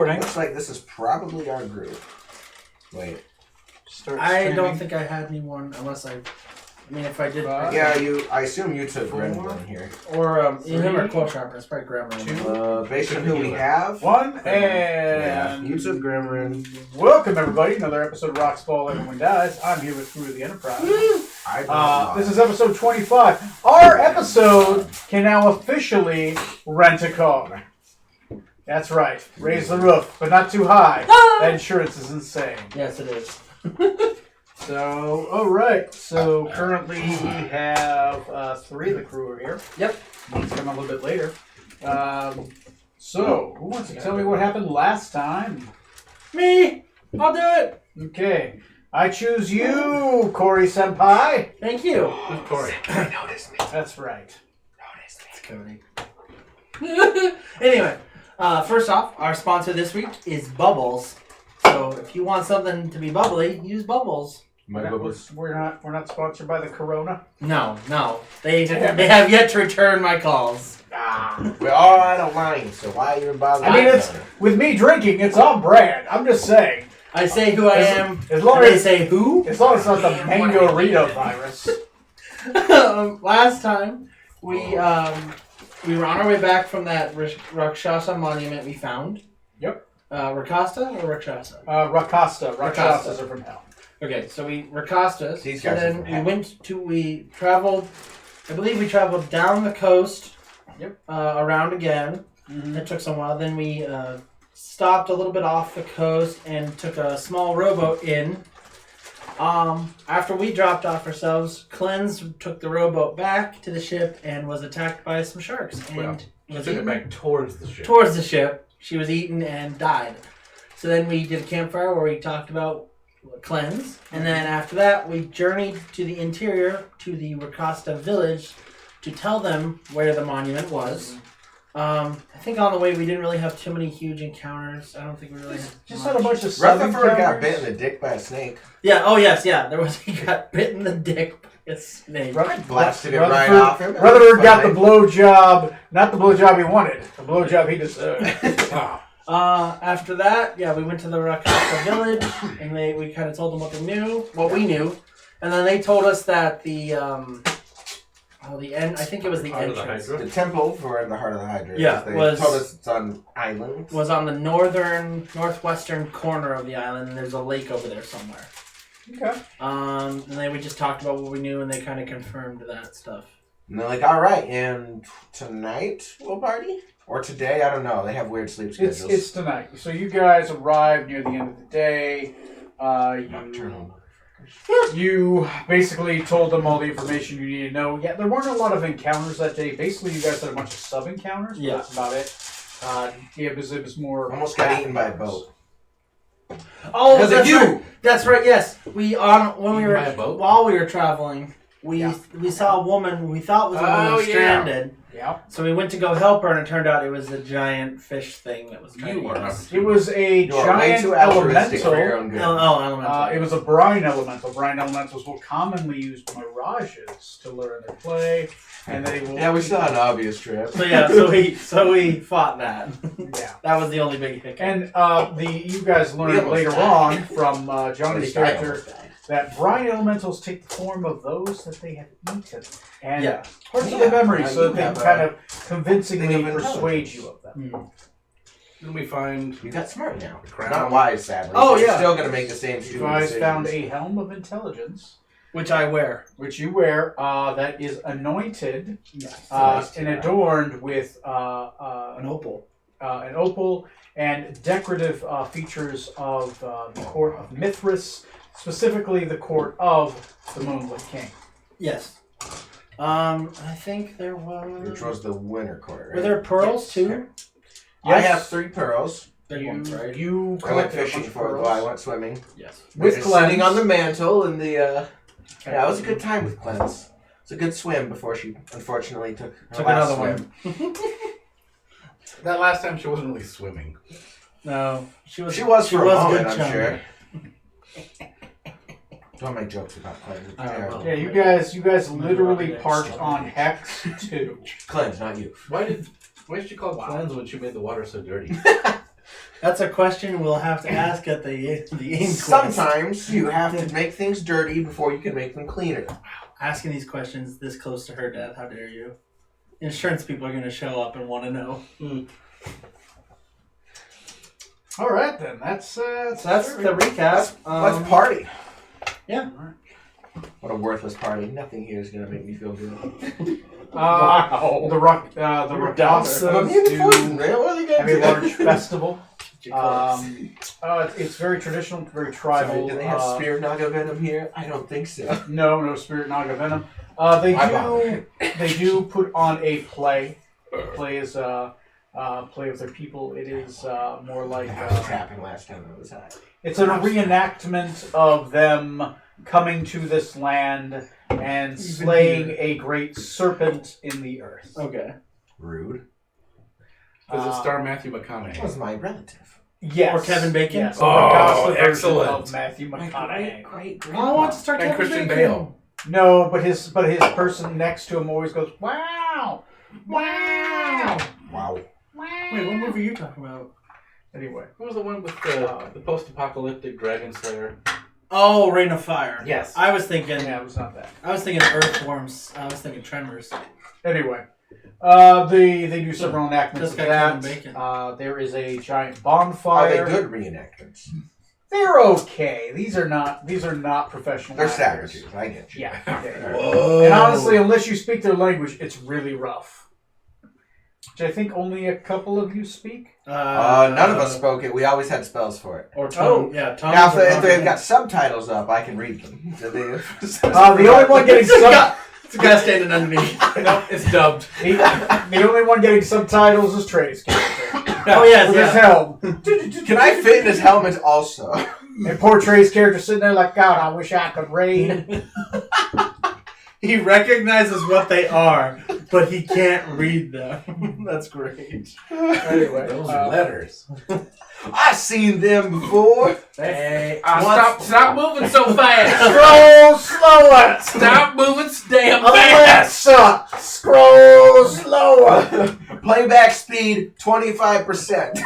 Looks like this is probably our group. Wait. I don't think I had anyone unless I mean, if I did... yeah, I assume you took Gremlin here. Or, him or Quill Sharper. It's probably Gremlin. Based on who we have... One, and... Yeah, you took Gremlin. Welcome, everybody. Another episode of Rock's Ball, Everyone Dies. I'm here with Crew of the Enterprise. This is episode 25. Our episode can now officially rent a car. That's right. Raise the roof, but not too high. That insurance is insane. Yes, it is. So, alright. So, currently we have 3 of the crew are here. Yep. One's coming a little bit later. So, who wants to tell me what happened last time? Me! I'll do it! Okay. I choose you, Corey Senpai. Thank you. Who's Corey? Notice me. That's right. Cody. Anyway, first off, our sponsor this week is Bubbles. So if you want something to be bubbly, use Bubbles. We're not sponsored by the Corona. No. They have yet to return my calls. We're all out of line, so why are you bothering? I mean, it's with me drinking. It's on brand. I'm just saying. I say who I am. As long as as they say who. As long as it's not the Mango-Rito virus. Last time we were on our way back from that Rakasta monument we found. Yep. Rakasta or Rakshasa? Rakasta. Rakastas are from hell. Okay, so we Rakastas. These so guys then are from hell. we traveled. I believe we traveled down the coast. Yep. Around again. Mm-hmm. It took some while. Then we stopped a little bit off the coast and took a small rowboat in. After we dropped off ourselves, Cleanse took the rowboat back to the ship and was attacked by some sharks. And Took it back towards the ship. Towards the ship. She was eaten and died. So then we did a campfire where we talked about Cleanse. And then after that, we journeyed to the interior, to the Rakasta village, to tell them where the monument was. I think on the way we didn't really have too many huge encounters. I don't think we really just had a bunch of sub Rutherford got bit in the dick by a snake. Yeah, oh yes, yeah. He got bit in the dick by a snake. Blasted it right off him. Rutherford got the blowjob, not the blowjob he wanted, the blowjob he deserved. After that, yeah, we went to the Rakasta village, and we kind of told them what we knew, and then they told us that the end. I think it was the entrance. The temple for the Heart of the Hydra. Yeah, they told us it's on island. Was on the northwestern corner of the island, and there's a lake over there somewhere. Okay. And then we just talked about what we knew, and they kind of confirmed that stuff. And they're like, all right, and tonight we'll party? Or today? I don't know. They have weird sleep schedules. It's tonight. So you guys arrived near the end of the day. Nocturnal. You basically told them all the information you needed to know. Yeah, there weren't a lot of encounters that day. Basically, you guys had a bunch of sub-encounters, but that's about it. It was more... Almost got eaten by a boat. Oh, that's right. That's right, yes. While we were traveling, we saw a woman we thought was a woman stranded. Yeah. So we went to go help her, and it turned out it was a giant fish thing that was trying to eat us. It was a giant elemental. Elemental. It was a brine elemental. Brine elementals will commonly use mirages to lure their play, and they will. Yeah, we saw an obvious trip. So we fought that. Yeah. That was the only big hiccup. And you guys learned later on from Johnny's character that brine elementals take the form of those that they have eaten. And parts of their memory so that they can kind of convincingly persuade you of them. Then we find... You got smart now. Not wise, sadly. Oh, You're still going to make the same stupid You guys decisions. found a helm of intelligence. Which I wear. Which you wear, that is anointed and adorned with an opal. An opal and decorative features of the court of Mithras, specifically the court of the Moonlit King. Yes. I think there was... Which was the winter court, right? Were there pearls, too? Yes. I have 3 pearls. Big ones, right? You I went fishing for it. I went swimming. Yes. With sitting on the mantle in the... Yeah, it was a good time with Cleanse. It was a good swim before she, unfortunately, took another swim. That last time she wasn't really swimming. No. She was for a moment, I'm chummy. sure. Don't make jokes about Cleanse. Yeah, you guys literally parked on Hex 2. Cleanse, not you. Why did she call Cleanse when she made the water so dirty? That's a question we'll have to ask at the inquest. Sometimes you have to make things dirty before you can make them cleaner. Asking these questions this close to her death, how dare you? Insurance people are going to show up and want to know. All right, then. That's the recap. Let's party. Yeah. What a worthless party. Nothing here is going to make me feel good. wow. The Rakasta I'm even poisoned, man. What are they have going a to large festival. It's very traditional, very tribal. Sorry, do they have spirit naga venom here? I don't think so. No spirit naga venom. They do put on a play. Play is play with their people. It is more like I was trapping last time I was high. it's a reenactment of them coming to this land and slaying a great serpent in the earth. Okay. Rude. Does it star Matthew McConaughey? That was my relative. Yes. Or Kevin Bacon? Yes. Oh, Rakasta version excellent. Of Matthew McConaughey. Great. Oh, I want to start And Kevin Christian Bacon. Bale. No, but his person next to him always goes, wow, wow, Wow. Wait, what movie are you talking about? Anyway. What was the one with the post-apocalyptic dragon slayer? Oh, Reign of Fire. Yes. I was thinking. Yeah, it was not that. I was thinking Earthworms. I was thinking Tremors. Anyway, they do several enactments Just of got that. Kevin Bacon. There is a giant Are bonfire. they good reenactments? They're okay. These are not professional. They're actors. savages. I get you. Yeah. Whoa. And honestly, unless you speak their language, it's really rough. Which I think only a couple of you speak. None of us spoke it. We always had spells for it. Or tongue. Yeah, tongue. Now, if they've got subtitles up, I can read them. The only one getting It's a guy standing underneath. No, it's dubbed. the only one getting subtitles is Trey's character. Oh, yes, With his yeah. helm. Can I fit in his helmet also? And poor Trey's character sitting there like, God, I wish I could read. He recognizes what they are, but he can't read them. That's great. Anyway, Those are letters. I've seen them before. Hey, Stop moving so fast. scroll slower. Stop moving so damn fast. Alexa, scroll slower. Playback speed 25%.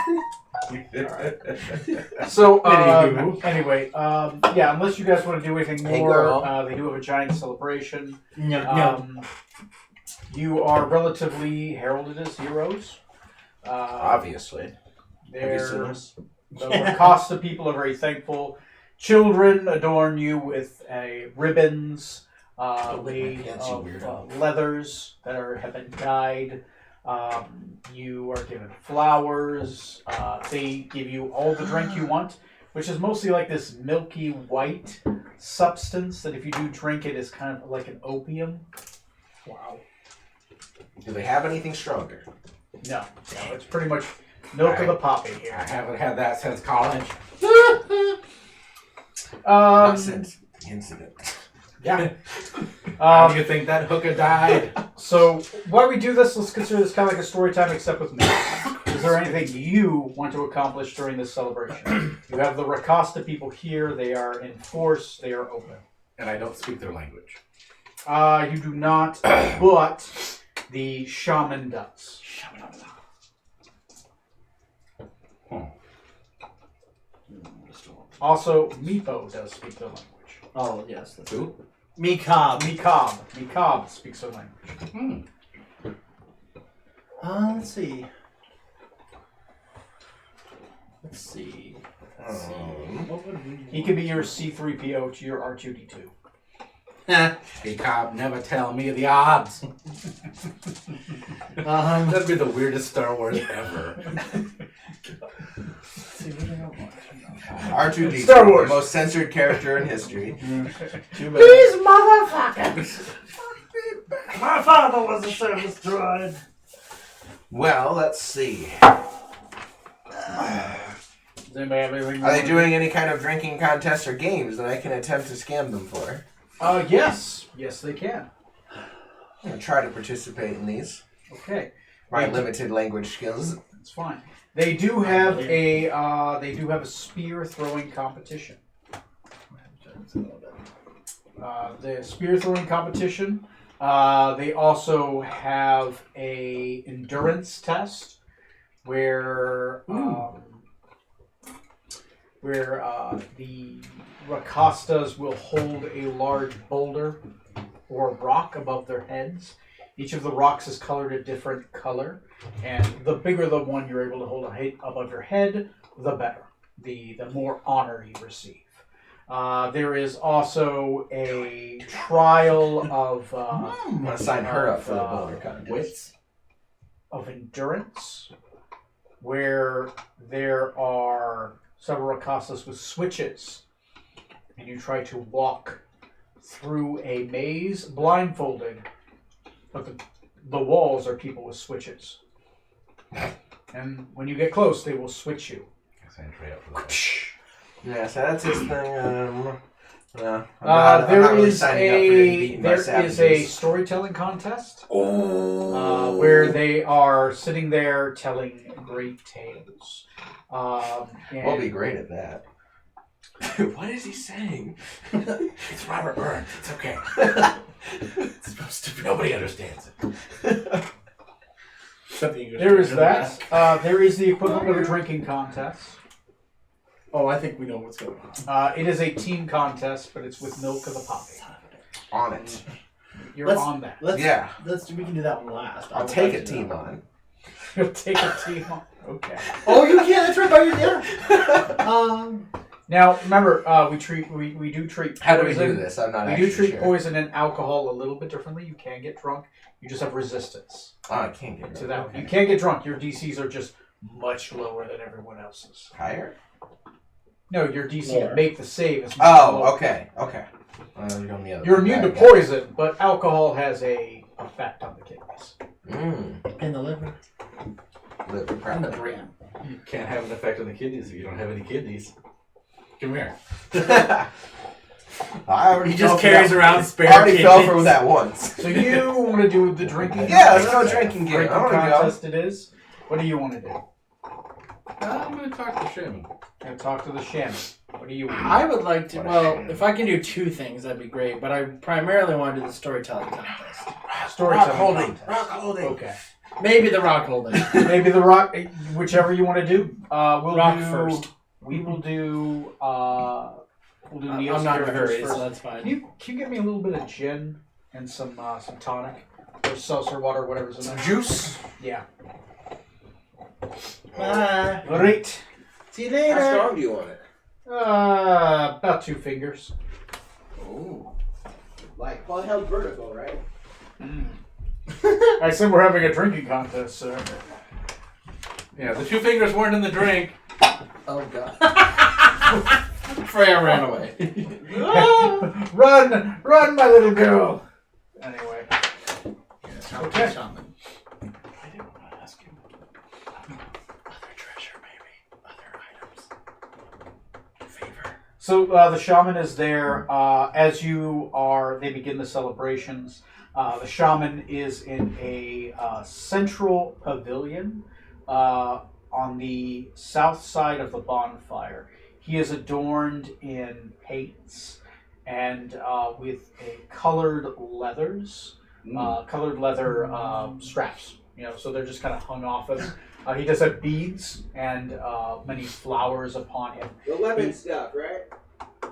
So, Anywho. anyway, yeah, unless you guys want to do anything Hey, more, girl. they do have a giant celebration. no. You are relatively heralded as heroes. Obviously. Have you seen They're, us? the Rakasta people are very thankful. Children adorn you with ribbons made fancy of weirdo. leathers that have been dyed. You are given flowers. They give you all the drink you want, which is mostly like this milky white substance that if you do drink it is kind of like an opium. Wow. Do they have anything stronger? No, it's pretty much milk of the poppy I here. haven't had that since college. Not since the incident. Yeah. How do you think that hooker died? So while we do this, let's consider this kind of like a story time, except with me. Is there anything you want to accomplish during this celebration? You have the Rakasta people here. They are in force. They are open. And I don't speak their language. You do not, but the shaman does. Also, Meepo does speak their language. Oh, yes. That's Who? Meekob. Meekob speaks their language. Let's see. What would we He can be your C-3PO to your R2-D2. Hey, Cobb, never tell me the odds. That'd be the weirdest Star Wars ever. R2D2, Star Wars. the most censored character in history. Too bad. These motherfuckers! My father was a service droid. Well, let's see. Does anybody have anything? Are they doing any kind of drinking contests or games that I can attempt to scam them for? Yes. Yes, they can. I'm going to try to participate in these. Okay. My limited language skills. That's fine. They do have a spear throwing competition. The spear throwing competition. They also have a endurance test where where the Rakastas will hold a large boulder or rock above their heads. Each of the rocks is colored a different color, and the bigger the one you're able to hold above your head, the better. The more honor you receive. There is also a trial of I'm gonna sign her up for the boulder contest. Wits. Of endurance, where there are several Rakastas with switches, and you try to walk through a maze blindfolded, but the walls are people with switches. And when you get close, they will switch you. Yeah, so that's his thing. No, I'm not There really is signing up for getting beaten by there is savages. a storytelling contest Oh. where they are sitting there telling great tales. We'll be great at that. What is he saying? It's Robert Burns. It's okay. It's supposed to be. Nobody understands it. There is that. There is the equivalent of a drinking contest. Oh, I think we know what's going on. It is a team contest, but it's with milk of the poppy. On it. You're on that. We can do that one last. I'll take a team on. You'll take a team on. Okay. Oh, you can. That's right. By your dinner. Now, remember, we do treat. How do we poison. do this? I'm not. We do treat poison and alcohol a little bit differently. You can get drunk. You just have resistance. Oh, I can't get to that. Okay. You can't get drunk. Your DCs are just much lower than everyone else's. Higher? No, your DC Lower. to make the save is much lower. Okay. You're immune to poison, but alcohol has a effect on the kidneys. And the liver. Liver, And the probably. brain. You can't have an effect on the kidneys if you don't have any kidneys. Come here. I already He just fell for carries that. around spare I already fell for kidneys. that once. So you want to do the drinking? Yeah, let's contest? go drinking game. Drinking I want to contest it is. What do you want to do? I'm going to talk to Shaman. And talk to the shaman. What do you want? I would like to. What a Well, shame. if I can do two things, that'd be great. But I primarily want to do the storytelling contest. Storytelling Rock holding. contest. Rock holding. Okay. Maybe the rock holding. Maybe the rock, whichever you want to do. We'll Rock do first. We will do. We'll do Neil's I'm not in a characters hurry, first. so that's fine. Can you get me a little bit of gin and some tonic or seltzer water, whatever's in Some there? juice. Yeah. Bye. Great. See you later. How strong do you want it? About 2 fingers. Ooh. Like, well, held vertical, right? I said we're having a drinking contest, sir. Yeah, the 2 fingers weren't in the drink. Oh, God. Freya ran away. Run, my little girl. Anyway. Okay. Shaman. I didn't want to ask you. Other treasure, maybe. Other items. Favor. So the shaman is there. They begin the celebrations. The shaman is in a central pavilion on the south side of the bonfire. He is adorned in paints and with a colored leathers, colored leather straps. So they're just kind of hung off him. He does have beads and many flowers upon him. The lemon stuff, right?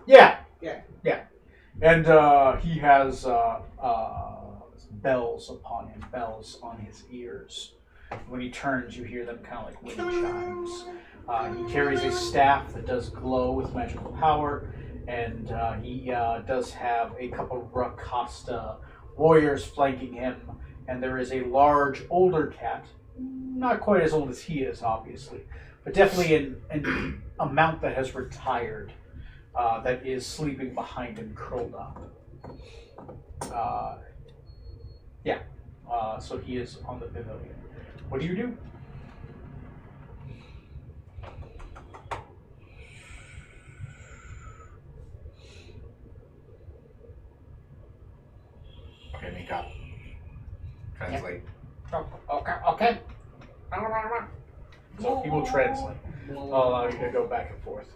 Yeah. Yeah. Yeah. And he has bells upon him, bells on his ears. When he turns, you hear them kind of like wind chimes. He carries a staff that does glow with magical power, and he does have a couple of Rakasta warriors flanking him, and there is a large, older cat, not quite as old as he is, obviously, but definitely an amount that has retired, that is sleeping behind him, curled up. So he is on the pavilion. What do you do? Okay, Mika. Translate. Okay. So he will translate. I'll allow you to go back and forth.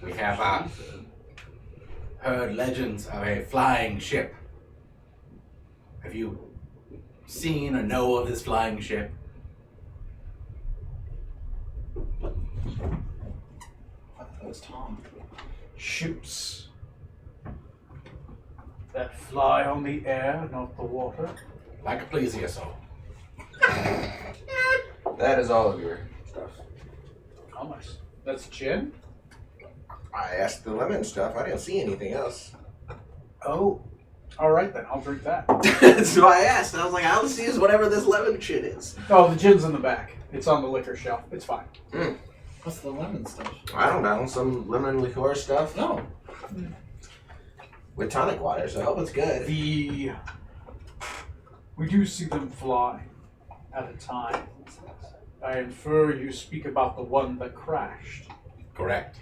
We have heard legends of a flying ship. Have you seen or know of this flying ship? was Tom. Ships that fly on the air, not the water. Like a plesiosaur. That is all of your stuff. How much? That's gin? I asked the lemon stuff. I didn't see anything else. Oh. Alright then, I'll drink that. So I asked. I was like, I'll just use whatever this lemon shit is. Oh, the gin's in the back. It's on the liquor shelf. It's fine. What's the lemon stuff? I don't know. Some lemon liqueur stuff. No. With tonic water, so I hope it's good. We do see them fly at a time. I infer you speak about the one that crashed. Correct.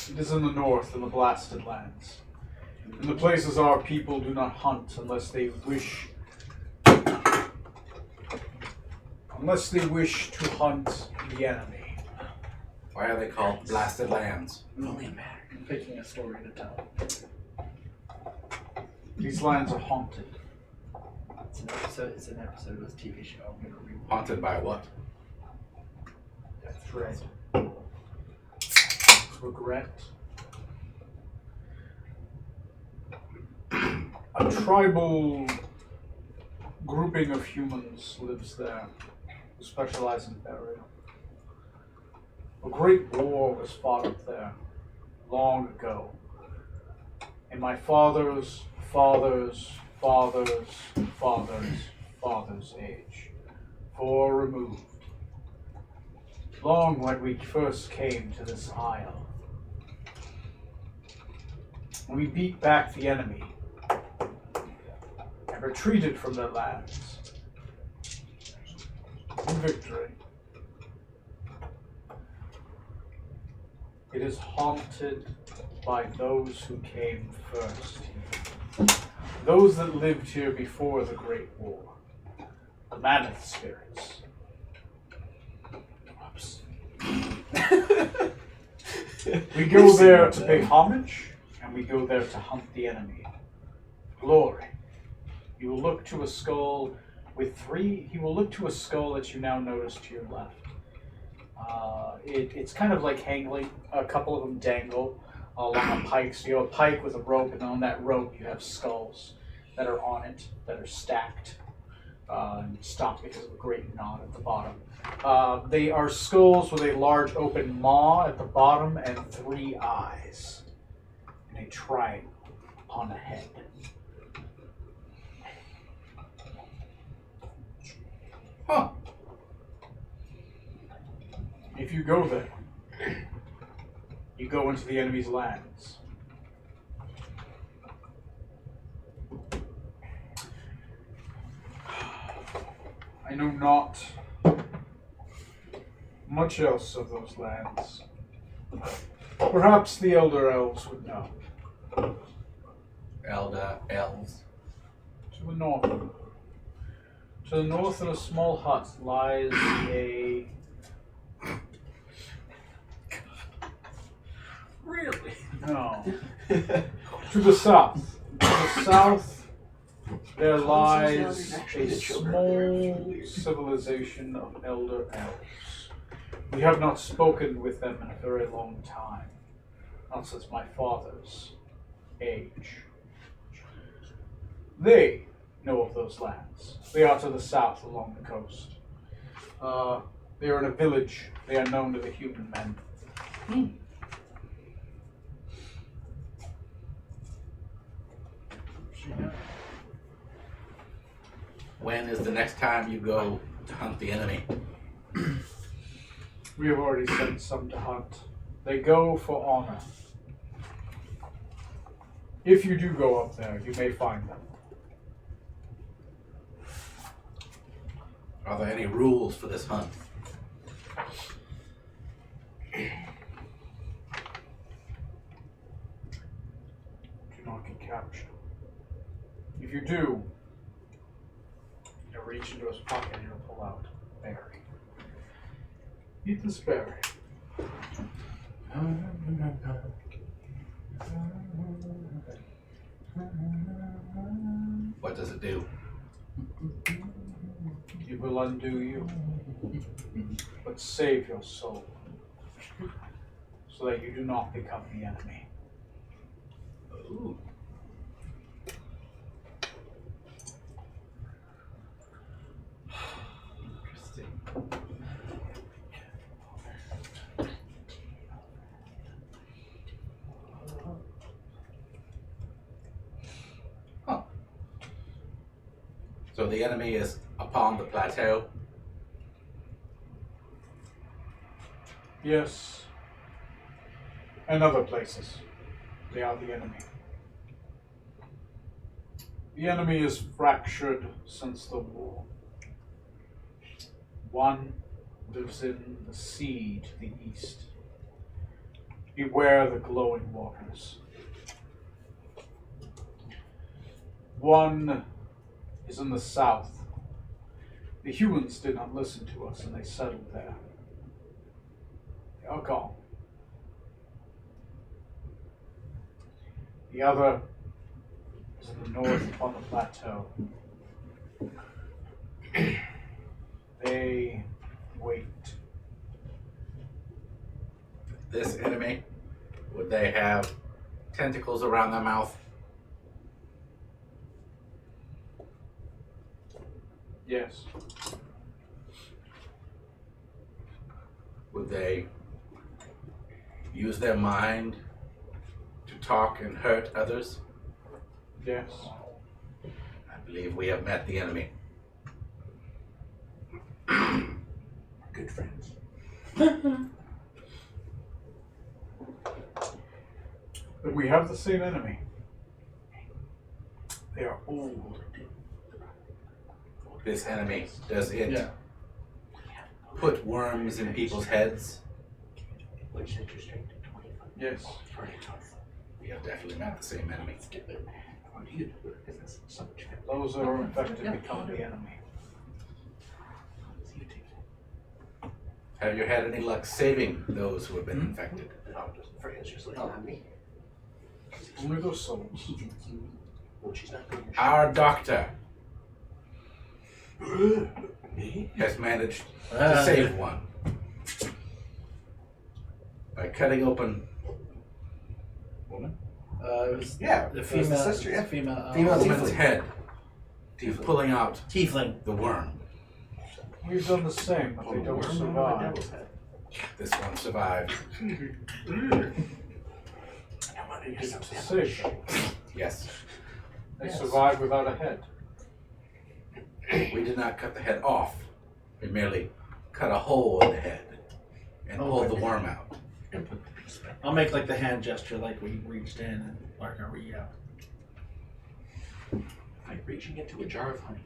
It is in the north, in the blasted lands. In the places our people do not hunt unless they wish to hunt the enemy. Why are they called blasted lands? Only a matter. I'm picking a story to tell. These lands are haunted. It's an episode of this TV show. I'm gonna read. Haunted by what? Dread. Regret. A tribal grouping of humans lives there who specialize in burial. A great war was fought up there long ago. And my father's age, 4 removed. Long when we first came to this isle. We beat back the enemy and retreated from their lands in victory. It is haunted by those who came first here. Those that lived here before the Great War. The mammoth spirits. Oops. We go there to pay homage, and we go there to hunt the enemy. Glory. You will look to a skull with 3. He will look to a skull that you now notice to your left. It's kind of like hanging. A couple of them dangle along a pike. So you have a pike with a rope, and on that rope you have skulls that are on it, that are stacked. And stopped because of a great knot at the bottom. They are skulls with a large open maw at the bottom and 3 eyes. And a triangle on a head. Huh. If you go there, you go into the enemy's lands. I know not much else of those lands. Perhaps the Elder Elves would know. Elder elves. To the north. To the north in a small hut lies a... Really? No. To the south. To the south, there lies a small civilization of Elder Elves. We have not spoken with them in a very long time. Not since my father's age. They know of those lands. They are to the south along the coast. They are in a village. They are known to the human men. When is the next time you go to hunt the enemy? We have already sent some to hunt. They go for honor. If you do go up there, you may find them. Are there any rules for this hunt? Do not get captured. If you do, you'll reach into his pocket and you'll pull out a berry. Eat this berry. What does it do? It will undo you, but save your soul. so that you do not become the enemy. Ooh. Interesting. Huh. So the enemy is upon the plateau. Yes. And other places. They are the enemy. The enemy is fractured since the war. One lives in the sea to the east. Beware the glowing waters. One is in the south. The humans did not listen to us and they settled there. They are gone. The other is in the north upon the plateau. They wait. This enemy, would they have tentacles around their mouth? Yes. Would they use their mind to talk and hurt others? Yes. I believe we have met the enemy. Good friends. But we have the same enemy. They are old. This enemy, does it Yeah. put worms in people's heads? Yes. We have definitely met the same enemy. Those that are infected become the enemy. Have you had any luck saving those who have been infected? Only those souls. Our doctor Me? has managed to save one by cutting open woman, It was Yeah, the it was the female sister, yeah. female, Female woman's tiefling. head, pulling out tiefling. the worm. We've done the same, but they don't survive. This one survived. Safe. Yes. They survive without a head. We did not cut the head off. We merely cut a hole in the head and pulled the worm out. I'll make like the hand gesture, like we reached in and like a reach out. Like reaching into a jar of honey.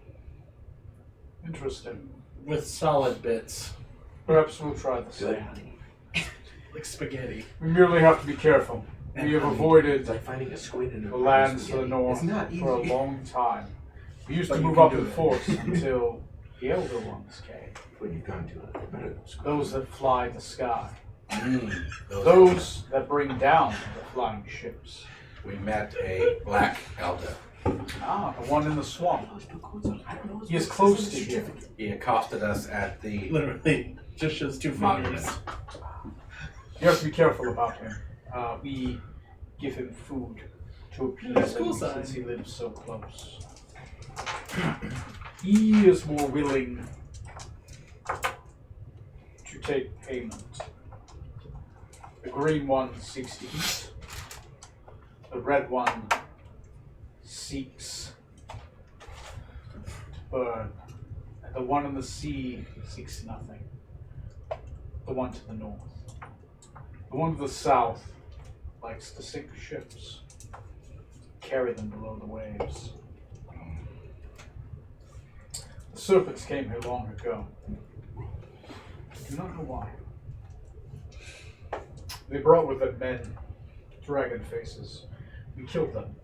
Interesting. With solid bits, Perhaps we'll try the Good same. honey. like spaghetti. We merely have to be careful. We have avoided It's like finding a squid in a the lands to spaghetti. the north It's not easy. for a long time. We used But to you move can up do in it. force until the elder ones came. When you've gone to it, better than squid. Those that fly the sky. Those Those that bring down the flying ships. we met a black elder. Ah, the one in the swamp. I don't know. He is close to here. He accosted us at the Literally, just shows two monument. fingers. You have to be careful about him. We give him food to appease School him sign. since he lives so close. He is more willing to take payment. The green one seeks to eat. The red one seeks to burn. And the one in the sea seeks nothing. The one to the north. The one to the south likes to sink ships, carry them below the waves. The serpents came here long ago. I do not know why. They brought with them men, dragon faces. We killed them.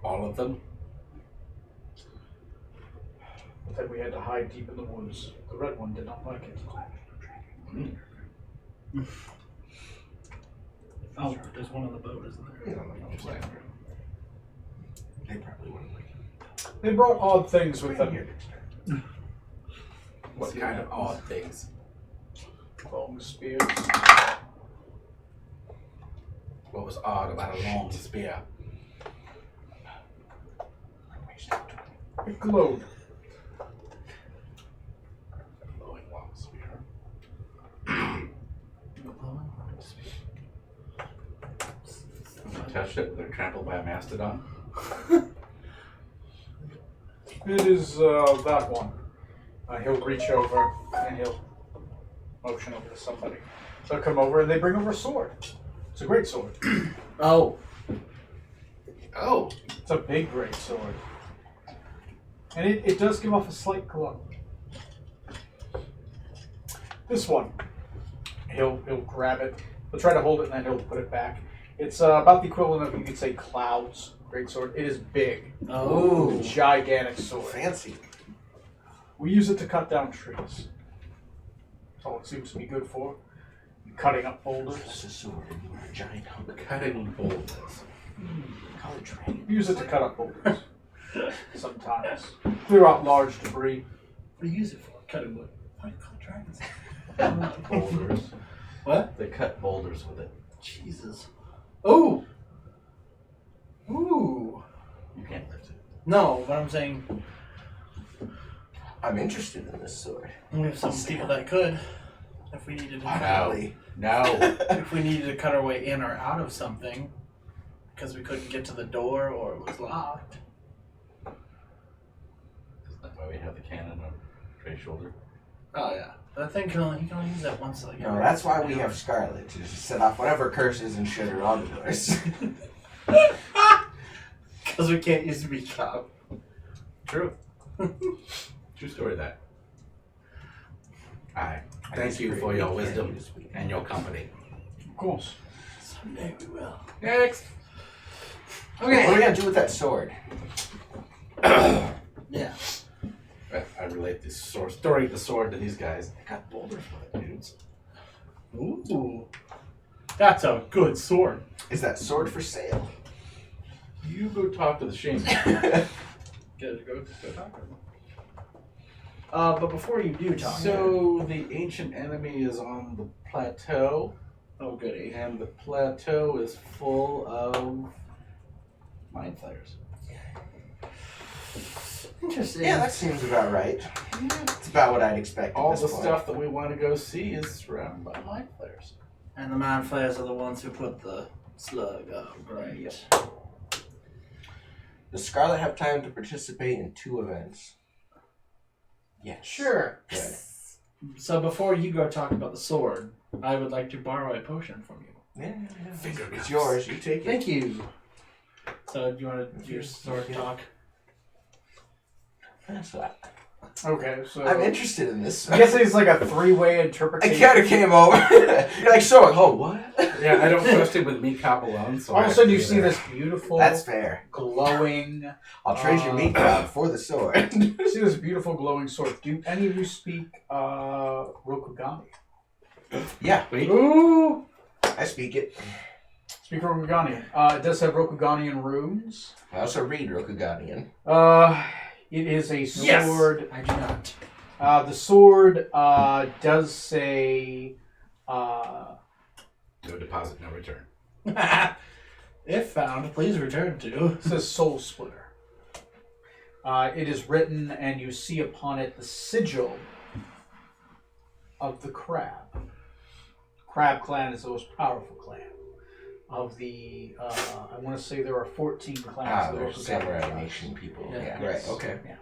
all of them. But then we had to hide deep in the woods. The red one did not like it. Oh, there's one on the boat, isn't there? They probably wouldn't like it. They brought odd things with them. What kind of odd things? Long spears, was odd about a long spear? It glowed. Glowing long spear. You touched it, they're trampled by a mastodon. It is that one. He'll reach over and he'll motion over to somebody. So they'll come over and they bring over a sword. It's a great sword. Oh. Oh, It's a big great sword. And it does give off a slight glow. This one, he'll grab it. He'll try to hold it and then he'll put it back. It's about the equivalent of, you could say, Cloud's great sword. It is big. Oh. Gigantic sword. Fancy. We use it to cut down trees. That's all it seems to be good for. Cutting up boulders. That's a sword and you are a giant hunk. cutting boulders. College training. We use it to cut up boulders. Sometimes. Clear out large debris. What do you use it for? Cutting wood. Why do you call dragons? Boulders. What? They cut boulders with it. Jesus. Oh. Ooh. You can't lift it. No, but I'm saying I'm interested in this sword. we have some people that could. If we needed to Finally. No. if we needed to cut our way in or out of something because we couldn't get to the door or it was locked. Isn't that why we have the cannon on Trey's shoulder? Oh yeah. But I think you can only use that once like No, that's why we have Scarlet, to just set off whatever curses and shit are on the doors. because we can't use the beach cop. True. True story that. I thank you for your wisdom and your company. Of course. Someday we will. Next. Okay. What are we gonna do with that sword? Yeah. I relate this story of the sword to these guys. They got boulders with it, dudes. Ooh. That's a good sword. Is that sword for sale? You go talk to the shaman. Go talk to them. But before you do talk, So the ancient enemy is on the plateau, oh goody. and the plateau is full of mind flayers. Interesting. Yeah, that seems about right. It's about what I'd expect. All at the this point. stuff that we want to go see is surrounded by mind flayers. And the mind flayers are the ones who put the slug up, right? Yes. Does Scarlet have time to participate in 2 events? Yes. Sure. Good. So before you go talk about the sword, I would like to borrow a potion from you. Yeah. Finger It's guns. yours. You take it. Thank you. So do you want to do your sword talk? That's what Okay, so I'm interested in this. I guess it's like a 3-way I interpretation. kind of came over. You're like, so, oh, what? Yeah, I don't trust him with meat cop alone. So All of a sudden, you see this beautiful, That's fair. glowing. I'll trade your meat crowd for the sword. You see this beautiful glowing sword. Do any of you speak Rokugani? Yeah, Ooh. I speak it. Speak Rokugani. It does have Rokuganian runes. I also read Rokuganian. It is a Yes. sword. I do not. The sword does say. No deposit, no return. If found, please return to. It says Soul Splitter. It is written, and you see upon it the sigil of the Crab. Crab clan is the most powerful clan of the. I want to say there are 14 clans. They're of the samurai Rokugani nation people. Yeah. Yeah, Yes. right, okay. Yeah.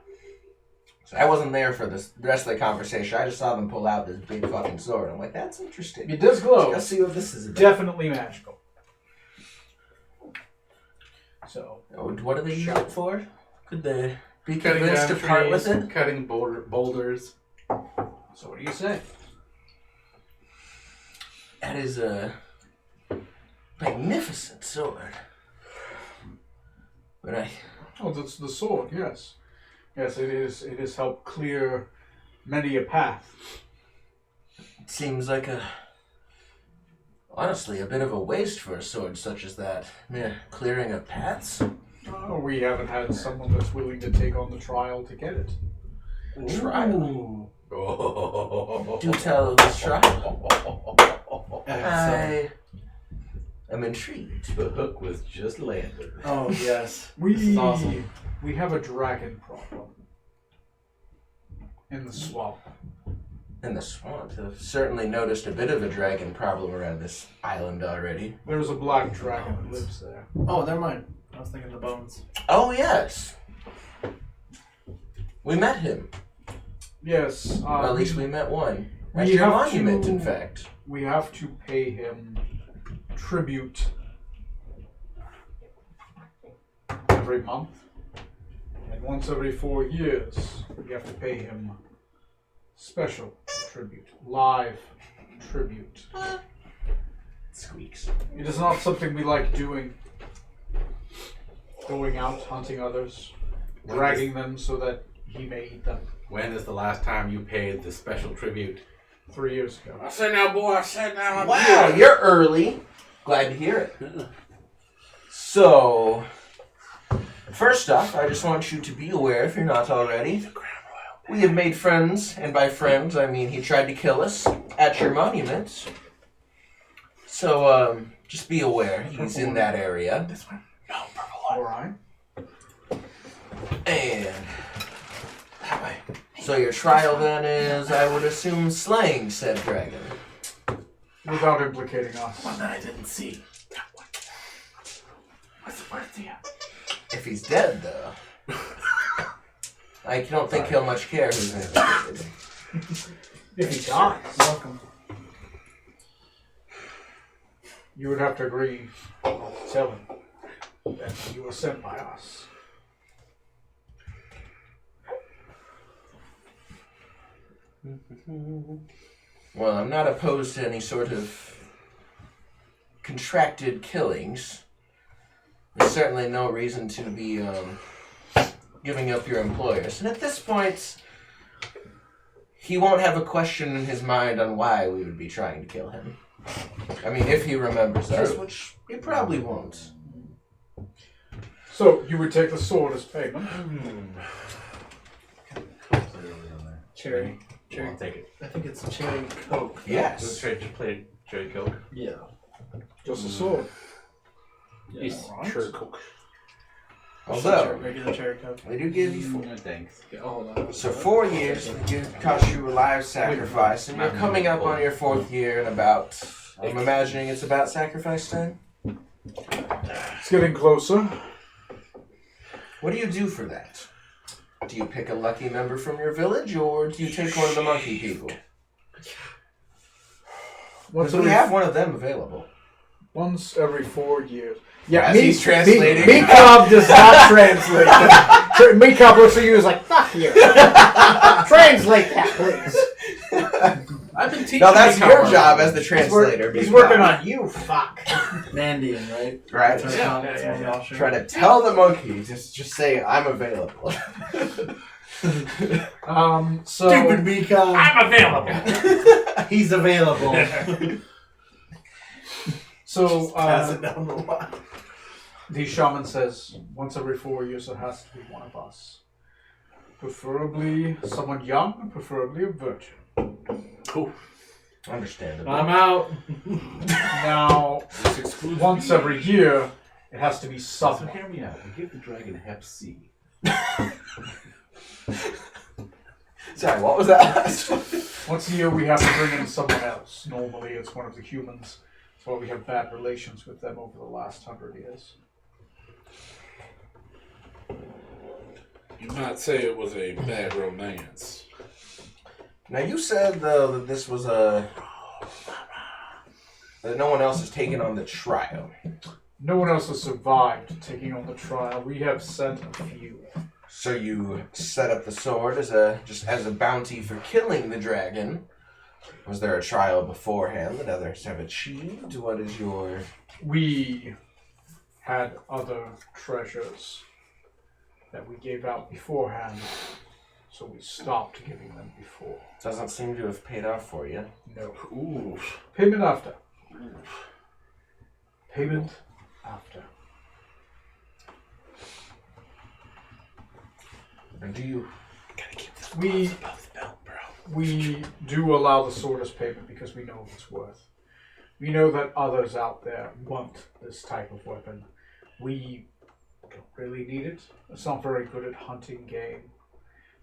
So I wasn't there for the rest of the conversation. I just saw them pull out this big fucking sword. I'm like, that's interesting. It does glow. Let's see what this is about. Definitely magical. So, Oh, what do they use it for? Could they be Cutting convinced to down part with trees, it? cutting boulders. so what do you say? That is a magnificent sword. But Oh, that's the sword. Yes, yes, it is. It has helped clear many a path. it seems like honestly, a bit of a waste for a sword such as that. Mere clearing of paths. We haven't had someone that's willing to take on the trial to get it. Trial. Oh. Do tell, let's try. I'm intrigued. The hook was just landed. Oh yes. We This is awesome. we have a dragon problem in the swamp. In the swamp, I've certainly noticed a bit of a dragon problem around this island already. There's a black dragon that lives there. Oh, never mind. I was thinking the bones. Oh, yes. We met him. Yes. Well, at least we met one. we At your have monument, to- in fact. We have to pay him tribute every month. And once every 4 years, we have to pay him special tribute, live tribute. Squeaks. It is not something we like doing. Going out, hunting others, dragging them so that he may eat them. When is the last time you paid the special tribute? 3 years ago. I said now, boy. I said now. Wow, you're early. Glad to hear it. So, first off, I just want you to be aware, if you're not already, we have made friends, and by friends, I mean he tried to kill us at your monument. So, just be aware, he's in that area. This one. No, purple one. Alright. And That way. so your trial then is, I would assume, slaying said dragon. Without implicating us. One that I didn't see. That one. What's it worth to you? If he's dead, though, I don't think he'll much care who's implicated. If he dies, Welcome. you would have to agree to tell him that you were sent by us. Well, I'm not opposed to any sort of contracted killings. There's certainly no reason to be giving up your employers. And at this point, he won't have a question in his mind on why we would be trying to kill him. I mean, if he remembers us, which he probably won't. So, you would take the sword as payment. Cherry. I'll take it. I think it's cherry coke. Just Yes. play cherry coke. Yeah. Just a sword. Yes. Alright. Cherry coke. Although, Regular cherry coke. they do give you No thanks. Yeah, hold on. So 4 years cost you a live sacrifice, and you're coming up on your 4th year in about, I'm imagining it's about sacrifice time? It's getting closer. What do you do for that? Do you pick a lucky member from your village, or do you take one of the monkey people? Once Because we have one of them available. once every 4 years. As he's translating. Meekob does not translate that. Meekob looks at you and is like, fuck you. Translate that, please. I've been teaching. No, that's you your how- job as the translator. He's working on you, fuck. Mandian, right? Right? Yeah. Trying to tell the monkey, just say, I'm available. So... Stupid Beacon. I'm available. He's available. So, Pass it down the line. the shaman says, once every 4 years it has to be one of us. Preferably someone young, preferably a virgin. Cool. Understandable. I'm out. Now, This excludes once me. every year, it has to be So someone. hear me out. We give the dragon Hep C. Sorry, what was that last one? Once a year, we have to bring in someone else. Normally, it's one of the humans. That's why we have bad relations with them over the last 100 years. You might say it was a bad romance. Now you said though that this was that no one else has taken on the trial. No one else has survived taking on the trial. We have sent a few. So you set up the sword as a bounty for killing the dragon. Was there a trial beforehand that others have achieved? What is your... We had other treasures that we gave out beforehand, so we stopped giving them before. Doesn't seem to have paid off for you. No. Ooh. Payment after. Payment after. And do you... Gotta keep this We- above the belt, bro. We do allow the sword as payment because we know what it's worth. We know that others out there want this type of weapon. We don't really need it. It's not very good at hunting game.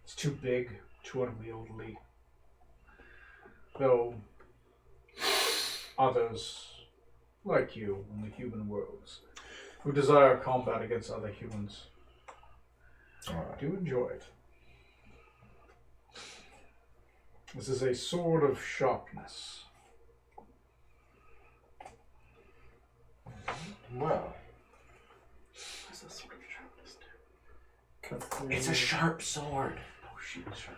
It's too big, too unwieldy. Though others, like you in the human worlds, who desire combat against other humans, do enjoy it. This is a sword of sharpness. Well, What's the sword of sharpness do? it's a sharp sword. Oh, shit, sharp.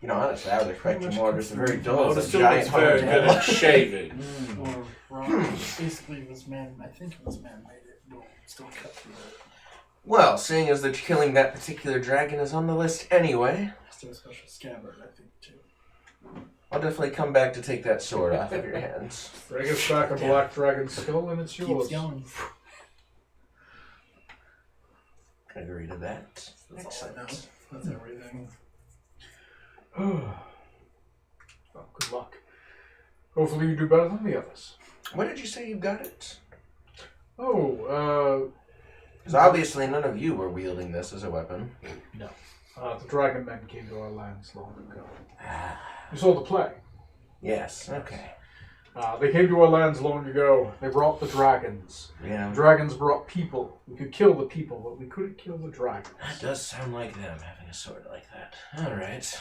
You know, honestly, I would expect you more just a very dull Well, as the a giant sword's very hunter. good at shaving. Or rock. Basically, it was man. I think it was man-made. It will still cut through it. Well, seeing as that killing that particular dragon is on the list anyway, Has to have a special scabbard, I think, too. I'll definitely come back to take that sword off of your hands. Bring us back a black dragon skull and it's Keeps yours. going. Can agree to that. That's all I know. That's everything. Well, good luck. Hopefully you do better than the others. When did you say you got it? Oh, Because obviously none of you were wielding this as a weapon. the dragon men came to our lands long ago. You saw the play. Yes, okay. They came to our lands long ago. They brought the dragons. Yeah. Dragons brought people. We could kill the people, but we couldn't kill the dragons. That does sound like them, having a sword like that. Alright.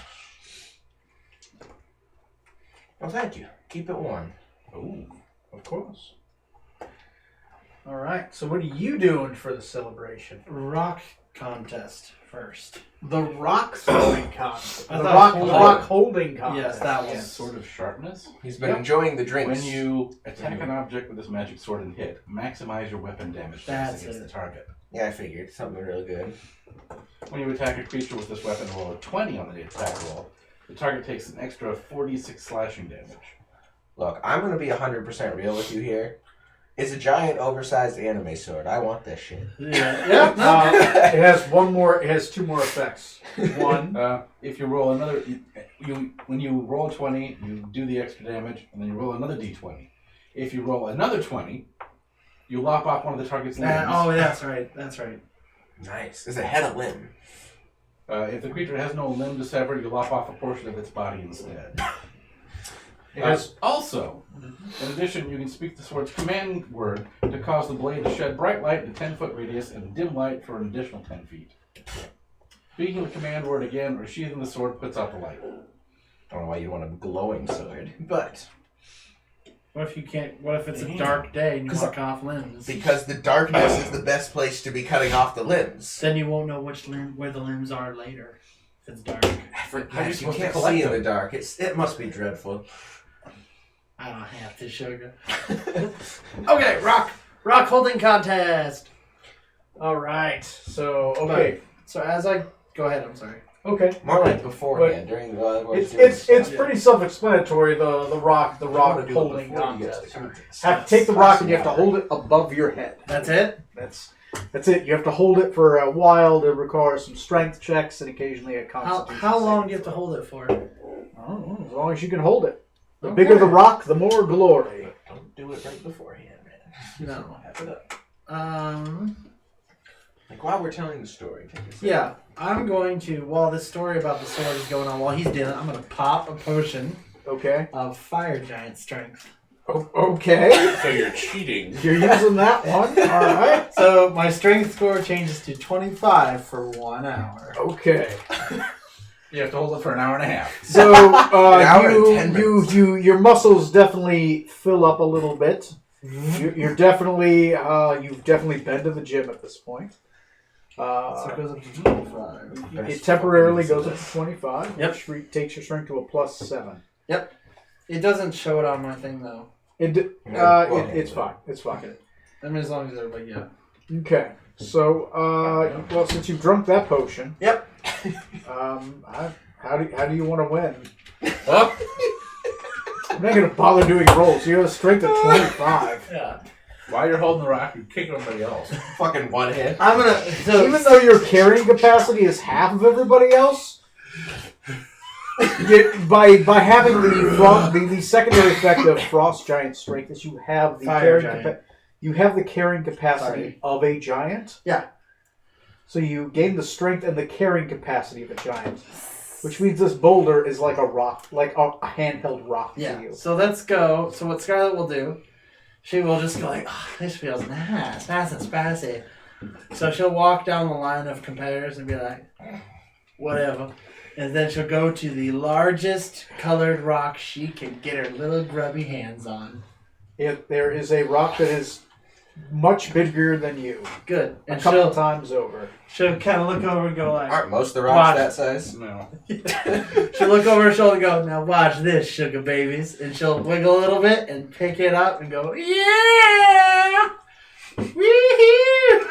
Well, thank you. Keep it warm. Ooh, of course. All right. So what are you doing for the celebration? Rock contest first. The rock throwing contest. I The thought rock holding contest. Yes, that one. Sword of sharpness. He's been enjoying the drinks. When you attack an object with this magic sword and hit, maximize your weapon damage That's against it. the target. Yeah, I figured. Something real good. When you attack a creature with this weapon, roll a 20 on the attack roll. The target takes an extra 46 slashing damage. Look, I'm going to be 100% real with you here. It's a giant, oversized anime sword. I want this shit. Yeah. It has one more. It has two more effects. One. If you roll another, when you roll a 20, you do the extra damage, and then you roll another d20. If you roll another 20, you lop off one of the target's limbs. Oh, that's right. That's right. Nice. It's a head of limb. If the creature has no limb to sever, you lop off a portion of its body instead. It has. Also, in addition, you can speak the sword's command word to cause the blade to shed bright light in a 10-foot radius and dim light for an additional 10 feet. Speaking the command word again or sheathing the sword puts out the light. I don't know why you want a glowing sword, but What if you can't? What if it's a dark day and you walk off limbs? because the darkness is the best place to be cutting off the limbs. Then you won't know where the limbs are later. If it's dark. How are you Yes, you supposed to can't collect see in them? the dark. It must be dreadful. I don't have to, sugar. Okay, rock holding contest. All right. So okay. So as I go ahead, I'm sorry. Okay. More like beforehand during the. It's pretty self-explanatory. The rock holding contest. Have to take the rock and you have to hold it above your head. That's it. That's it. You have to hold it for a while. It requires some strength checks and occasionally a constitution. How long do you have to hold it for? I don't know, as long as you can hold it. The bigger the rock, the more glory. Don't do it right beforehand, man. No. Have it up. Like while we're telling the story. Take a second. Yeah, I'm going to, while this story about the sword is going on, while he's doing it, I'm going to pop a potion Okay. of fire giant strength. Okay. So you're cheating. You're using that one. All right. So my strength score changes to 25 for 1 hour. Okay. You have to hold it for an hour and a half. So hour and 10 minutes. your muscles definitely fill up a little bit. You're definitely you've definitely been to the gym at this point. So it goes up to 25. It temporarily goes up to 25. Yep. Which takes your strength to a +7. Yep. It doesn't show it on my thing, though. It's fine. It's fine. I mean, as long as everybody, yeah. Okay. So, well, since you've drunk that potion, Yep. how do you want to win? I'm not gonna bother doing rolls. You have a strength of 25. Yeah. While you're holding the rock, you kick everybody else. Fucking one hit. I'm going to, so Even though your carrying capacity is half of everybody else, by having the secondary effect of Frost Giant Strength is you have the carrying capacity of a giant. Yeah. So you gain the strength and the carrying capacity of a giant, which means this boulder is like a rock, like a handheld rock to you. So let's go. So what Scarlet will do, she will just go like, oh, this feels nice and spicy. So she'll walk down the line of competitors and be like, whatever. And then she'll go to the largest colored rock she can get her little grubby hands on. There is a rock that is much bigger than you. Good. And a couple times over. She'll kind of look over and go like... Aren't most of the rocks that size? No. She'll look over her shoulder and go, now watch this, sugar babies. And she'll wiggle a little bit and pick it up and go, yeah! Wee-hoo!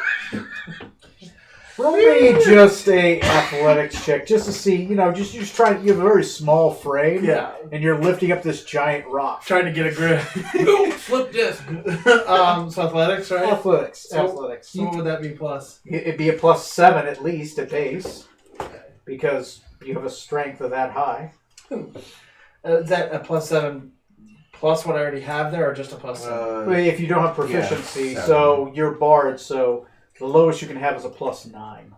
Roll me just a athletics check, just to see, just trying. You have a very small frame, and you're lifting up this giant rock. Trying to get a grip. Don't flip disc. So athletics, right? Athletics. So what would that be plus? It'd be a +7 at least at base, because you have a strength of that high. Is that a +7 plus what I already have there, or just a +7? If you don't have proficiency, so you're barred, so the lowest you can have is a +9.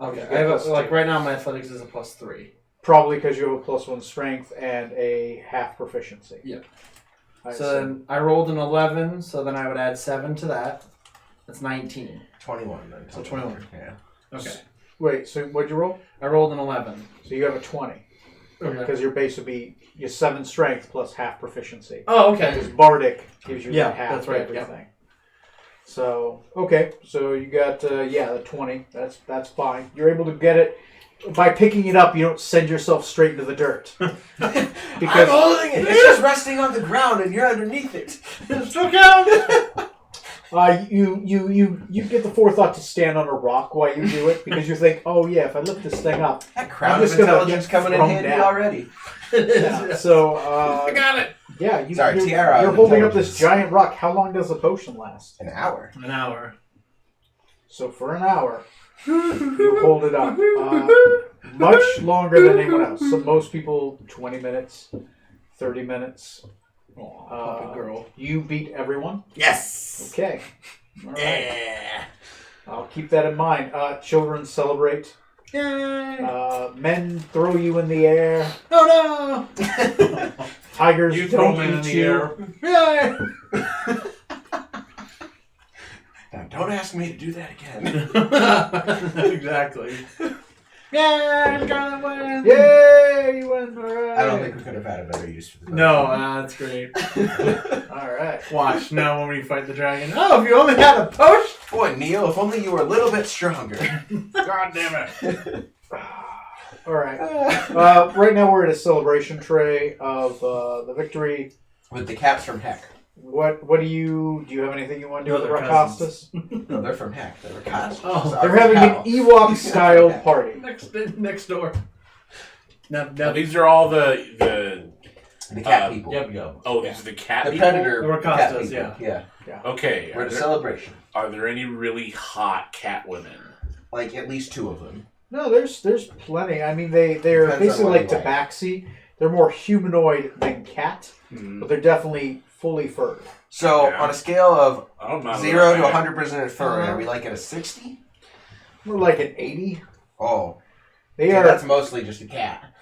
Okay, I have right now my athletics is a +3. Probably because you have a +1 strength and a half proficiency. Yep. So then I rolled an 11, so then I would add 7 to that. That's 19. 21 then. So 21. Yeah. Okay. Wait, so what'd you roll? I rolled an 11. So you have a 20. Okay. Because your base would be your 7 strength plus half proficiency. Oh, okay. Because Bardic gives you Yeah, half that's right, everything. So, okay. So you got, the 20. That's fine. You're able to get it. By picking it up, you don't send yourself straight into the dirt. Because I'm holding it. It's just resting on the ground and you're underneath it. Still count. You get the forethought to stand on a rock while you do it because you think, oh yeah, if I lift this thing up, that crowd of intelligence coming in handy already. Yeah, so I got it. Yeah, Tiara. You're holding up this giant rock. How long does the potion last? An hour. An hour. So for an hour, you hold it up. Much longer than anyone else. So most people, 20 minutes, 30 minutes. Puppy girl. You beat everyone? Yes! Okay. All right. Yeah! I'll keep that in mind. Children celebrate. Yay! Men throw you in the air. Oh no! Tigers You throw don't men in eat the you. air. Yay! Now, don't ask me to do that again. Exactly. Yeah, Scarlet wins! Yay, you win. All right. I don't think we could have had a better use for the No, that's great. All right. Watch, now when we fight the dragon. Oh, if you only had a potion! Boy, Neo, if only you were a little bit stronger. God damn it. All right. Right now we're at a celebration tray of the victory. With the cats from Heck. What do you have anything you want to do No, with the they're Rakastas? No, they're from Heck. They're cats. Oh, They're having an Ewok-style party. next door. No. Now, these are all the cat people. Yep. oh, these are the cat The people? predator. The cat Rakastas, people. Yeah. Okay. We're at a celebration. Are there any really hot cat women? Like at least 2 of them. No, there's plenty. I mean, they're Depends on basically what like you like. tabaxi. They're more humanoid than cat, but they're definitely fully furred. So Yeah. on a scale of I'm not 0 to really- 100% fur, are we like at a 60? We're like an 80. Oh, They so are. that's mostly just a cat.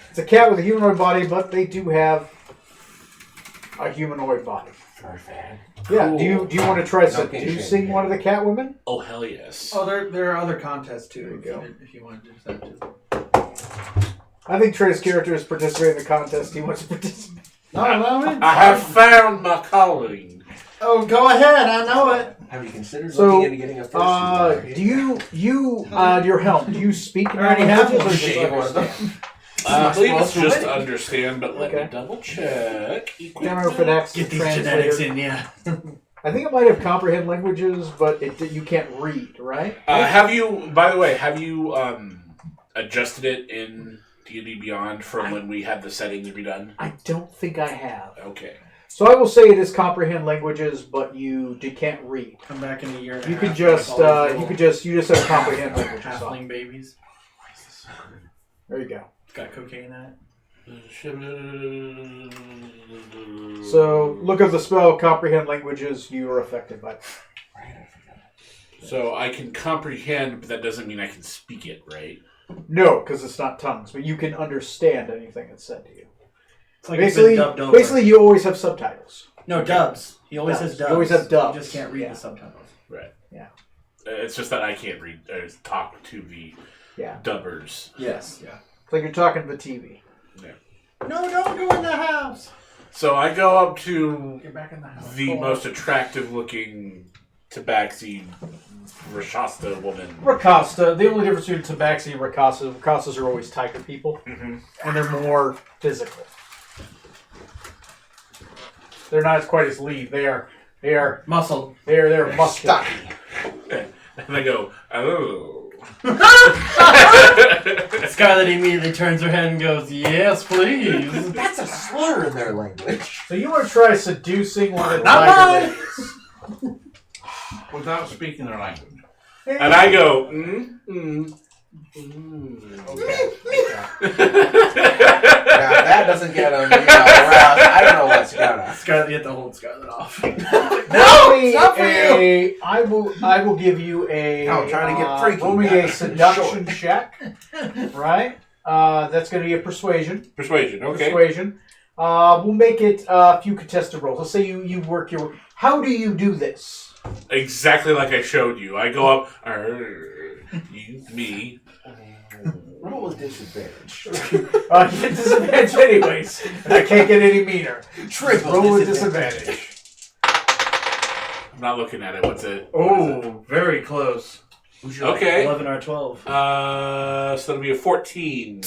It's a cat with a humanoid body, but they do have a humanoid body. Perfect. Yeah. Cool. Do you want to try No kink seducing shame. one of the cat women? Oh, hell yes. Oh, there are other contests too. There you go. If you want to do that too. I think Trey's character is participating in the contest. He wants to participate. I have found my calling. Oh, go ahead. I know it. Have you considered So, looking into getting a first? Do you your helm? Do you speak? I already have languages, or one. just Shave one of them. understand? I believe it's Well, just so to many. understand, but let Okay. me double check. Can't remember if it acts as Get a these genetics translator. in, yeah. I think it might have comprehend languages, but you can't read, right? Have you, by the way, adjusted it in D&D Beyond from when we had the settings redone? I don't think I have. Okay. So I will say it is comprehend languages, but you can't read. Come back in a year. And a You half, could just like all these you just have comprehend little languages. on. halfling babies. There you go. got cocaine in it. So, look at the spell, comprehend languages, you are affected by it. So I can comprehend, but that doesn't mean I can speak it, right? No, because it's not tongues, but you can understand anything that's said to you. It's like it's been dubbed over. Basically, you always have subtitles. No, dubs. He always has dubs. You always have dubs. You just can't read the subtitles. Right. Yeah. It's just that I can't read or talk to the dubbers. Yes. Yeah. It's like you're talking to the TV. Yeah. No, don't go in the house. So I go up to Get back in the house. the most attractive-looking tabaxi Rakasta woman. Rakasta. The only difference between Tabaxi and Rakastas are always tiger people, Mm-hmm. and they're more physical. They're not quite as lead. They are Muscle. they're muscular. And I go, oh. Scarlett immediately turns her head and goes, "Yes, please." That's a slur in their language. So you want to try seducing one of the Not tiger mine! ladies. Without speaking their language. And I go, Now, if that doesn't get them aroused, I don't know what's gonna. Scarlett, you have to hold Scarlett off. Not for you. I will give you a. No, I'm trying to get freaky. Roll me a Short. seduction check. Right. That's going to be a persuasion. Persuasion, okay. Persuasion. We'll make it a few contested rolls. Let's say you work your. How do you do this? Exactly like I showed you. I go up, you, me. Roll with disadvantage. You get disadvantage anyways. And I can't get any meaner. Triple Roll with disadvantage. I'm not looking at it. What's it? Oh, very close. Okay. 11 or 12. So that'll be a 14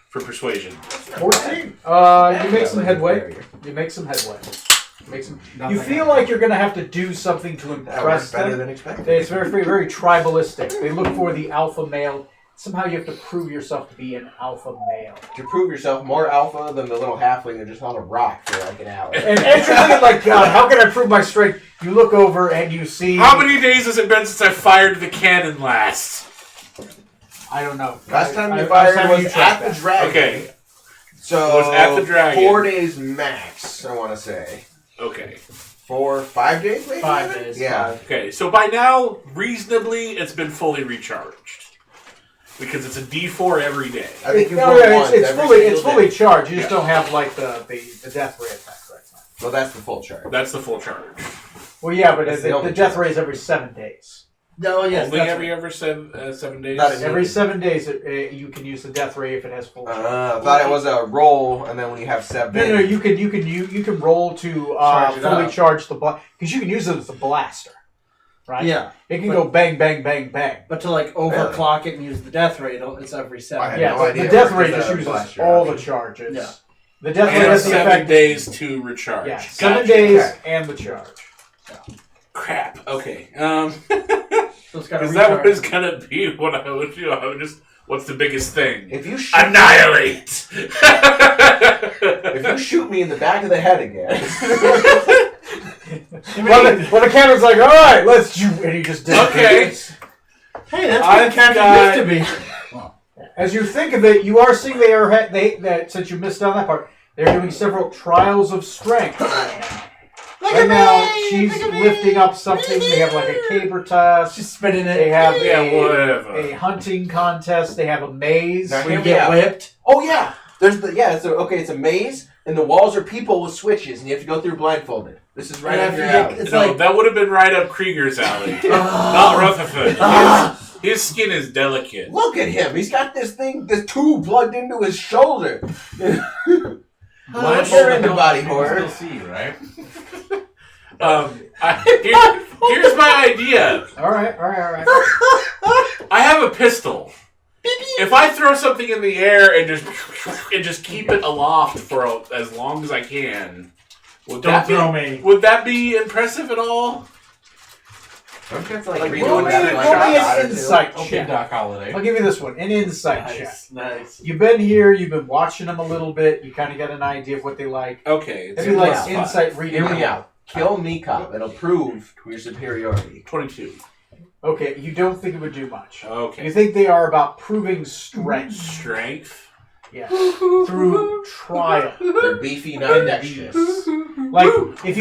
for persuasion. 14. You make some headway. You make some headway. You feel like you're going to have to do something to That impress works better them. than expected. It's very, very tribalistic. They look for the alpha male. Somehow you have to prove yourself to be an alpha male. To prove yourself more alpha than the little halfling that just held a rock for like an hour. And you're thinking like, God, how can I prove my strength? You look over and you see... How many days has it been since I fired the cannon last? I don't know. Last time you Last fired time was you at checked the that. dragon. Okay. So Was at the dragon. 4 days max, I want to say. Okay. 5 days maybe? 5 even? days. Yeah. Okay, so by now, reasonably, it's been fully recharged. Because it's a D4 every day. I think you No, roll yeah, once it's every single fully day. charged. You just don't have like the death ray effect right now. Well, that's the full charge. That's the full charge. Well, yeah, but That's the the only death charge. ray is every 7 days. No, yes. Only that's every 7 days? Not Every 7 days, you can use the death ray if it has full charge. I thought it was a roll, and then when you have 7. No, you can roll to Charge it fully up. charge the blast because you can use it as a blaster, right? Yeah. it can go bang, bang, bang, bang. But to like overclock it and use the death rate, it's every 7. I had Yeah, no the idea death what ray the just uses blaster all option. the charges. Yeah. The death ray And has the 7 effect. days to recharge. Yeah, 7 Gotcha. days Okay. and the charge. Crap. Okay. So it's got Is to that was gonna be what I would do? I would just. What's the biggest thing? If you shoot Annihilate. if you shoot me in the back of the head again, Well, the camera's like, all right, let's shoot, and he just Okay. disappears. Hey, that's what I've the captain got- used to be. As you think of it, you are seeing that since you missed on that part, they're doing several trials of strength. Right now, she's lifting up something. They have like a caber test. She's spinning it. They have Yeah, a whatever. hunting contest. They have a maze. Now, Where you hear me get out. whipped. Oh yeah, there's the it's a maze, and the walls are people with switches, and you have to go through blindfolded. This is right And up after your you- alley. it's No, like- that would have been right up Krieger's alley. Not Rutherford. His skin is delicate. Look at him. He's got this tube plugged into his shoulder. You're into body horror. Still see, right? Here's my idea. All right. I have a pistol. If I throw something in the air and just keep it aloft for as long as I can, would Don't that throw be, me. Would that be impressive at all? Don't you have to like Roll redo me that? an insight Okay, check. Doc Holliday. I'll give you this one, an insight check. Nice. You've been here. You've been watching them a little bit. You kind of got an idea of what they like. Okay. It's If you like plus five. insight reading, Hear me out. Kill Mika. It'll prove your superiority. 22. Okay, you don't think it would do much. You Okay. think they are about proving strength. Strength. Yeah. Through trial. They're beefy, not dexterous. Like if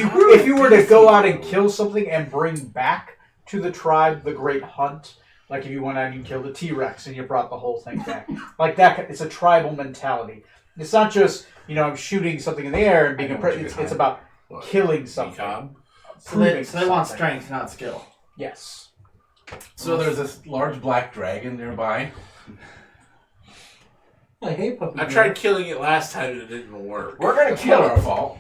you were to go out and kill something and bring back to the tribe the great hunt, like if you went out and you killed a T-Rex and you brought the whole thing back, like that, it's a tribal mentality. It's not just I'm shooting something in the air and being impressed. It's about killing something. So they want strength, not skill. Yes. So there's this large black dragon nearby. I hate puppy. I tried killing it last time and it didn't work. We're gonna It's kill not our it. fault.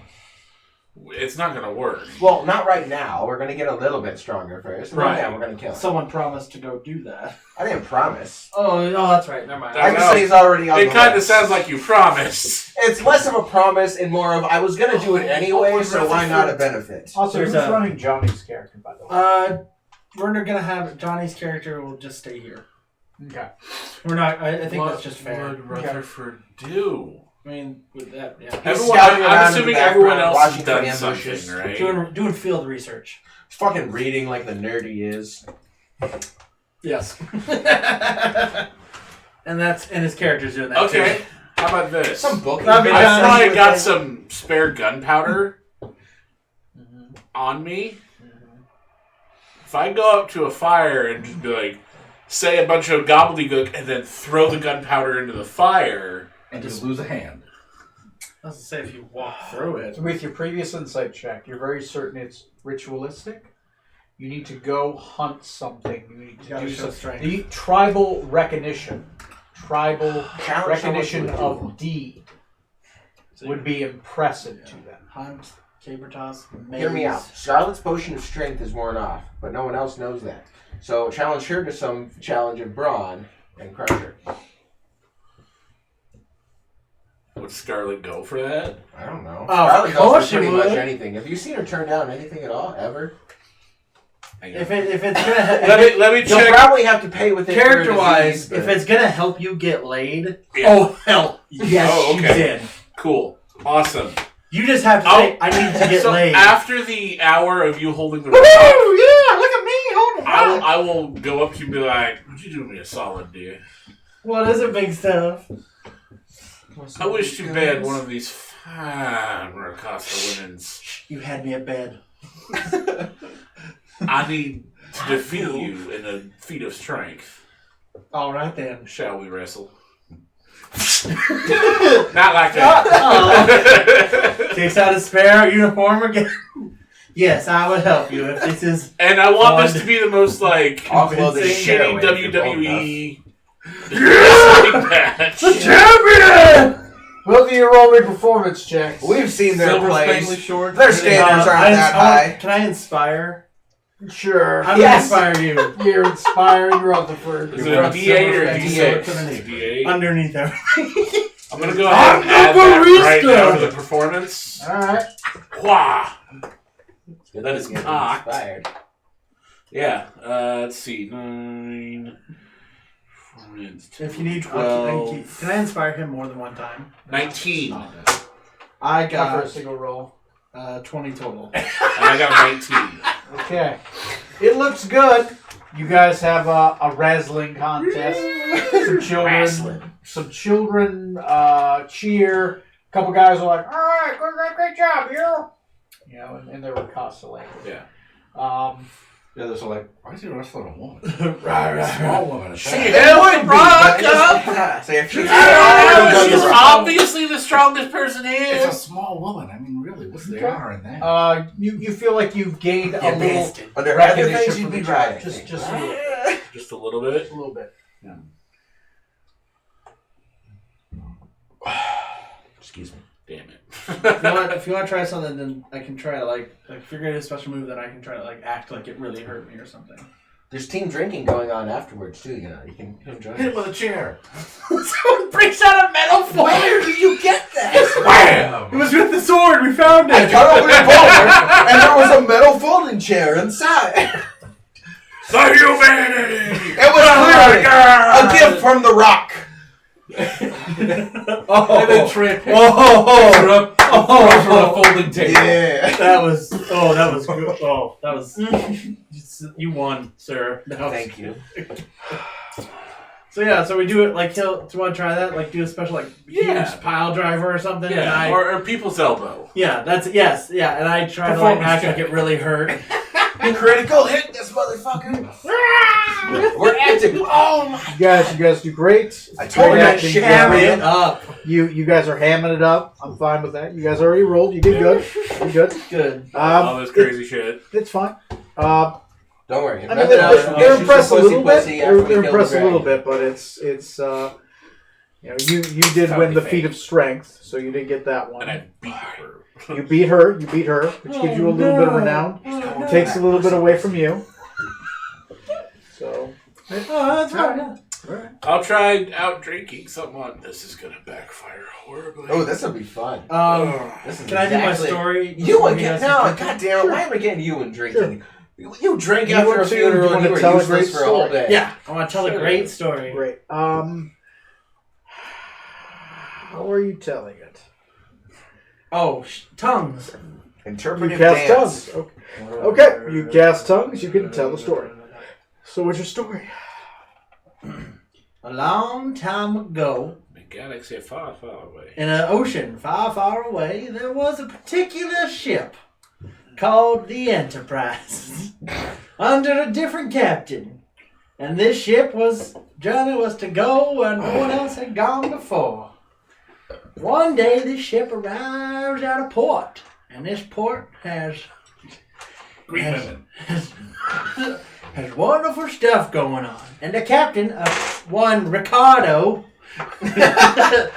It's not gonna work. Well, not right now. We're gonna get a little bit stronger first. Right. Right now, we're gonna kill it. Someone promised to go do that. I didn't promise. Oh, that's right. Never mind. I just say he's already on It the kind of list. sounds like you promised. It's less of a promise and more of I was gonna do it anyway, so why not a benefit? Also, There's who's a- running Johnny's character, by the way? We're gonna have Johnny's character will just stay here. Okay. We're not. I think What that's just fair. would Rutherford do? I mean, with that, yeah. Everyone, scouting I'm around in assuming the everyone background, else has watching done for ambushes. something, right? Doing field research. He's fucking reading like the nerd he is. Yes. and his character's doing that Okay, too. how about this? Some book. That'd be I nice. probably got some spare gunpowder on me. If I go up to a fire and just be like, say a bunch of gobbledygook and then throw the gunpowder into the fire. And just lose a hand. I was to say if you walk through it. So with your previous insight check, you're very certain it's ritualistic. You need to go hunt something. You need to Gotta do show something. strength. The tribal recognition. Tribal Challenge recognition someone to of deed would be impressive to them. Hunt, caber toss, maze. Hear me out. Scarlet's potion of strength is worn off, but no one else knows that. So challenge her to some challenge of brawn and crush her. Would Scarlet go for that? I don't know. Oh, Scarlet of course goes for she pretty much would. anything. Have you seen her turn down anything at all, ever? If it's gonna Let me You'll check. probably have to pay with it. character for a wise, disease, if but- it's gonna help you get laid, Yeah. oh hell yes, Oh, she's okay. in. Cool. Awesome. You just have to say, I need to get so laid. after the hour of you holding the Woo! rock, Yeah, look at me holding rock. I will go up to you and be like, would you do me a solid, dear? What is it, big stuff? I wish to bed one of these fine Rakasta women's. You had me at bed. I need to defeat you in a feat of strength. All right then. Shall we wrestle? Not like that. Takes out his spare uniform again. Yes, I would help you if this is. And I want this to be the most like I'll blow the shit shitty away if you're bold WWE wrestling match. Champion! Will do your roll me performance checks. We've seen their Silver plays. spangly shorts. Their standards aren't that high. Can I inspire? Sure. I'm Yes. gonna inspire you. You're inspiring Rutherford. Is it a D8 or a Silver D6? underneath. D8. Underneath everything. I'm gonna go ahead and add that right now to the performance. Alright. Wah! That is getting Cocked. inspired. Yeah, let's see. 9. If you need, 12. can I inspire him more than one time? 19. And I Not for a got single roll. 20 total. I got 19. Okay. It looks good. You guys have a wrestling contest. Some children cheer. A couple guys are like, all right, great job, you. You know, and they were constellated. Yeah. The others are like, why is he wrestling a woman? Right, A small woman. See, it would be, but just say if she's She's obviously the strongest person It's a here. small woman. I mean, really, what's the Okay. honor in that? You feel like you've gained a little But there are other recognition things you'd from be each right. other. I think. Just a little bit. Just a little bit. A little bit. Excuse me. Damn it. If you want to try something, then I can try to like if you're gonna do a special move, then I can try to like act like it really hurt me or something. There's team drinking going on afterwards too. You know, you can join. Hit him with a chair. Someone breaks out a metal foil. Where did you get that? It was with the sword. We found I it. cut open your boulder, and there was a metal folding chair inside. The humanity! It was clearly a gift from the Rock. Oh, And then Trey picks oh, her up, throws her on a folding table. Yeah. that was good. Oh, that was you won, sir. No. Thank you. So we do it like do you want to try that? Like do a special like Yeah. huge pile driver or something? And Yeah, or people's elbow. yeah, yes, yeah. And I try to like act like it really hurt. Critical hit this motherfucker. We're acting. Oh my. You guys do great. I told you Great that acting, shit Jeremy. It up. You guys are hamming it up. I'm fine with that. You guys already rolled. You did good. You good. Good. All this crazy shit. It's fine. Don't worry. I mean, they're impressed a little bit. They're impressed a little bit, but it's you know, you did win the feat of strength, so you did get that one. And I beat her. You beat her, which gives you a little bit of renown. Takes a little bit away from you. So Oh, that's right. I'll try out drinking someone. This is gonna backfire horribly. Oh, this will be fun. This is Can I do my exactly- story? You before again? guys No, drink? goddamn it! Why am I getting you and drinking? You drink You after want a to- funeral you and want you to were tell a useless great for a whole story? day. Yeah, I want to tell a great story. great. How are you telling it? Oh, tongues. You Interpretive cast dance. tongues. Okay, you cast tongues. You can tell the story. So, what's your story? A long time ago, The galaxy far, far away. in an ocean far, far away, there was a particular ship called the Enterprise under a different captain. And this journey was to go where no one else had gone before. One day, this ship arrives at a port, and this port has Greek women. has wonderful stuff going on. And the captain, one Ricardo, Arno?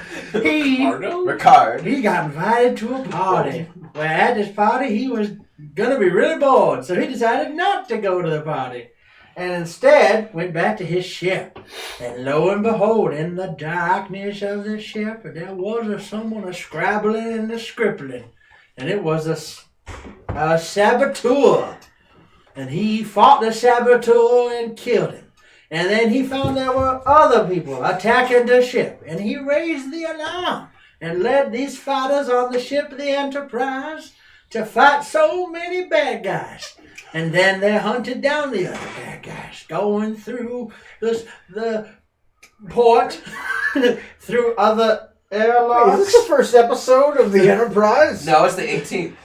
Ricard. he got invited to a party. Where at this party, he was gonna be really bored, so he decided not to go to the party. And instead went back to his ship. And lo and behold, in the darkness of the ship, there was someone a-scrabbling and a-scribbling. And it was a saboteur. And he fought the saboteur and killed him. And then he found there were other people attacking the ship. And he raised the alarm and led these fighters on the ship of the Enterprise to fight so many bad guys. And then they hunted down the other bad guys, going through the port, through other airlocks. Is this the first episode of the Enterprise? No, it's the 18th.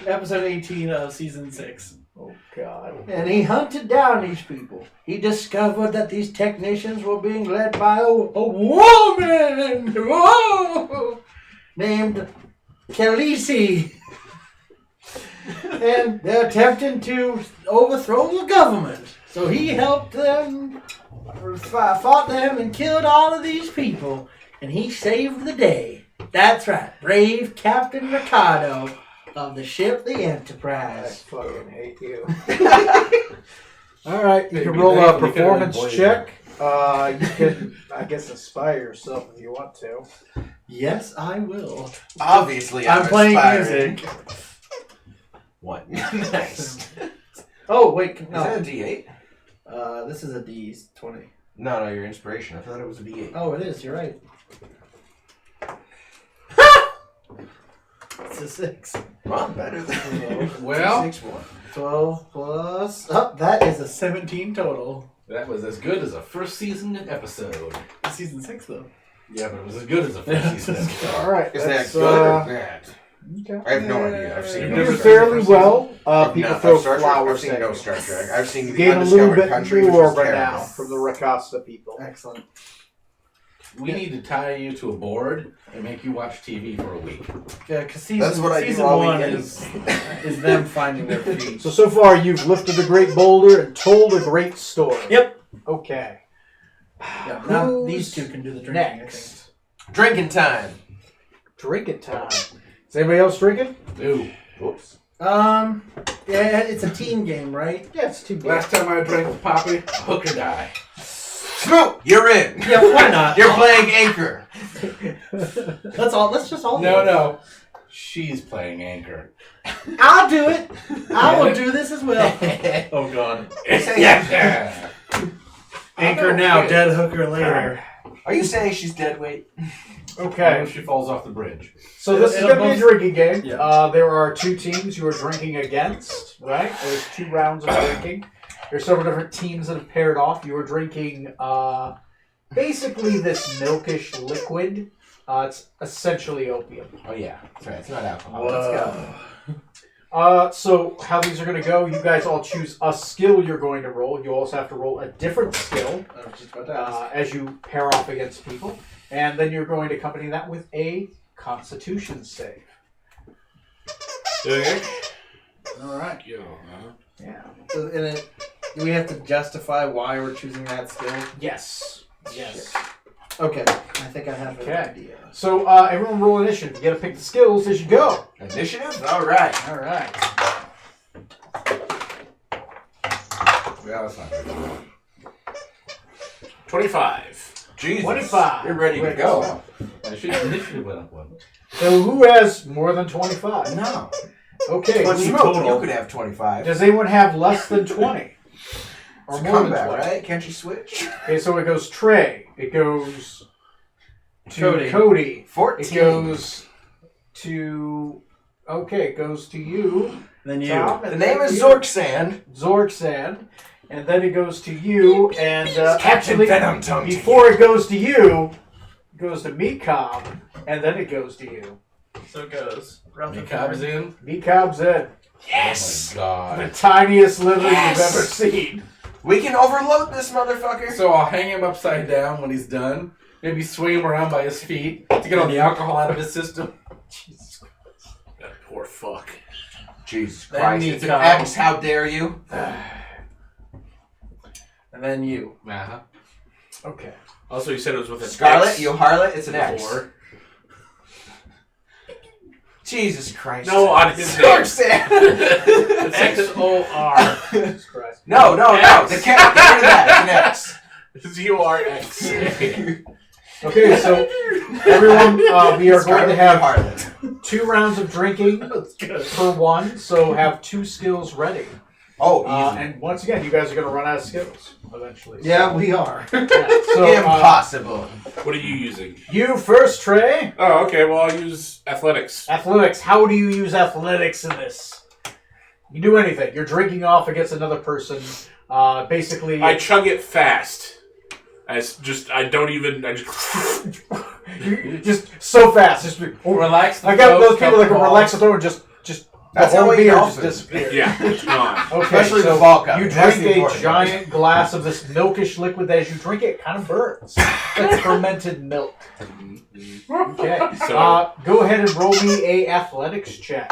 Episode 18 of season 6. Oh God. And he hunted down these people. He discovered that these technicians were being led by a woman whoa, named Khaleesi. And they're attempting to overthrow the government. So he helped them, fought them, and killed all of these people. And he saved the day. That's right. Brave Captain Ricardo of the ship the I Enterprise. fucking hate you. All right, you Maybe can roll they- a you can performance avoid check. You can, I guess, inspire yourself if you want to. Yes, I will. Obviously, I'm playing aspiring. music. What? Nice. Oh, wait. Is that a D8? This is a D20. No, your inspiration. I thought it was a D8. Oh, it is. You're right. It's a 6. Well, better than Well, 6-1. 12 plus... Oh, that is a 17 total. that was as good as a first season episode. Season 6, though. Yeah, but it was as good as a first season episode. All right, Is that that's, good or bad? okay. I have no idea. I've seen You no did Star fairly Trek. well. I've People not- throw I've Star Trek. flowers I've seen at no you. Star Trek. I've seen You the gain a little Undiscovered bit Country, which more is renown terrible. from the Rakasta people. Excellent. We need to tie you to a board and make you watch TV for a week. Yeah, because season, That's what I do season all 1 weekend. is them finding their feet. So far, you've lifted a great boulder and told a great story. Yep. Okay. Yeah, now Who's these two can do the drinking, I think. Next. Drinking time. Drinking time. Is anybody else drinking? Ooh. Whoops. Yeah, it's a team game, right? Yeah, it's too bad. Last time I drank with Poppy, hook or die. Smoot, you're in. Yeah, why not? You're playing Anchor. Let's just all do it. No. She's playing Anchor. I'll do it. I will do this as well. Oh God. Yeah. Anchor now, dead hooker later. Are you saying she's dead weight? Okay. She falls off the bridge. So this is It'll going to be a both- drinking game. Yeah. There are two teams you are drinking against, right? There's 2 rounds of drinking. There's several different teams that have paired off. You are drinking basically this milkish liquid. It's essentially opium. Oh yeah, that's right. It's not alcohol. Let's go. So how these are going to go, you guys all choose a skill you're going to roll. You also have to roll a different skill I was just about to ask. as you pair off against people. And then you're going to accompany that with a Constitution save. Okay. All right. Yeah. So in it, do we have to justify why we're choosing that skill? Yes. Yes. Okay. I think I have an Okay. idea. So everyone roll initiative. You got to pick the skills as you go. Initiative? Alright. All right. Yeah, that's not good. 25. Jesus. 25. You're ready to go. I should initiative went up one. So who has more than 25? No. Okay. But who's- you could have 25. Does anyone have less than 20? Or It's more than combat, 20? right? Can't you switch? Okay, so it goes Trey. It goes to Cody. Cody. 14. It goes to... Okay, it goes to you. Then you. Tom, The and name then is you, Zorksan. Zorksan. And then it goes to you. And actually, Venom Tongue to before it goes to you, it goes to Mecob. And then it goes to you. So it goes. Cobb's in. Mecob's in. Yes! Oh my god. The tiniest lizard Yes! you've ever seen. We can overload this motherfucker. So I'll hang him upside down when he's done. Maybe swing him around by his feet to get all the alcohol out of his system. Jesus Christ. That poor fuck. Jesus Then Christ. It's an Mecob. X, how dare you? And then you. Uh-huh. Okay. Also, you said it was with a Scarlet, X you harlot, it's an X. before. Jesus Christ. No, on his name. Zorksan. X-O-R. Jesus Christ. No. The cat, get rid of that. It's an X. Z-O-R-X. Okay, so everyone, we are going to have harlot. 2 rounds of drinking per one, so have 2 skills ready. Oh, easy. And once again, you guys are going to run out of skills eventually. Yeah, we are. Yeah, so, Impossible. What are you using? you first, Trey. Oh, okay. Well, I'll use athletics. Athletics. How do you use athletics in this? You do anything. You're drinking off against another person. Basically, I chug it fast. I just. you just so fast. Just Relax the I got those throat, people that can alcohol. relax the throat and just That's the how whole we beer go. just disappears. Yeah, it's gone. Okay, Especially so the vodka. you That's drink the a important giant glass of this milkish liquid. As you drink it, it kind of burns. It's fermented milk. Okay. So- Go ahead and roll me a athletics check.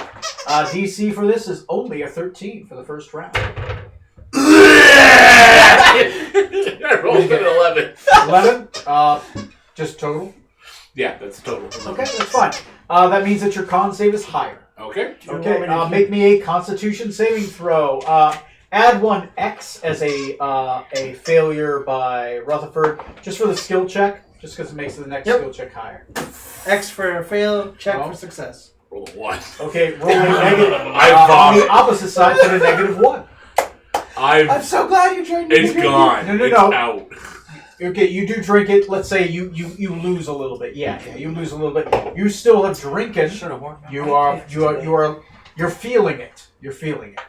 DC for this is only a 13 for the first round. I rolled an 11. 11. Just total. Yeah, that's total. Okay, that's fine. That means that your con save is higher. Okay. Okay, make me a Constitution saving throw. Add 1 X as a failure by Rutherford, just for the skill check, just because it makes the next skill check higher. X for fail, check Oh. for success. Roll a 1. Okay, roll a negative. I On vomit. the opposite side, put a -1. I'm so glad you joined me. It's gone. No, It's out. Okay, you do drink it. Let's say you lose a little bit. Yeah, you lose a little bit. You still have drinking. You're feeling it. You're feeling it.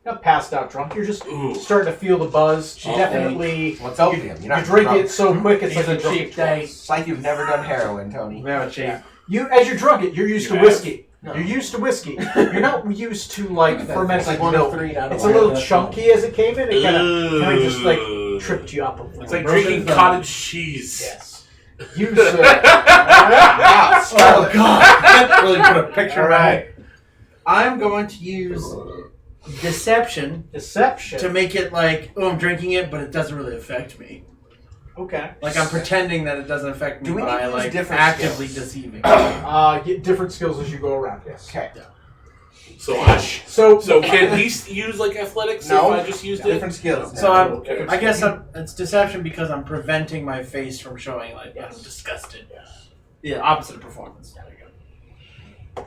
Not passed out drunk. You're just Ooh. starting to feel the buzz. Oh. Definitely. What's opium? You're not You drink drunk. it so quick it's He's like a you drunk cheap it day. twice. It's like you've never done heroin, Tony. Never cheap. Yeah. You as you drunk it, you're used You to have? whiskey. No. You're used to whiskey. You're not used to like fermented like 1 milk. of 3 out of It's a 1. little chunky as it came in. It kind of just like Ugh. tripped you up a little. It's like Broken drinking thumb. cottage cheese. Yes. You sir. Wow, Scarlet. God! Really put a picture All right. I'm going to use deception Deception. to make it like, oh, I'm drinking it, but it doesn't really affect me. Okay. Like I'm pretending that it doesn't affect me Do we need by to use like different actively skills? deceiving. Get different skills as you go around. Yes. Okay. So can he use like athletics No. if I just used it? Different skills. So I'm, Okay. I guess it's deception because I'm preventing my face from showing like I'm disgusted. Yeah, opposite of performance. There you go.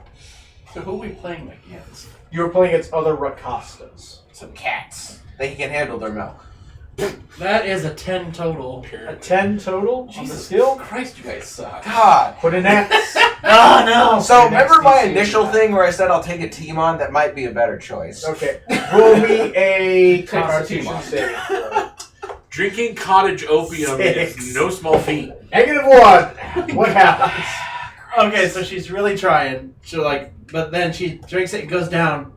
So who are we playing against? You're playing against other Rakastas. Some cats. They can handle their milk. That is a 10 total. A 10 total on the Jesus skill. Christ, you guys suck. God. Put an X. Oh no! So Your next remember my DC initial is thing where I said I'll take a team on? That might be a better choice. Okay. Roll me a Take our team Constitution on. saving throw. Drinking cottage opium is Six. no small feat. -1. What happens? Okay, so she's really trying. But then she drinks it and goes down.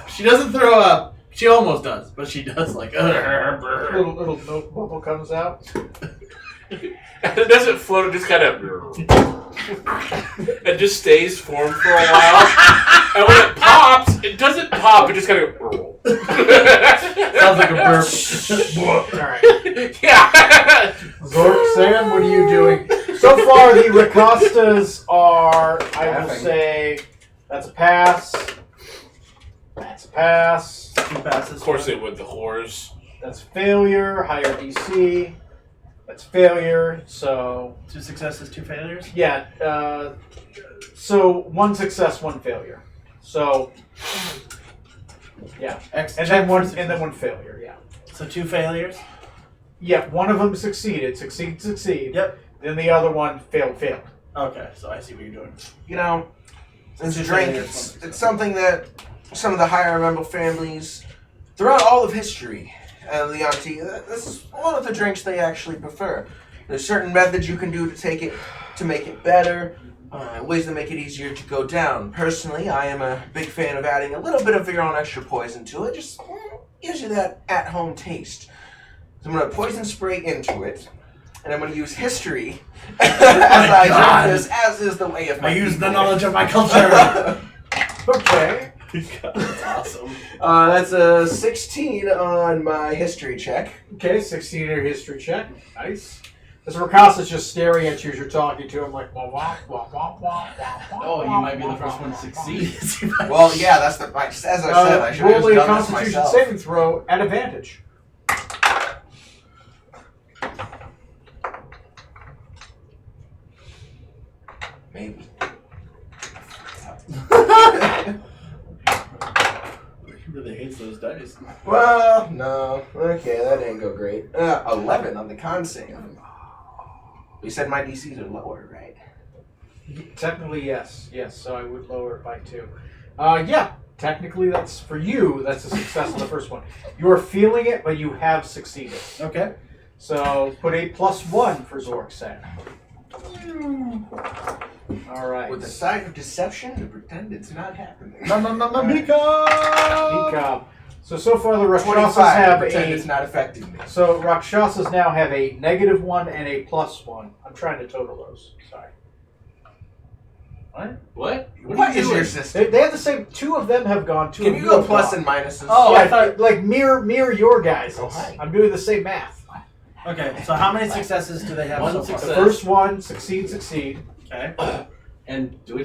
She doesn't throw up. She almost does, but she does like. Little milk bubble comes out. And it doesn't float, it just kind of... It just stays formed for a while. And when it pops, it doesn't pop, it just kind of... Sounds like a burp. Alright. Yeah. Zork, Sam, what are you doing? So far, the Rakastas are, I will say, that's a pass. That's a pass. 2 passes. Of course they would, the whores. That's failure. Higher DC. That's failure. So, 2 successes, 2 failures. yeah. So, 1 success, 1 failure. So, yeah. And then one failure, yeah. So 2 failures. Yeah, one of them succeed. Yep. Then the other one failed. Okay, so I see what you're doing. You know, it's a drink. It's something that some of the higher member families, throughout all of history, Leonti, this is one of the drinks they actually prefer. There's certain methods you can do to make it better, ways that make it easier to go down. Personally, I am a big fan of adding a little bit of your own extra poison to it. Just gives you that at-home taste. So I'm going to poison spray into it, and I'm going to use history as I drink this, as is the way of my I use the people. knowledge of my culture. Okay. That's awesome. That's a 16 on my history check. Okay, 16 in your history check. Nice. This Rakasta's just staring at you as you're talking to him like, wah, wah, wah, wah, wah, wah, Oh, you might be the first one to succeed. Well, yeah, that's the. As I said, I should have roll just a done this Constitution myself. saving throw at advantage. Maybe. He really hates those dice. Well, no. Okay, that didn't go great. 11 on the con save. You said my DCs are lower, right? Technically, yes. Yes, so I would lower it by 2. Yeah, technically that's, for you, that's a success on the first one. You are feeling it, but you have succeeded. Okay. So put a +1 for Zork Sam. All right. With a side of deception to pretend it's not happening. Nikab. So far the Rakshasas 25 to have pretend a. it's not affecting me. So Rakshasas now have a -1 and a +1. I'm trying to total those. Sorry. What? What? What is your system? They have the same. 2 of them have gone. 2 Can of you go have plus gone. and minuses? Oh, yeah, I thought- like mirror your guys. Oh, hi. I'm doing the same math. Okay, so how many successes do they have One so far? success. The first one succeed. Okay. And do a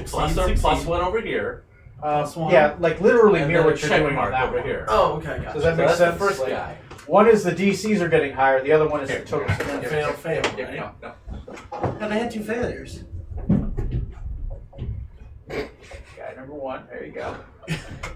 Succeed. plus 1 over here. +1. Yeah, like literally And mirror then a what you're check doing on mark that over one. here. Oh, okay, Does gotcha. that make that's sense? the first Like, guy. one is the DCs are getting higher. The other one is the Here, total. Then fail, fail, Yeah, right? no. And I had 2 failures. Guy number 1. There you go.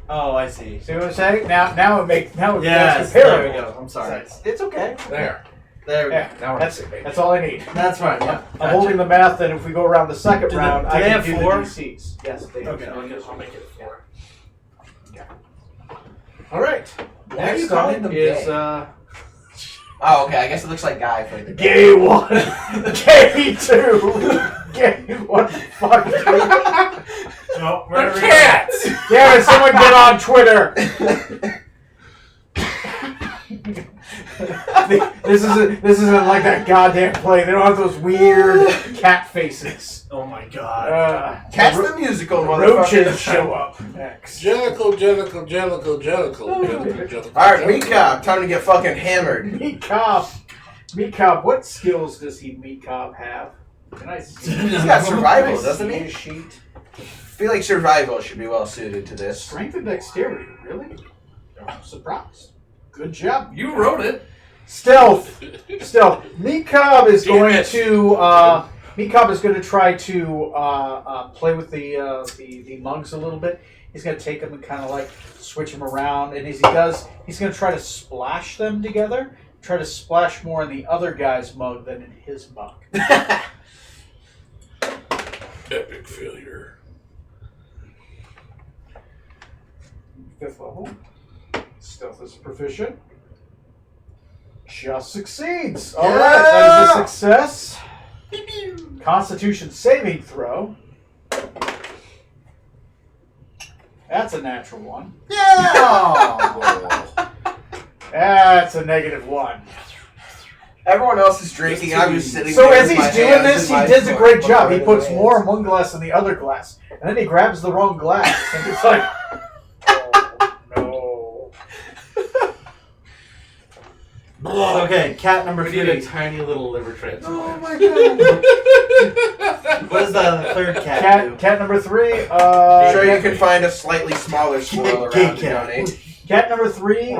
Oh, I see. See what I'm saying? Now it makes Yes, that's there comparable. we go. I'm sorry. It's okay. There. There we go. Yeah, Now we're that's all I need. That's right, yeah. I'm holding the math, and if we go around the second Do round, they I can have do 4? the DCs. Yes, they do. Okay, I'll make it 4. All right. Why are you Next calling up them is gay? Oh, okay. I guess it looks like Guy played the Gay 1, Gay 2, Gay. What the fuck? Oh, The cats! Damn it! Someone get on Twitter. This isn't like that goddamn play. They don't have those weird cat faces. Oh my god. Cats the musical, roaches motherfucker. show up next. Jellicle. Alright, Mika, time to get fucking hammered. Meat Cobb, what skills does Meat Cobb have? Can I see? He's got survival, doesn't See he? his sheet? I feel like survival should be well suited to this. Strength and dexterity, really? I'm surprised. Good job. You wrote it. Stealth. Meat Cobb is Damn going it. to. Meat Cobb is going to try to play with the mugs a little bit. He's going to take them and kind of like switch them around. And as he does, he's going to try to splash them together. Try to splash more in the other guy's mug than in his mug. Epic failure. 5th level. Stealth is proficient. Just succeeds. All right, that is a success. Constitution saving throw. That's a natural 1. Yeah. That's a -1. Everyone else is drinking. I'm just sitting So there as with he's my doing hands this, in he my does a foot great job. He before puts it more in lands. one glass than the other glass, and then he grabs the wrong glass, and it's like, oh no. Okay, cat number We need a 3. tiny little liver transplant. Oh my god. What does the third cat do? Cat number 3. Sure, you can find a slightly smaller squirrel around to donate. Cat number 3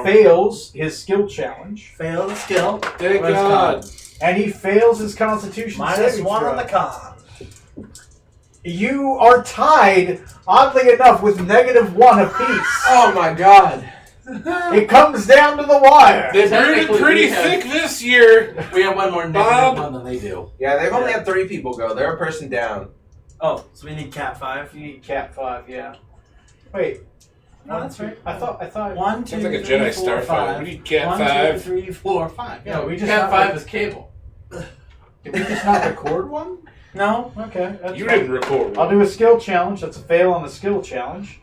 fails his skill challenge, Fail the skill. Thank What is God. and he fails his Constitution -1 saving on throw. the con. You are tied, oddly enough, with -1 apiece. Oh my God. It comes down to the wire. They brewed it Technically, pretty we have- thick this year. We have one more Bob. negative one than they do. Yeah, they've only had 3 people go. They're a person down. Oh, so we need cat 5. You need cat 5, yeah. Wait. No, that's right. I thought. 1, 2, Sounds like a 3, Jedi 4, Starfighter. 5. We need cat 1, 2, 5. 3, 4, 5. Yeah, we just Cat not 5 is cable. Did we just not record one? No. Okay. That's You fine. didn't record I'll one. do a skill challenge. That's a fail on the skill challenge.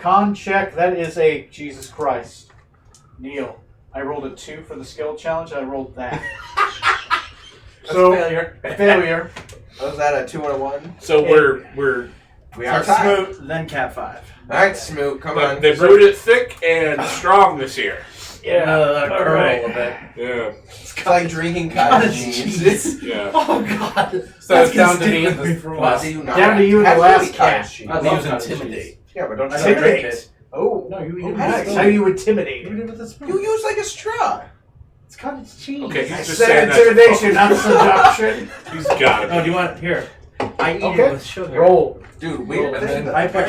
Con check. That is a Jesus Christ. Neil, I rolled a 2 for the skill challenge. I rolled that. So Failure. failure. Was that a 2 and a 1? So we're We are So tied. Smoot, then cat 5. All right, Smoot, come on. they brewed it thick and strong this year. Yeah. Curl right. a bit. Yeah. It's like drinking cottage cheese. Yeah. Oh God. So That's it's down to gonna me stick in with me the for a What while. do you not? Down to you and Has the to be last cottage cat. cheese. I love use cottage intimidate. Yeah, but don't you Intimidate. drink it? Oh, No, you eat Oh, it. nice. how do you intimidate? You eat it with a spoon. You use like a straw. It's cottage cheese. Okay, I he's just said saying that. intimidation, not seduction. He's got Oh, it. do you want here? I eat Okay. it with sugar. Roll. Dude, we Roll, this and is then the- I put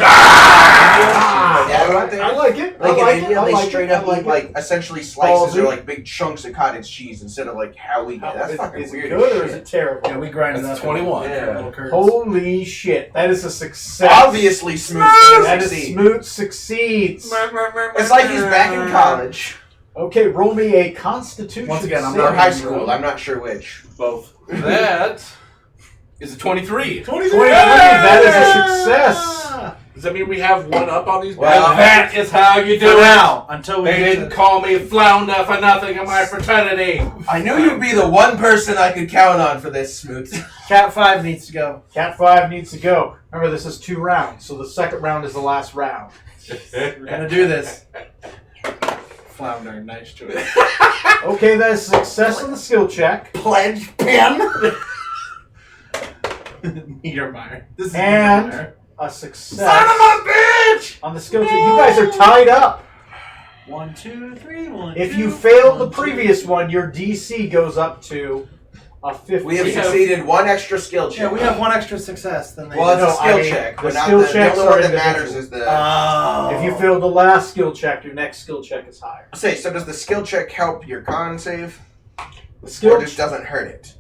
Yeah, what they- I like it. Like I like in it. India, I they like straight it. I up like eat it. like essentially slices Ballsy. or like big chunks of cottage cheese instead of like how we get. That's fucking is weird. it good as or is shit. it terrible? Yeah, we grind it That's up. 21. Yeah. Little curds. Holy shit! That is a success. Obviously, Smooth That is succeed. Smoot succeeds. It's like he's back in college Okay, roll me a Constitution. Once again, I'm saving or not high throw. school. I'm not sure which. Both. That is a 23. 23. That is a success. Does that mean we have one up on these Well, guys? That is how you For do it. now, until we They get didn't to call me flounder for nothing in my fraternity. I knew you'd be the one person I could count on for this, Smooth. cat 5 needs to go. Cat 5 needs to go. Remember, this is 2 rounds, so the second round is the last round. We're gonna do this. Flounder, nice choice. Okay, that is a success on the skill check. Pledge pin. Niedermeyer. This is And- Niedermeyer. A success bitch! on the skill check. You guys are tied up. 1, 2, 3, 1. If 2, you failed the 1, 2. previous one, your DC goes up to a 50. We have We have- succeeded one extra skill check. Yeah, we have one extra success than they Well, it's do. a No, skill I mean, check. the But not skill the checks only are one that individual. matters is the. Oh. If you failed the last skill check, your next skill check is higher. Say, so does the skill check help your con save, The or skill just doesn't hurt it?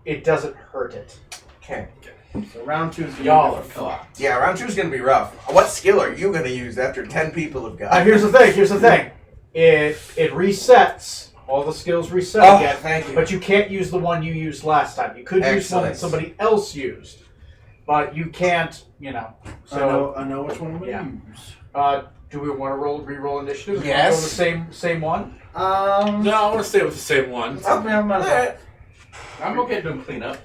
it doesn't hurt it. Okay. So round 2 is Y'all are difficult. fucked. Yeah, round 2 is gonna be rough. What skill are you gonna use after 10 people have got? Here's the thing. It resets. All the skills reset Oh, again. thank you. But you can't use the one you used last time. You could use one that Excellent. somebody else used. But you can't, So, I know which one I'm gonna Yeah. use. do we want to re-roll initiative? Yes. Go the same one? No, I want to stay with the same one. Alright. I'm okay doing cleanup.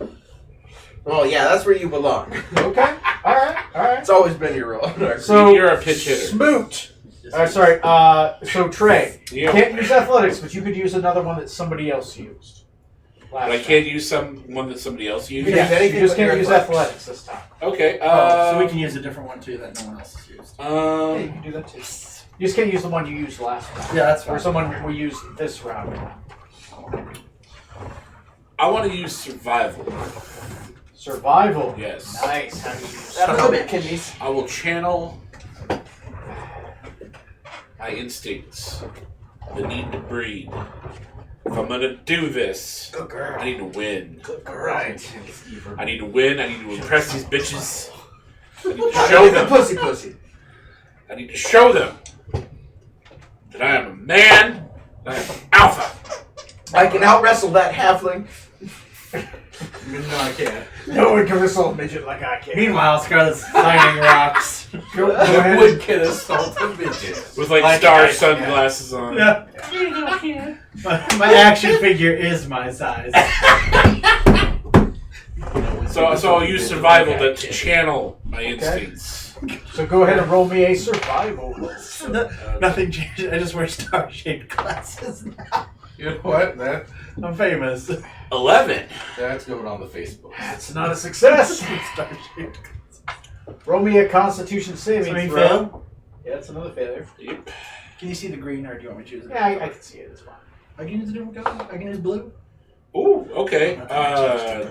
Well, yeah, that's where you belong. Okay. All right. It's always been your role. So You're a pitch hitter. Smoot. So Trey, you Yeah. can't use athletics, but you could use another one that somebody else used. But I can't use one that somebody else used. You can use anything you just but your can't use athletics this time. Okay. So we can use a different one too that no one else has used. Yeah, you can do that too. You just can't use the one you used last round. Yeah, that's Or fine. someone we used this round. I want to use survival. Survival. Yes. Nice. How do you use That a little survival? bit, kidneys. I will channel my instincts, the need to breed. If I'm gonna do this, Good girl. I need to win. Good girl. Right. I need to win. I need to impress these bitches. I need to show them. Pussy. I need to show them that I am a man. That I am alpha. I can out wrestle that halfling. No, I can't. No one can wrestle a midget like I can. Meanwhile, Scarlet's signing rocks. Go ahead. Would get assault a midget. With like Like star I- sunglasses on. Yeah. My action figure is my size. So I'll use survival to channel my instincts. So go ahead and roll me a survival. Nothing changed. I just wear star-shaped glasses now. You know what? I'm famous. 11. That's going on the Facebook. That's not a success. Star-shaped. Roll me a Constitution saving So he throw. failed? Yeah, it's another failure. Yep. Can you see the green, or do you want me to choose it? Yeah, I can see it. It's fine. I can use a different color. I can use blue. Ooh, okay.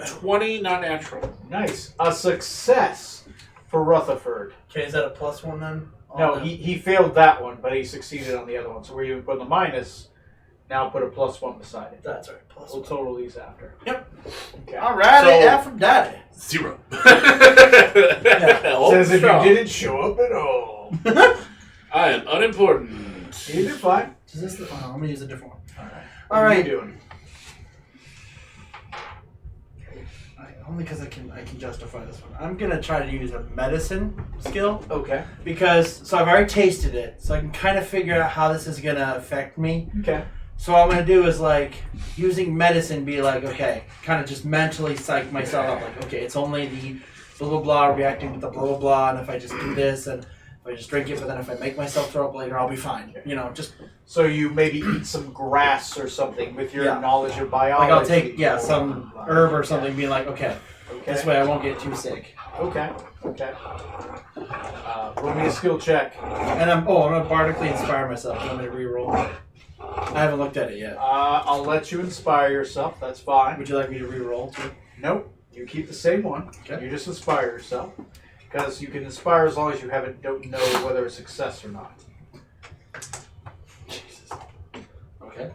20 non-natural. Nice. A success for Rutherford. Okay, is that a +1 then? No, he failed that one, but he succeeded on the other one. So where you put the minus, now put a +1 beside it. That's right. We'll total these after. Yep. Okay. Alright, So- Aphrodite. 0. Says if Strong. you didn't show up at all. I am unimportant. You did fine. Is this the? Oh, I'm gonna use a different one. What are Alright. you doing? Only because I can justify this one. I'm gonna try to use a medicine skill Okay. because I've already tasted it, so I can kind of figure out how this is gonna affect me. Okay. So what I'm gonna do is like using medicine, be like, okay, kind of just mentally psych myself up, like, okay, it's only the blah blah blah reacting with the blah blah blah, and if I just do this and if I just drink it, but then if I make myself throw up later, I'll be fine. You know, just So you maybe eat some grass or something with your Yeah. knowledge of biology. like I'll take some herb or something, being like, okay, Okay. this way I won't get too sick. Okay. Roll me a skill check. And I'm gonna bardically inspire myself. You want me to re-roll? I haven't looked at it yet. I'll let you inspire yourself. That's fine. Would you like me to re-roll too? Nope. You keep the same one. Okay. You just inspire yourself. Because you can inspire as long as you don't know whether it's success or not. Jesus. Okay.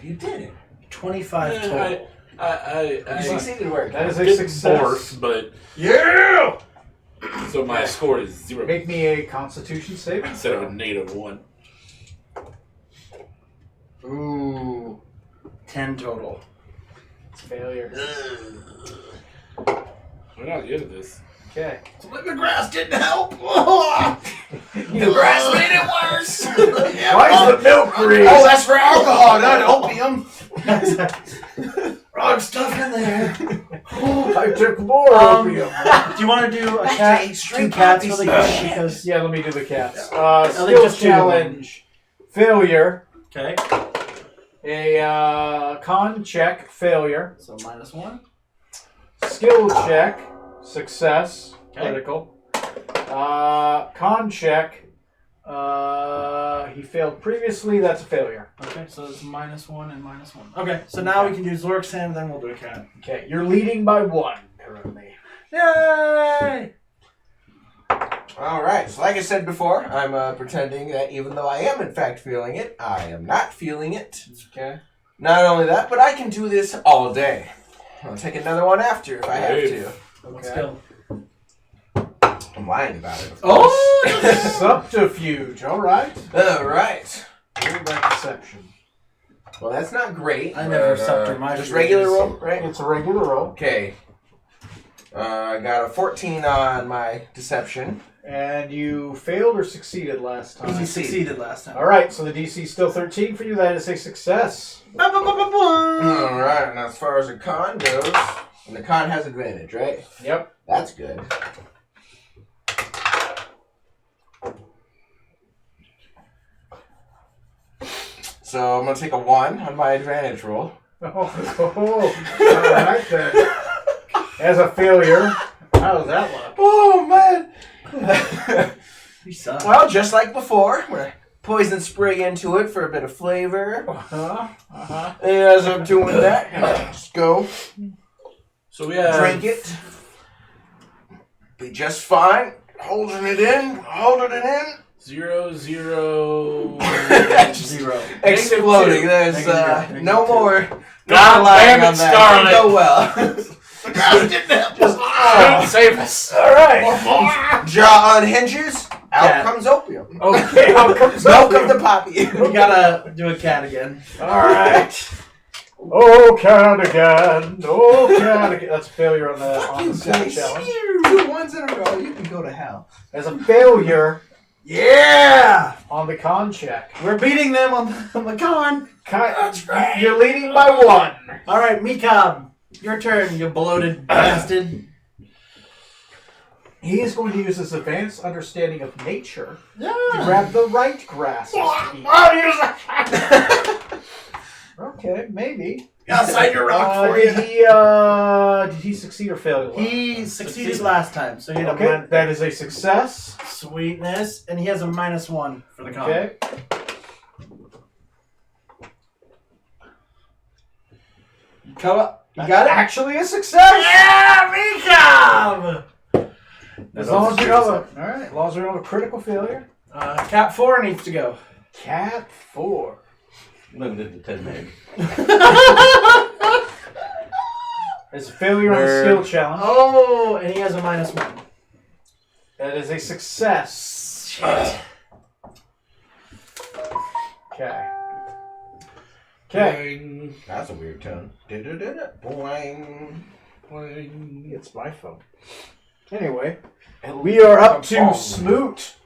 You did it. 25 total. I You succeeded, work. That is a did success. force, but Yeah! so my score is 0 Make me a Constitution saving. instead of a -1. Ooh. 10 total. It's failure. We're not good at this. Okay. The grass didn't help. The grass made it worse. Why is the milk green? Oh, that's for alcohol, not opium. Wrong stuff in there. I took more opium. Do you want to do a That's cat? a straight 2 cats poppy really smash. quick? Because Yeah, let me do the cats. think Skill just 2 of them. challenge. Failure. okay, A con check. Failure. so -1. Skill check. Success. Okay. Critical. Con check. He failed previously. That's a failure. Okay, so it's -1 and -1. Okay, so now we can do Zork's hand, then we'll do a cat. Okay, you're leading by 1 currently. Yay! All right. So, like I said before, I'm pretending that even though I am in fact feeling it, I am not feeling it. Okay. Not only that, but I can do this all day. I'll take another one after if I have to. Let's go. I'm lying about it. Oh! Subterfuge. All right. All right. Roll that deception. Well, that's not great. I never but, scepter my just feelings. regular roll, right? It's a regular roll, Okay. I got a 14 on my deception. and you failed or succeeded last time. He succeeded last time. All right, so the DC is still 13 for you. That is a success. All right, and as far as the con goes, and the con has advantage, right? Yep. That's good. So I'm gonna take a 1 on my advantage roll. All right then. As a failure. How does that look? Oh man! You suck. Well, just like before, we're poison spray into it for a bit of flavor. Uh-huh. As I'm doing that, just go So we have drink it. Be just fine. Holding it in. 0, 0. Zero. Exploding. There's Negative no two. more. God relying damn it, on that. Scarlet. Didn't go well. Save us. All right. Jaw unhinges. Out Yeah. comes opium. Okay. How comes Milk of the poppy. We gotta do a cat again. All right. Oh, cat again. Oh, cat again. That's a failure on the skill challenge. 2 ones in a row. You can go to hell. There's a failure Yeah! on the con check. We're beating them on the con. That's right. You're leading by 1. Alright, Meekob. Your turn, you bloated bastard. He is going to use his advanced understanding of nature to Yeah. grab the right grass. Okay, maybe. I'll sign your rock for Did you. he succeed or fail? He succeeded last time, so he had Okay, a that is a success. sweetness, and he has a -1 for the con. Okay. Come up. You That's got it? actually a success. Yeah, Meekob! As long as we don't have alright, as long as we don't have a critical failure. Cat 4 needs to go. Cat 4. Limited to 10 meg. There's a failure on the skill challenge. Oh, and he has a -1. That is a success. Shit. Okay. Okay. Boing, That's a weird tone. Boing. boing. It's my phone. Anyway, we are up to Boing. Smoot.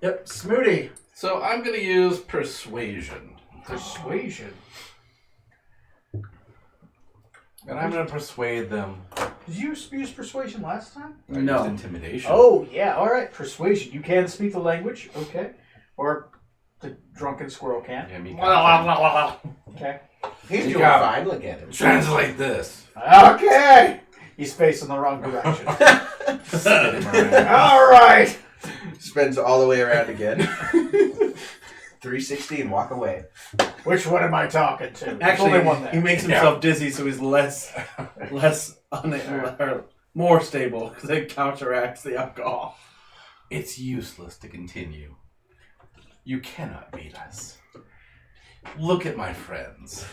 Yep, Smooty. So I'm going to use persuasion. Persuasion. And I'm going to persuade them. Did you use persuasion last time? I No. used intimidation. Oh, yeah, alright. Persuasion. You can speak the language. Okay. Or the drunken squirrel can. Yeah, me Okay. He's You doing got fine. Look at him. Translate this. Okay! He's facing the wrong direction. Alright! Spins all the way around again. 360 and walk away. Which one am I talking to? There's Actually, only one there. he makes himself dizzy, so he's less or more stable because it counteracts the alcohol. It's useless to continue. You cannot beat us. Look at my friends.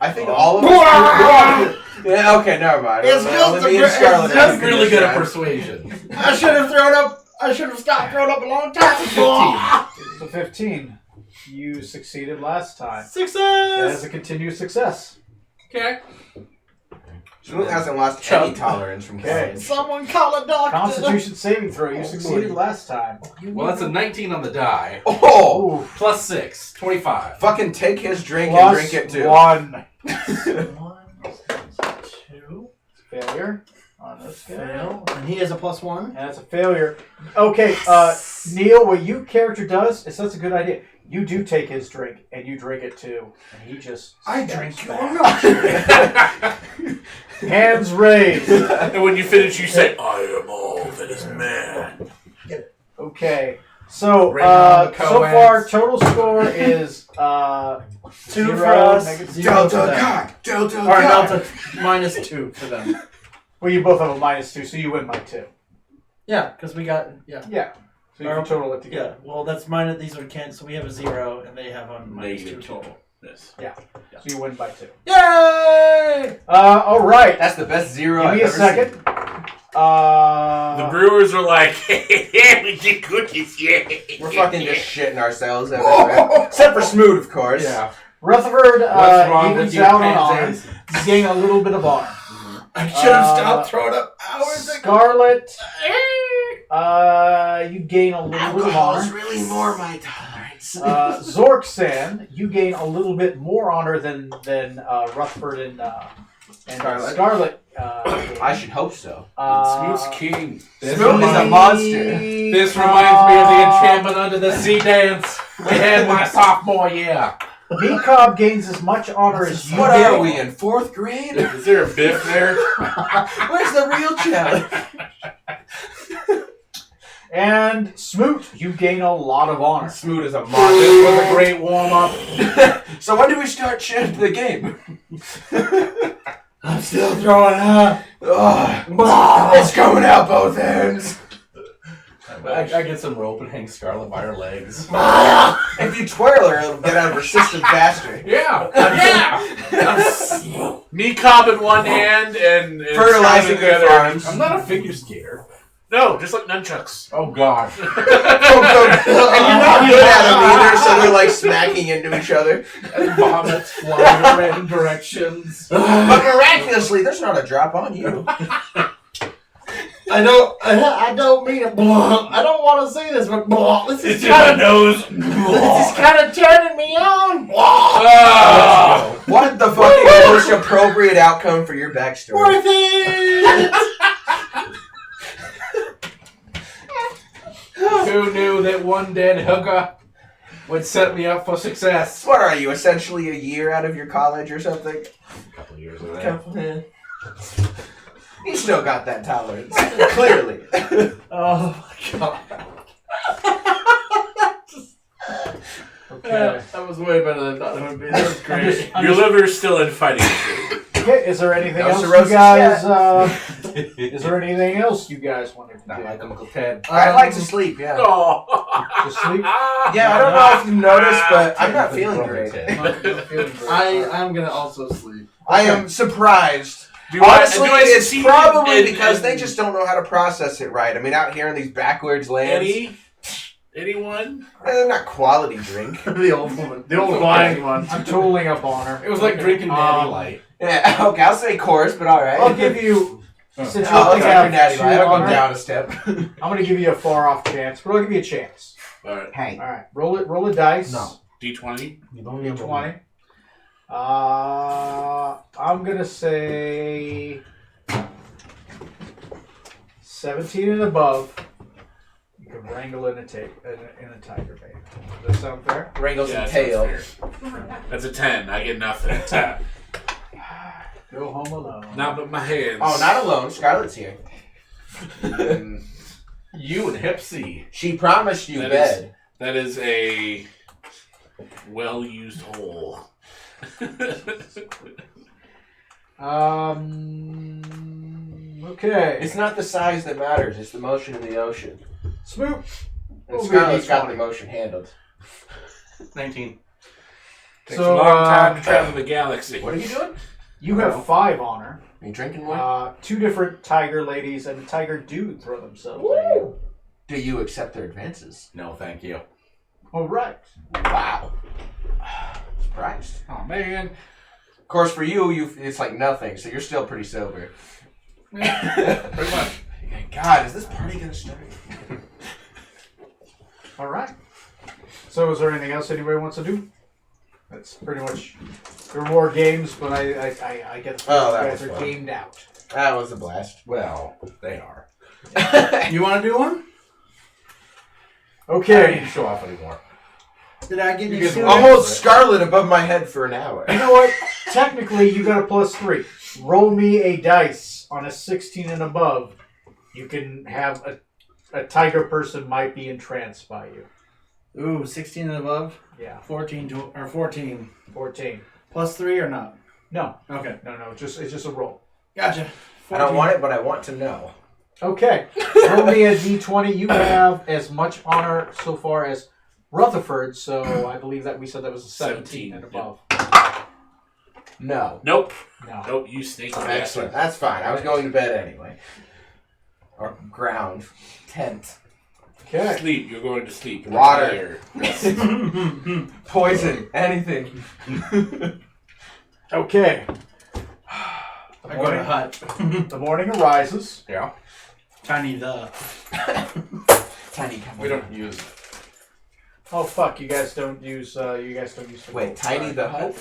I think all of us. Yeah, okay, never mind. It's Only just me a and Scarlett it's have just a Really good at condition. persuasion. I should have thrown up. I should have stopped throwing up a long time ago. So 15. You succeeded last time. That Success. is a continued success. Okay. Smoot hasn't lost Chug. any tolerance from Okay. college. Someone call a doctor. Constitution saving throw. You succeeded last time. Well, that's a 19 on the die. Oh! Ooh. Plus 6. 25. Fucking take his drink and Plus drink it too. 1. 2. Failure on this guy. Fail. And he has a +1. And that's a failure. Okay, Neil, what your character does is that's a good idea. You do take his drink, and you drink it too. And he just steps back. Hands raised. And when you finish, you say, I am all that is man. Okay. So, Bring on the so co-eds. far, total score is 2 for 0, us. negative 0 for Delta them. cock! Delta Or cock! Delta -2 for them. Well, you both have a -2, so you win by 2. Yeah, because we got Yeah. So you can total it together. Yeah, well, that's minus. These are can't. So we have a 0, and they have a -2 total. Yes. So you win by 2. Yay! All right. That's the best zero Give I've me a ever second. The brewers are like, we get cookies, yeah. seen. We're fucking just shitting ourselves everywhere. Except for Smoot, of course. Yeah. Rutherford What's wrong evens with you, out on honor. pansies? He's getting a little bit of honor. I should have stopped throwing up hours ago. Scarlet, you gain a little bit of Alcohol's honor. really more my tolerance. Zorksan, you gain a little bit more honor than Rutherford and Scarlet. I should hope so. Smoot's king. This Smoot is a reminds- monster. This reminds me of the enchantment under the sea dance we had my sophomore year. Meekob gains as much honor as you What gain. are we in 4th grade? Is there a biff there? Where's the real challenge? And Smoot, you gain a lot of honor. Smoot is a This monster. was a great warm-up. So when do we start shifting the game? I'm still throwing up. It's coming out both ends. I get some rope and hang Scarlet by her legs. If you twirl her, it'll get out of her system faster. Yeah! Yeah! Knee cob in one hand and Fertilizing Scarlet in their the other. farms. I'm not a figure skater. No, just like nunchucks. Oh, gosh. And you're not good at them either, so they're like smacking into each other. And vomits flying in random directions. But miraculously, there's not a drop on you. I don't mean it. I don't want to say this, but this is It's in my kind of nose. turning me on. What the fucking most appropriate outcome for your backstory? Worth it. Who knew that one dead hooker would set me up for success? What are you, essentially a year out of your college or something? A couple of years of that. You still got that tolerance. Clearly. Oh my god. Okay. That was way better than I thought it would be. That was great. Your liver's still in fighting shape. Okay, is there anything No else you cirrhosis guys? Is there anything else you guys wanted to Not do? like Uncle Ted. I'd like to sleep, yeah. Oh. To sleep? Yeah, I don't know if you noticed, but I'm not feeling great. I'm gonna also sleep. I am surprised. Do Honestly, I it's succeed probably in- because in- they just don't know how to process it right. I mean, out here in these backwards lands, Anyone? not quality drink. The old woman. The old Okay. blind one. I'm totaling up honor. It was like drinking Natty Light. Yeah, okay, I'll say course, but alright. I'll give you, since you I'll only take have your natty 2 light. I'll go honor, down a step. I'm going to give you a far off chance, but I'll give you a chance. Alright. Hey. All right, roll a dice. No. D20. D20. I'm gonna say 17 and above. You can wrangle in a tiger bait. Does that sound fair? Wrangles Yeah, and that tail. sounds fair. That's a 10. I get nothing. Go home alone. Not but my hands. Oh, not alone. Scarlett's here. You and Hep C. She promised you That bed. That is a well-used hole. Okay. It's not the size that matters, it's the motion of the ocean. Smoot. And Over Scarlett's got D20. the motion handled. 19. Takes So, a long time to travel the galaxy. What are you doing? You have 5 honor. Are you drinking more? 2 different tiger ladies and a tiger dude throw themselves at you. Do you accept their advances? No, thank you. All right. Wow. Surprised. Oh man. Of course, for you, it's like nothing, so you're still pretty sober. Pretty much. God, is this party gonna start? All right. So, is there anything else anybody wants to do? That's pretty much. There are more games, but I get the Oh, you that guys was are fun. gamed out. That was a blast. Well, they are. You want to do one? I don't need Okay. to show off anymore. Did I give you get two? I'll hold Scarlet above my head for an hour. You know what? Technically, you got a +3. Roll me a dice on a 16 and above. You can have a tiger person might be entranced by you. Ooh, 16 and above. Yeah, 14 or 14. 14. Plus 3 or not? No, Okay. no, it's just a roll. Gotcha. 14. I don't want it, but I want to know. Okay, roll me a d20. You have as much honor so far as Rutherford, so I believe that we said that was a 17 and above. No. Nope. No. Nope. You sneaky Excellent. bastard. That's fine. I was going to bed anyway. Or ground. Tent. Okay. Sleep. You're going to sleep. Water. Retire. Poison. Anything. Okay. I go to hut. The morning arises. Yeah. Tiny the. Tiny. Come We on. don't use. Oh fuck! You guys don't use. Wait, Tiny the Hut?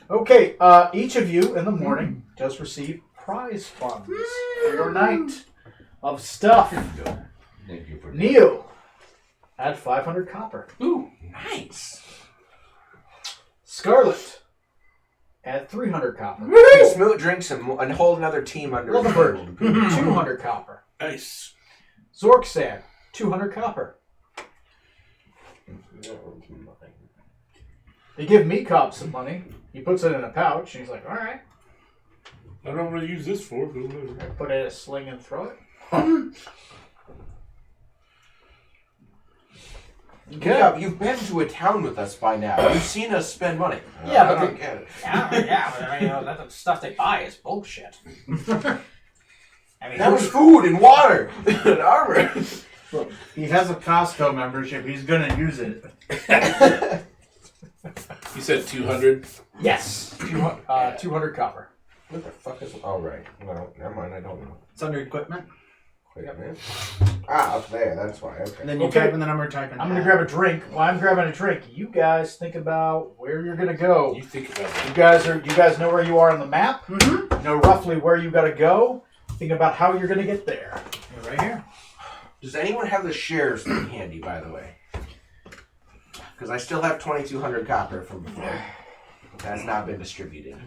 Okay. Each of you in the morning does receive prize funds for your night of stuff. Thank you for Neil, add 500 copper. Ooh, nice. Scarlet, add 300 copper. Hey, Smoot drinks and hold another team under his Rutherford, table. 200 copper. Nice. Zorksan, 200 copper. They give me Cobb some money. He puts it in a pouch, and he's like, all right. I don't want to use this for. I put it in a sling and throw it. Yeah, you've been to a town with us by now. You've seen us spend money. Yeah, I but don't get it. Yeah, but I mean, that stuff they buy is bullshit. I mean, That was food and water and armor. He has a Costco membership. He's gonna use it. You said 200? yes, 200 copper. What the fuck is... Oh, right. Well, never mind. I don't know. It's under equipment. Wait a minute. Up there. That's why. Okay. And then you Okay. type in the number, type in. I'm gonna grab a drink. While I'm grabbing a drink, you guys think about where you're gonna go. You think about that. You guys know where you are on the map. Mm-hmm. Know roughly where you gotta go. Think about how you're gonna get there. You're right here. Does anyone have the shares thing handy, by the way? Because I still have 2,200 copper from before. That's not been distributed.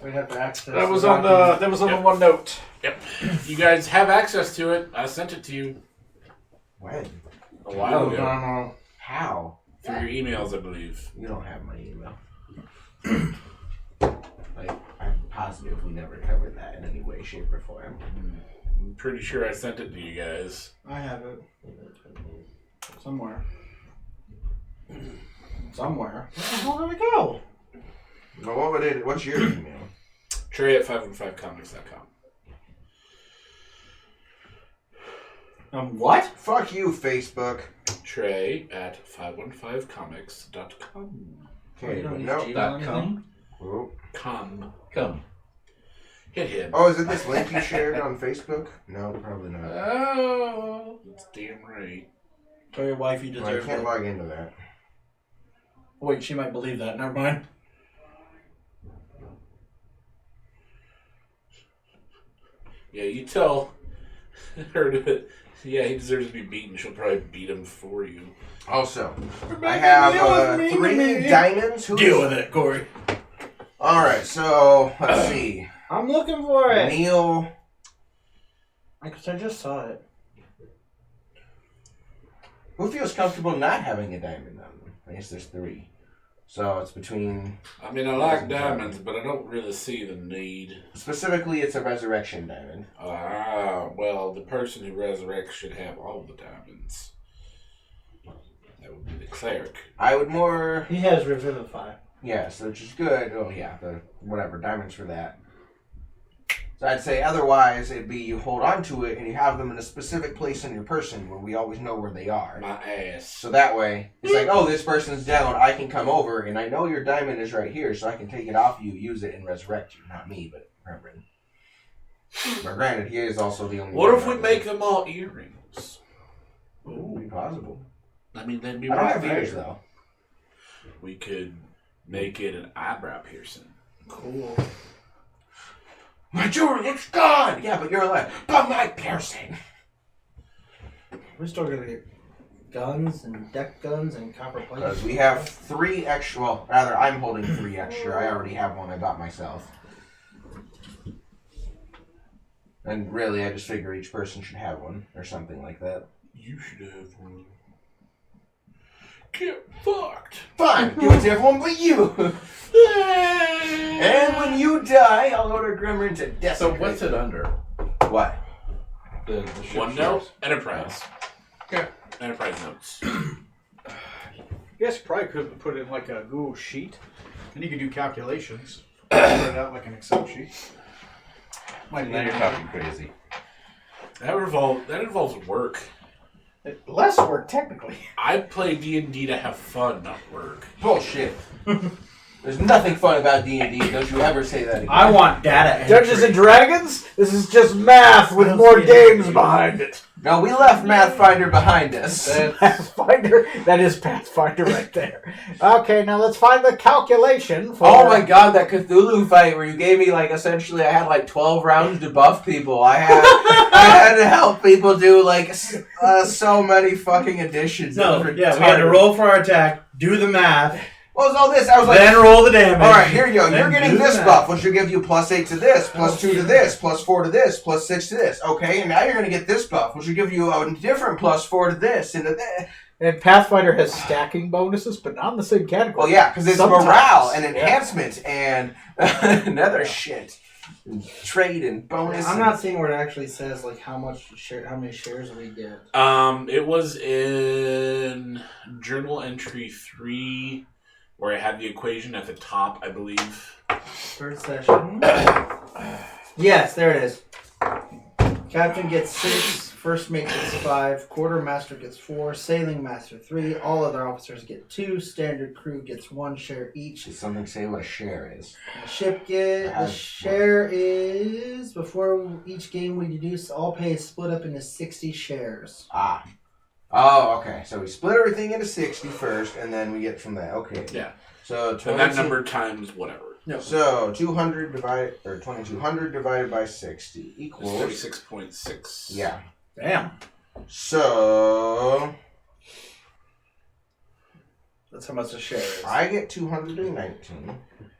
We'd have to access. That was on the OneNote. Yep. You guys have access to it. I sent it to you When? a while ago. Normal. How? Through your emails, I believe. You don't have my email. Like, I'm positive we never covered that in any way, shape, or form. I'm pretty sure I sent it to you guys. I have it somewhere. Somewhere. Where the hell did it go? Well, what's your email? Trey at 515comics.com. What? Fuck you, Facebook. Trey at 515comics.com. Okay, You don't use no. Gmail or anything? Oh. Come. Come. Hit him. Oh, is it this link you shared on Facebook? No, probably not. Oh, that's damn right. Tell your wife you Well, I deserve can't it. log into that. Wait, she might believe that. Never mind. Yeah, you tell her to. Yeah, he deserves to be beaten. She'll probably beat him for you. Also, I have 3 diamonds. Deal with it, Corey. Alright, so, let's see. I'm looking for it. Neil. Because I just saw it. Who feels comfortable not having a diamond on them? I guess there's 3. So it's between... I mean, I like diamonds, but I don't really see the need. Specifically, it's a resurrection diamond. Well, the person who resurrects should have all the diamonds. That would be the cleric. I would more... He has Revivify. Yes, which is good. Oh, yeah, the whatever, diamonds for that. So I'd say otherwise, it'd be you hold on to it and you have them in a specific place in your person where we always know where they are. My ass. So that way, it's like, oh, this person's down, I can come over, and I know your diamond is right here, so I can take it off you, use it, and resurrect you. Not me, but Reverend. But granted, he is also the only What one if we that make them all earrings? would be possible. I mean, that'd be I don't right have there. ears, though. We could make it an eyebrow piercing. Cool. My jewelry, it's gone! Yeah, but you're alive. But my piercing! We're still gonna get guns and deck guns and copper plates. Because we have 3 extra, well, rather, I'm holding 3 extra. I already have one I bought myself. And really, I just figure each person should have one, or something like that. You should have one. Get fucked! Fine, give it to everyone but you! And when you die, I'll order Grimmer to death. So what's it under? What? The ship One shares? note? Enterprise. Okay. Enterprise notes. You guys probably could put it in like a Google sheet, and you could do calculations. Put it out like an Excel sheet. Might Now you're talking crazy. That involves work. less work technically. I play D&D to have fun, not work. Bullshit. There's nothing fun about D&D. Don't you ever say that again. I want data entry. Dungeons and Dragons? This is just math with more games behind it. No, we left Mathfinder behind us. Pathfinder? That is Pathfinder right there. Okay, now let's find the calculation for... Oh my god, that Cthulhu fight where you gave me, like, essentially I had, like, 12 rounds to buff people. I had to help people do, like, so many fucking additions. No, yeah, we had to roll for our attack, do the math, What was all this? I was like, Then roll the damage. all right, here you go. Then You're getting do this that. buff, which will give you +8 to this, +2 to this, +4 to this, +6 to this. Okay, and now you're going to get this buff, which will give you a different +4 to this and to that. And Pathfinder has stacking bonuses, but not in the same category. Well, yeah, because it's Sometimes. morale and enhancement and another shit. And trade and bonus. I'm not seeing where it actually says like how many shares we get. It was in journal entry 3, where I had the equation at the top, I believe. Third session. Yes, there it is. Captain gets 6, first mate gets 5, quartermaster gets 4, sailing master 3, all other officers get 2, standard crew gets 1 share each. Should something say what a share is? The share is before each game we deduce all pay is split up into 60 shares. Ah. Oh, okay. So we split everything into 60 first, and then we get from that. Okay. Yeah. So And 22, that number times whatever. No. So 2200 divided by 60 equals 36.6. Yeah. Damn. So That's how much a share is. I get 219.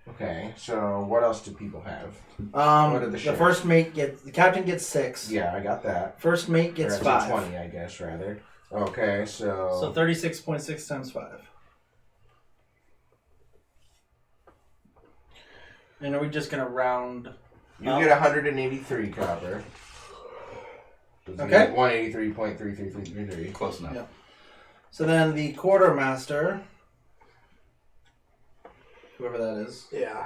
Okay. So what else do people have? What are the The shares? first mate gets the captain gets 6. Yeah, I got that. First mate Or gets actually 5. 20, I guess, rather. Okay, so... So 36.6 times 5. And are we just gonna round? You get 183 copper. Okay. 183.33333. Close enough. Yeah. So then the quartermaster, whoever that is. Yeah.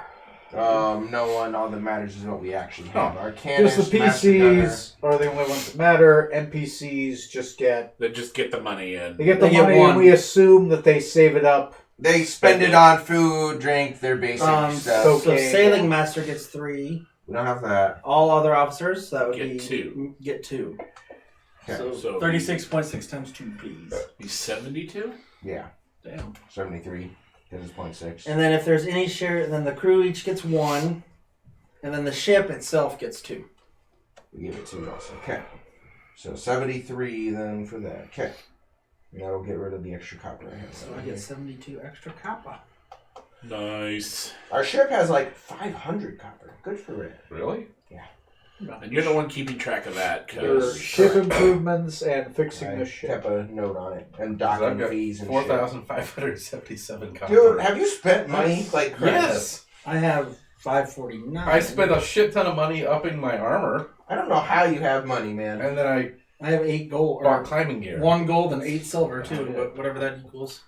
No one. All that matters is what we actually have. Our cannons, Just the PCs are the only ones that matter. NPCs just get... They just get the money in. They get the They get money, one. and we assume that they save it up. They spend it on food, drink, their basic stuff. So Okay. sailing master gets 3. We don't have that. All other officers, that would Get be 2. Get 2. Okay. So 36.6 times 2, please. He's 72? Yeah. Damn. 73. Because it's 0.6. And then if there's any share, then the crew each gets 1, and then the ship itself gets 2. We give it 2 also. Okay. So 73 then for that. Okay. And that'll get rid of the extra copper I have. So I get 72 extra copper. Nice. Our ship has like 500 copper. Good for it. Really? Yeah. And you're the one keeping track of that, There's because ship improvements and fixing I the ship. kept a note on it. And I've docking got fees and 4,577 copper. shit. Dude, have you spent money like crazy? Yes. I have 549. I spent a shit ton of money upping my armor, I don't know how you have money, man. and then I I have 8 gold. bought Or climbing gear. 1 gold and 8 silver, too, Yeah. but whatever that equals.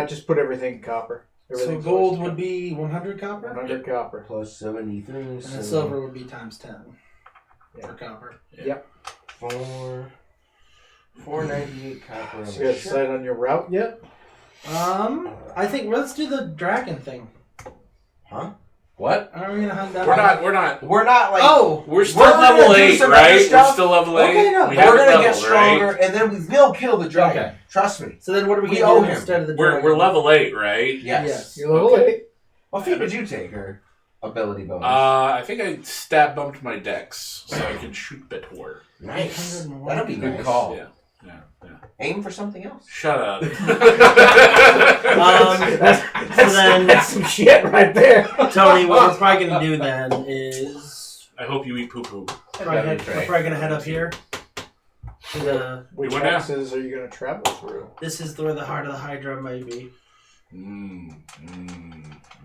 Just put everything in copper. So Everything's gold always would be 100 copper? 100 copper. Plus 73. And so then silver would be times 10 for copper. 498 copper on So the you guys ship. decide on your route yet? I think let's do the dragon thing. Huh? what? Are we gonna hunt down? We're not. We're not like. Oh, We're still We're gonna level do 8, some other right? We're stuff. still level 8. Okay, no, we we're haven't gonna get leveled, stronger, right? and then we will kill the dragon. Okay. Trust me. so then what are we We gonna owe do him. instead of the dragon? We're level 8, right? Yes. You're level Okay. 8. What feat did you take, her ability bonus? I think I stat bumped my dex so I can shoot better. Nice. 801. That'll be Good nice. call. Yeah. Aim for something else. Shut up. So then, That's some shit right there. Tony, what we're probably gonna do then is I hope you eat poo poo. we're probably gonna head up here to the. Which went down. houses are you going to travel through? This is where the heart of the Hydra may be. Mm.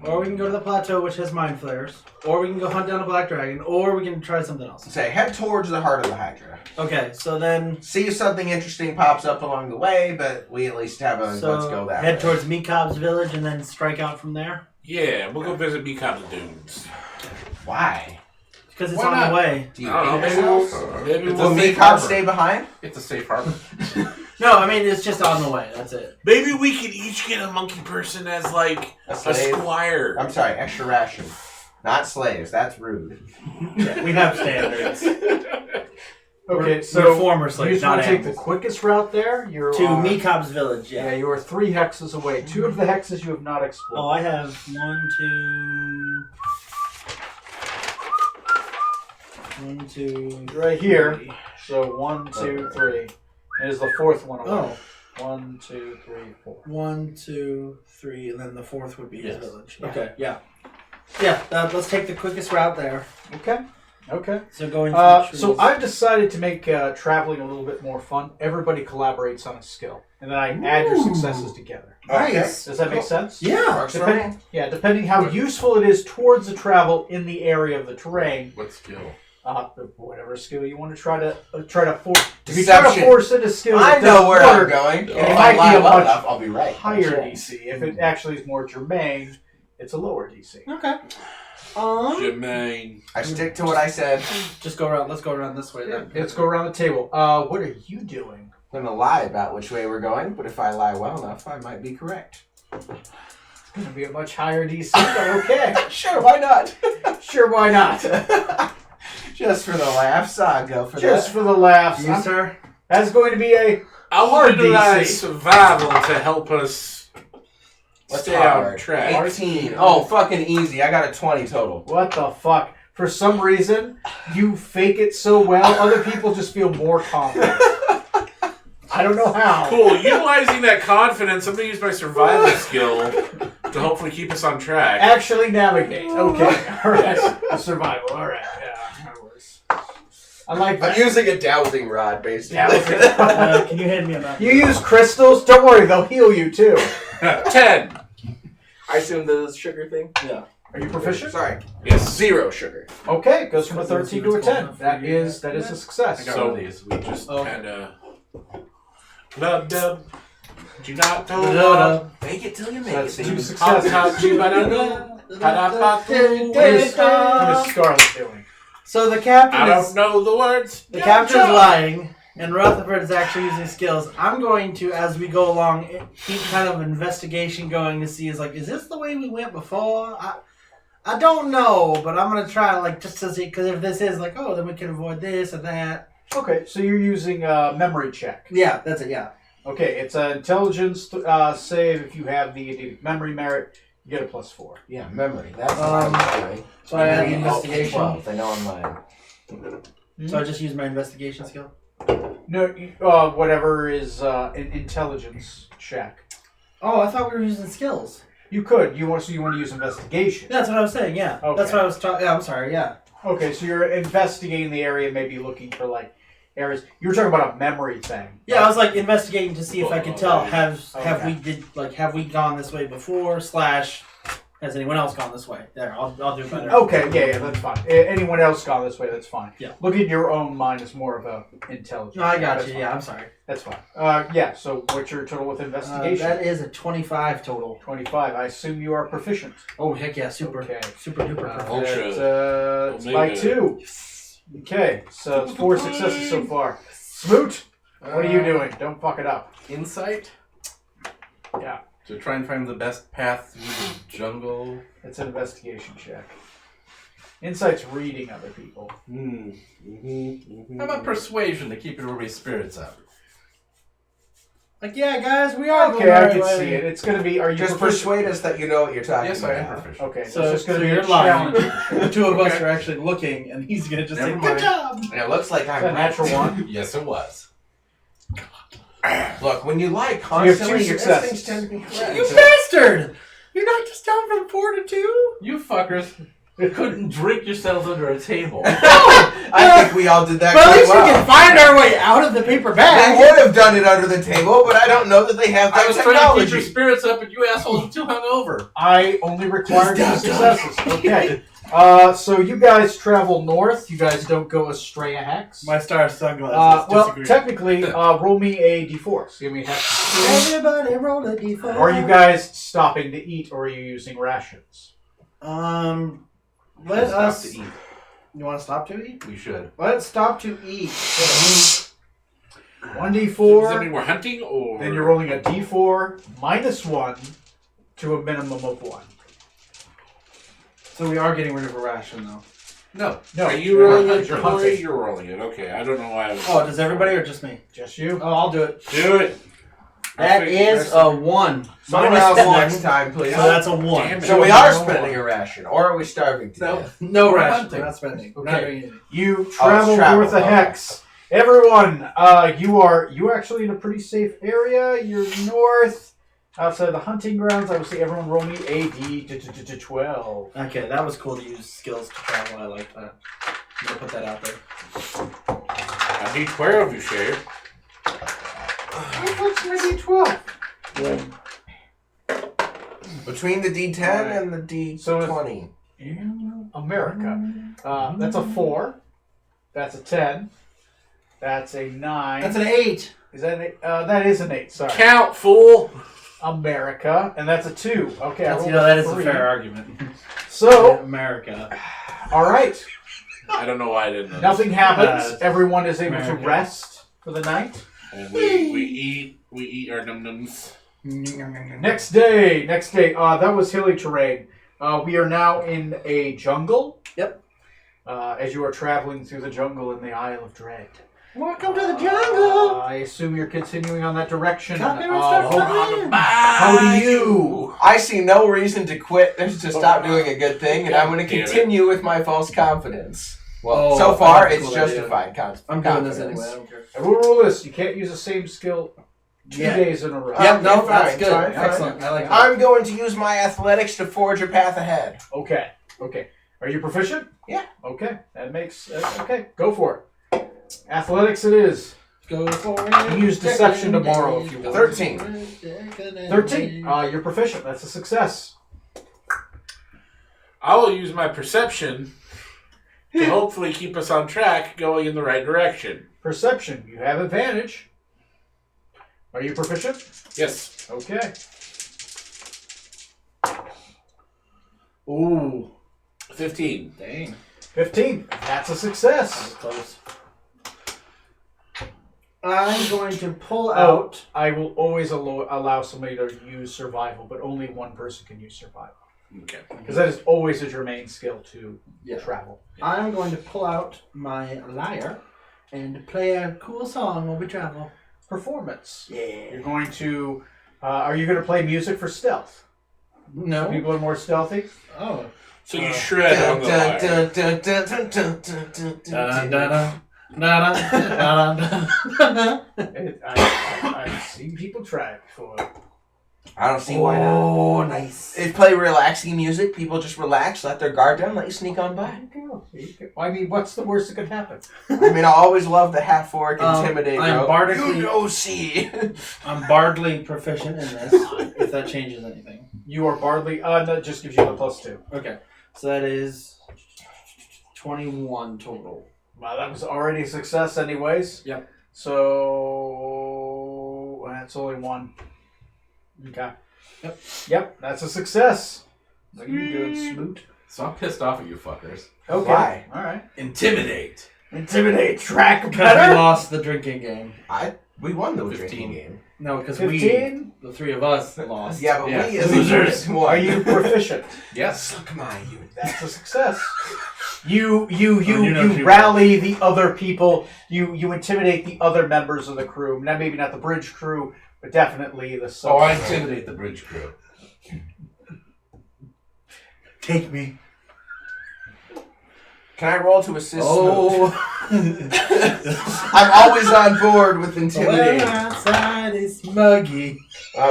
Or we can go to the plateau, which has mind flares. Or we can go hunt down a black dragon. Or we can try something else. Say, head towards the heart of the Hydra. Okay, so then. See if something interesting pops up along the way, but we at least have a let's go that head way. towards Meekob's village and then strike out from there. Yeah, we'll go visit Beacon Dunes. Why? Because it's Why on not? the way. Do you I don't know, hate maybe yourself? Maybe It's Will a safe Meekop harbor. stay behind? It's a safe harbor. No, I mean, it's just on the way. That's it. Maybe we could each get a monkey person as like A a slave? squire. I'm sorry, extra ration. Not slaves, that's rude. We have standards. Okay, We're so former you slaves, just want not to take the animals. quickest route there? You're To on- Meekob's village, Yeah, yeah. you are 3 hexes away. 2 of the hexes you have not Oh, explored. I have 1, 2... 1, 2... Right here. 3. So 1, 2, 3. And is the 4th one away. Oh. 1, 2, 3, 4. 1, 2, 3, and then the fourth would be his Yes. village. Okay, yeah. Yeah, let's take the quickest route there. Okay. So going through the trees. So I've decided to make traveling a little bit more fun. Everybody collaborates on a skill, and then I add your successes together. Nice. Does that make sense? Yeah. Works for me. Depending how useful it is towards the travel in the area of the terrain. What skill? Whatever skill you want to try to force. If you try to Deception. force in a skill, I that know doesn't where work, I'm going. and If it I might lie be a well much enough, I'll be right. higher Sure. DC. If it actually is more germane, it's a lower DC. Okay. Jermaine. I stick to what I said. Just go around. Let's go around this way then. Let's go around the table. What are you doing? I'm going to lie about which way we're going, but if I lie well enough, I might be correct. It's going to be a much higher DC, but okay. Sure, why not? Sure, why not? Just for the laughs, I'll go for Just that. for the laughs. You, sir? That's going to be a I'll hard utilize DC. survival to help us What's stay on hard? track. 18. Oh, fucking easy. I got a 20 total. What the fuck? For some reason, you fake it so well, other people just feel more confident. I don't know how. Cool. Utilizing that confidence, I'm going to use my survival skill to hopefully keep us on track. Actually navigate. Okay. Alright. Survival. Alright. Yeah. That works. I like I'm that. using a dowsing rod, basically. Can you hand me a map? You use crystals? Don't worry, they'll heal you too. 10. I assume the sugar thing? Yeah. Are you proficient? Sorry. Yes. 0 sugar. Okay, goes from a 13 to a 10. That is a I success. got one of these. We just Okay. kind of... Dub. Do not tell Da-da-da. Make it till you make That's it. 2 baby. successes. What is Scarlet doing? So the captain I is don't know the words. the captain's lying, and Rutherford is actually using skills. I'm going to, as we go along, keep kind of investigation going to see is this the way we went before? I don't know, but I'm gonna try just to see because if this is then we can avoid this or that. Okay, so you're using a memory check. Yeah, that's it. Yeah. Okay, it's an intelligence save. If you have the Eidetic memory merit, you get a +4. Yeah, memory. That's what I'm doing. So I add the Oh, investigation. 12. They know I'm lying. So I just use my investigation skill. No, whatever is an intelligence check. Oh, I thought we were using skills. You could. You want to use investigation. That's what I was saying. Yeah. Okay. That's what I was talking. Yeah, I'm sorry. Yeah. Okay, so you're investigating the area, maybe looking for areas. You were talking about a memory thing. Yeah, I was investigating to see if I could tell have Okay. have we gone this way before / has anyone else gone this way? There, I'll do better. Okay, yeah, that's fine. Anyone else gone this way, that's fine. Yeah. Looking at your own mind is more of a intelligence. No, I got That's you. fine. Yeah, I'm sorry. That's fine. Yeah, so what's your total with investigation? That is a 25 total. 25. I assume you are proficient. Oh heck yeah, super Okay. super duper. perfect. Ultra. It's by Omega. 2. Okay, so it's 4 successes so far. Smoot, what are you doing? Don't fuck it up. Insight? Yeah, To try and find the best path through the jungle. it's an investigation check. Insight's reading other people. How about persuasion to keep everybody's spirits up? Yeah, guys, we are Okay, going I the right can way. see it. It's going to be, are you Just proficient? persuade us that you know what you're talking Yes, about. I am proficient. Okay, So, it's just going to be you're a lying. challenge. The two of us are actually looking, and he's gonna just Never say, mind. "Good job." And it looks like Is that a I'm natural one? Yes, it was. Look, when you lie you have constantly, 2 your successes. instincts tend to be correct. You bastard! You're not just down from 4 to 2. You fuckers couldn't drink yourselves under a table. I think we all did that But at quite least we well. can find our way out of the paper They bag. would have done it under the table, but I don't know that they have I that was trying to keep your technology. spirits up, and you assholes are too hungover. I only require 2 Just successes. Okay. So you guys travel north. You guys don't go astray a hex. My star sunglasses. Well, technically, roll me a d4. So give me a hex. Everybody roll a d4. Are you guys stopping to eat, or are you using rations? Let Stop us. to eat. You want to stop to eat? We should. Let's stop to eat. 1d4. Does that mean we're hunting or? Then you're rolling a d4 -1 to a minimum of 1. So we are getting rid of a ration, though. No. No, Are you rolling it, you're Corey? hunting. You're rolling it. Okay, I don't know why I was. Oh, does everybody or just me? Just you. Oh, I'll do it. Do it. That is a 1. Someone Minus else 1. next time, please. So that's a 1. Damn it. So we are spending a ration, or are we starving to No. death? No We're ration. hunting. We're not spending. We're not Okay. doing anything. You travel travel, north a okay. hex, Everyone, you are actually in a pretty safe area. You're north, outside the hunting grounds. I would say everyone roll me a d12. Okay, that was cool to use skills to travel. I like that. I'm gonna put that out there. I need 12, you say. What's my d12? Between the D10 and the D20. In America. That's a 4. That's a 10. That's a 9. That's an 8. Is that an 8? That is an 8, sorry. Count, fool! America. And that's a 2. Okay, That's, I that is a 3. fair argument. So, America. alright. I don't know why I didn't know. Nothing happens. Everyone is able America. to rest for the night. And we eat our num-nums. Next day. That was hilly terrain. We are now in a jungle. Yep. As you are traveling through the jungle in the Isle of Dread. Welcome to the jungle. I assume you're continuing on that direction. Copyright stuff coming in. How do you? I see no reason to quit to stop doing a good thing, and I'm going to Damn it. continue with my false confidence. Well, Oh, so far, that's a it's cool idea. justified I'm confidence. doing this anyway. I don't care. I will rule this. You can't use the same skill 2 Yeah. days in a row. Yep, no, fine, that's good. fine, fine. Excellent. I like that. I'm going to use my athletics to forge a path ahead. Okay. Are you proficient? Yeah. Okay. That makes... okay, go for it. Athletics it is. Go for it. Use deception tomorrow if you want. 13. 13. You're proficient. That's a success. I will use my perception to hopefully keep us on track going in the right direction. Perception. You have advantage. Are you proficient? Yes. Okay. Ooh. 15. Dang. 15. That's a success. Close. I'm going to pull out. I will always allow somebody to use survival, but only one person can use survival. Okay. Because that is always a germane skill to Yeah. travel. I'm going to pull out my lyre and play a cool song while we travel. Performance. Yeah. You're going to... are you going to play music for stealth? No. People are more stealthy? Oh. So you shred on the wire. I've seen people try it before. I don't see why not. Oh, nice. They play relaxing music. People just relax, let their guard down, let you sneak on by. I mean, what's the worst that could happen? I mean, I always love the half-orc intimidate. I'm bro. bardically- You know, see. I'm bardly proficient in this, if that changes anything. You are bardly... that just gives you the +2. Okay. So that is 21 total. Well, that was already a success anyways. Yep. So... that's only 1. Okay. Yep, that's a success. What are you doing, Smoot? So I'm pissed off at you fuckers. Okay. Why? Alright. Intimidate. Intimidate track Because we better. lost the drinking game. We won the 15. drinking game. No, because 15? the three of us lost. Yeah, but Yeah. we as Losers. losers won. Are you proficient? Yes. Suck my you. That's a success. You know rally the other people. You intimidate the other members of the crew. Now, maybe not the bridge crew, but definitely the Oh, I sub. intimidate the bridge crew. Take me. Can I roll to assist? Oh. I'm always on board with intimidate. Well, outside is muggy.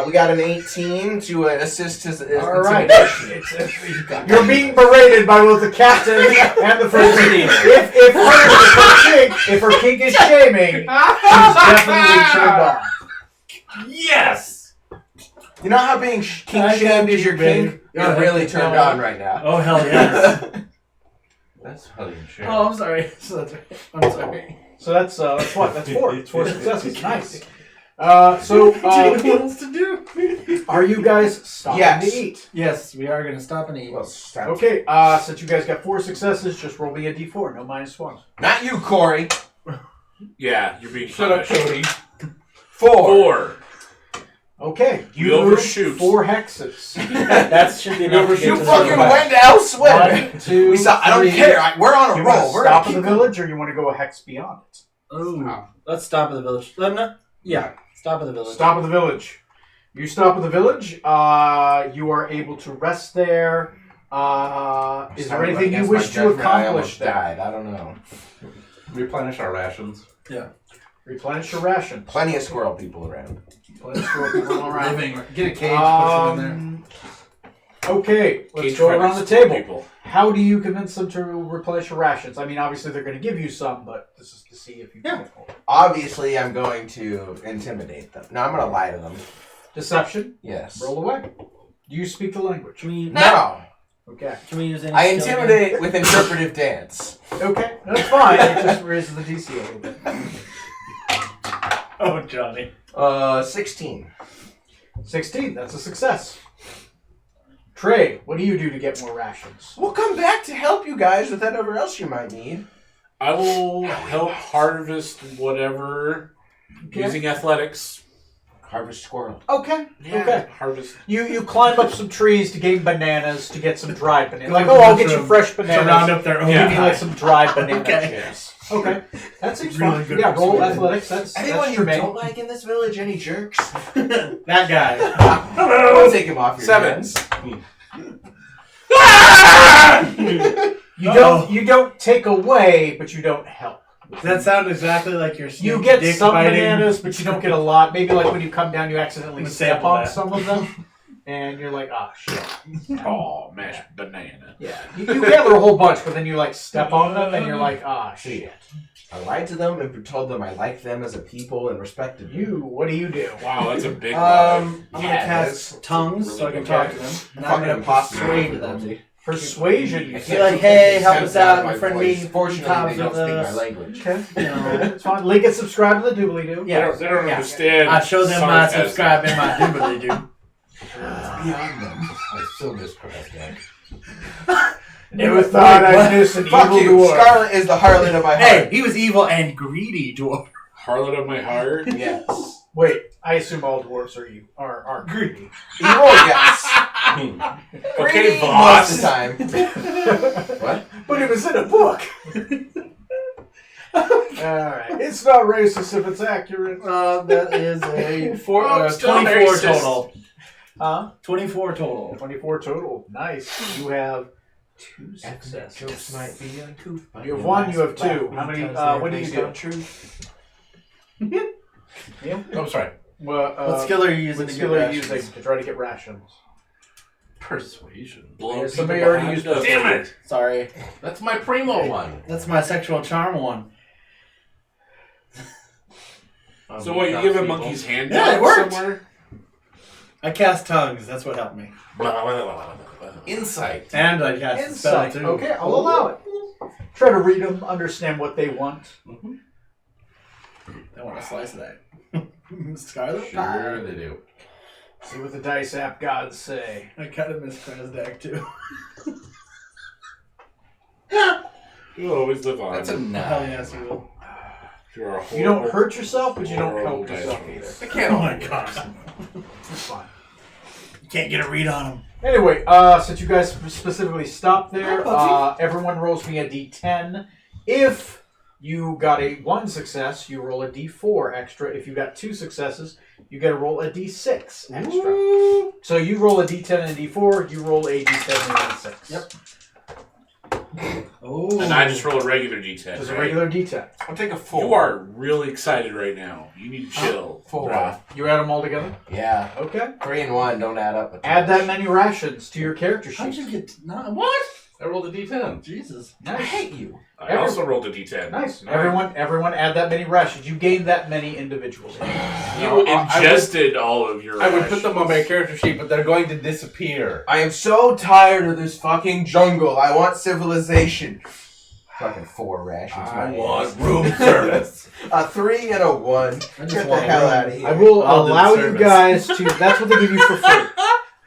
We got an 18 to assist his All right. intimidation. You're being berated by both the captain and the first lady. If her kink is shaming, she's definitely turned on. Yes! You know how being kink I shamed got is your you, babe. kink? You're really turned on right now. Oh, hell yes. That's funny and shit. Oh, I'm sorry. So that's right. I'm sorry. So that's what? That's 4. It's 4 successes. Nice. What else to do? Are you guys stopping Yes. to eat? Yes, we are going to stop and eat. Well, stop. Okay. Since you guys got 4 successes, just roll me a d4. No -1. Not you, Corey. Yeah, you're being Shut up, punished. Cody. 4. Okay. You You overshoot. 4 hexes. That should be enough. to get You to the fucking village. went elsewhere. 1, 2, We saw. I don't 3. care. We're on a You roll. want to We're stop gonna at the keep village, or you want to go a hex beyond it? Oh, let's stop at the village. No, yeah, stop at the village. Stop at the village. You stop at the village. You are able to rest there. Is there anything you wish to accomplish there? Died. I don't know. Replenish our rations. Yeah. Replenish your rations. Plenty of squirrel people around. Plenty of squirrel people all around. Living. Get a cage, push them in there. Okay, let's Cage go friendly around the squirrel table. people. How do you convince them to replenish your rations? I mean, obviously they're going to give you some, but this is to see if you can. Obviously, I'm going to intimidate them. No, I'm going to lie to them. Deception. Yes. Roll away. Do you speak the language? Can we, No. Okay. can we use any I skill intimidate with interpretive dance. Okay, that's fine. It just raises the DC a little bit. Oh, Johnny. 16. 16. That's a success. Trey, what do you do to get more rations? We'll come back to help you guys with whatever else you might need. I will help harvest whatever using athletics. Harvest squirrel. Okay. Yeah, Okay. harvest. You climb up some trees to gain bananas to get some dried bananas. Go Like, to oh, the I'll get you mushroom. fresh bananas. round up their own. Give me like some dried bananas. Okay. Yes. Okay. That seems Really fun. good Yeah, roll persuasion. athletics. That's Anyone you germane. don't like in this village? Any jerks? That guy. I'll take him off your 7. hands. You don't take away, but you don't help. That sounds exactly like your You snake get dick some biting. bananas, but you don't get a lot. Maybe like when you come down, you accidentally I'm step sample on that. some of them, and you're like, ah, shit. Oh, mashed banana. Yeah. You gather a whole bunch, but then you like step on them, and you're like, ah, shit. I lied to them and told them I liked them as a people and respected you. What do you do? Wow, that's a big lie. I'm gonna Yeah, cast tongues really so I can good talk guy. to them. And I'm Fucking gonna impossible. persuade them. Persuasion. I You can't say. like, keep hey, the help sense us out, of my your friend voice. me, Fortunately, comes they don't with speak my us. language. Okay. You know. It's fine. Link and subscribe to the doobly doo. Yeah. They don't Yeah. understand. I show them my sarcasm. subscribe and my doobly doo. Beyond them. I still miss Craftsback. Never thought I'd miss an Fuck evil you. dwarf. Scarlet is the harlot of my Hey, heart. he was evil and greedy dwarf. Harlot of my heart. Yes. Wait, I assume all dwarves are greedy. Evil, yes. Okay, Greedy boss. most of the time. What? But it was in a book. Alright. It's not racist if it's accurate. That is a I'm still 24 racist. total. Huh? 24 total. 24 total. Nice. You have 2 Ethnic successes. jokes might be uncouth, but You have they 1, you have last black 2. How many, because they're what do you based do? on truth. Oh, sorry. Well, What skill are you using what to skill get are you rations? using to try to get rations? Persuasion. Blow Somebody people already behind used us. Damn it! Sorry. That's my primo one. That's my sexual charm one. So what? You give a monkey's hand Yeah, it job worked. somewhere? I cast tongues. That's what helped me. Insight. And I cast a spell Insight. too. Okay, I'll allow it. Try to read them, understand what they want. I want a slice of that. Scarlet? Sure they do. See what the dice app gods say. I kind of miss Krasdak too. You always live on. That's a Hell 9. yes, you will. You're a You don't horrible- hurt yourself, but you don't horrible help dice yourself roller. either. I can't Oh all my do it. god. It's fine. You can't get a read on him. Anyway, since you guys specifically stopped there, everyone rolls me a d10. If you got a 1 success, you roll a d4 extra. If you got 2 successes, you get to roll a d6 extra. So you roll a d10 and a d4, you roll a d10 and a d6. Yep. Oh. And I just roll a regular D10. Just a right? regular d10. I'll take a 4. You are really excited right now. You need to chill. 4. Bruh. You add them all together? Yeah. Okay. 3 and 1 don't add up. Add that many rations to your character How'd sheet. you get what? I rolled a D10. Jesus. I hate you. I also rolled a D10. Nice. Everyone add that many rations. You gain that many individually. You ingested all of your I would put rations. them on my character sheet, but they're going to disappear. I am so tired of this fucking jungle. I want civilization. Fucking 4 rations. I my want ass. room service. A 3 and a 1. I just Get the want hell room. out of here. I will I'll do allow the you service. guys to. That's what they give you for free.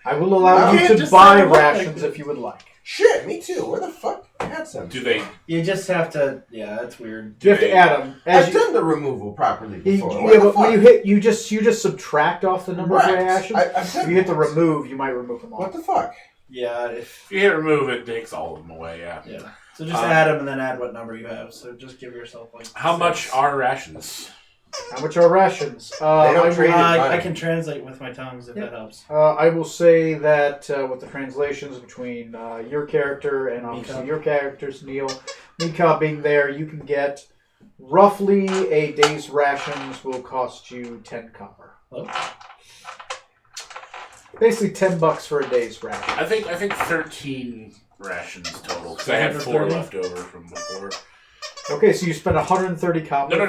I will allow You you can't to just buy sign up like rations this. if you would like. Shit, me too. Where the fuck? I had some. Do they? You just have to. Yeah, that's weird. You have to add them. I've done the removal properly before. Yeah, Where the but when fuck? you hit, you just subtract off the number Right. of rations. I've If done you hit the this. remove, you might remove them all. What the fuck? Yeah. If If you hit remove, it takes all of them away. Yeah. yeah. So just add them and then add what number you have. So just give yourself like. How 6. much are rations? How much are rations? They don't trade it I money. can translate with my tongues if that helps. I will say that with the translations between your character and obviously Mika. your characters, Neil, Mika being there, you can get Roughly, a day's rations will cost you 10 copper. Oh. Basically, $10 for a day's ration. I think 13 rations total. Because I had 4 130? left over from before. Okay, so you spend 130 copper. No.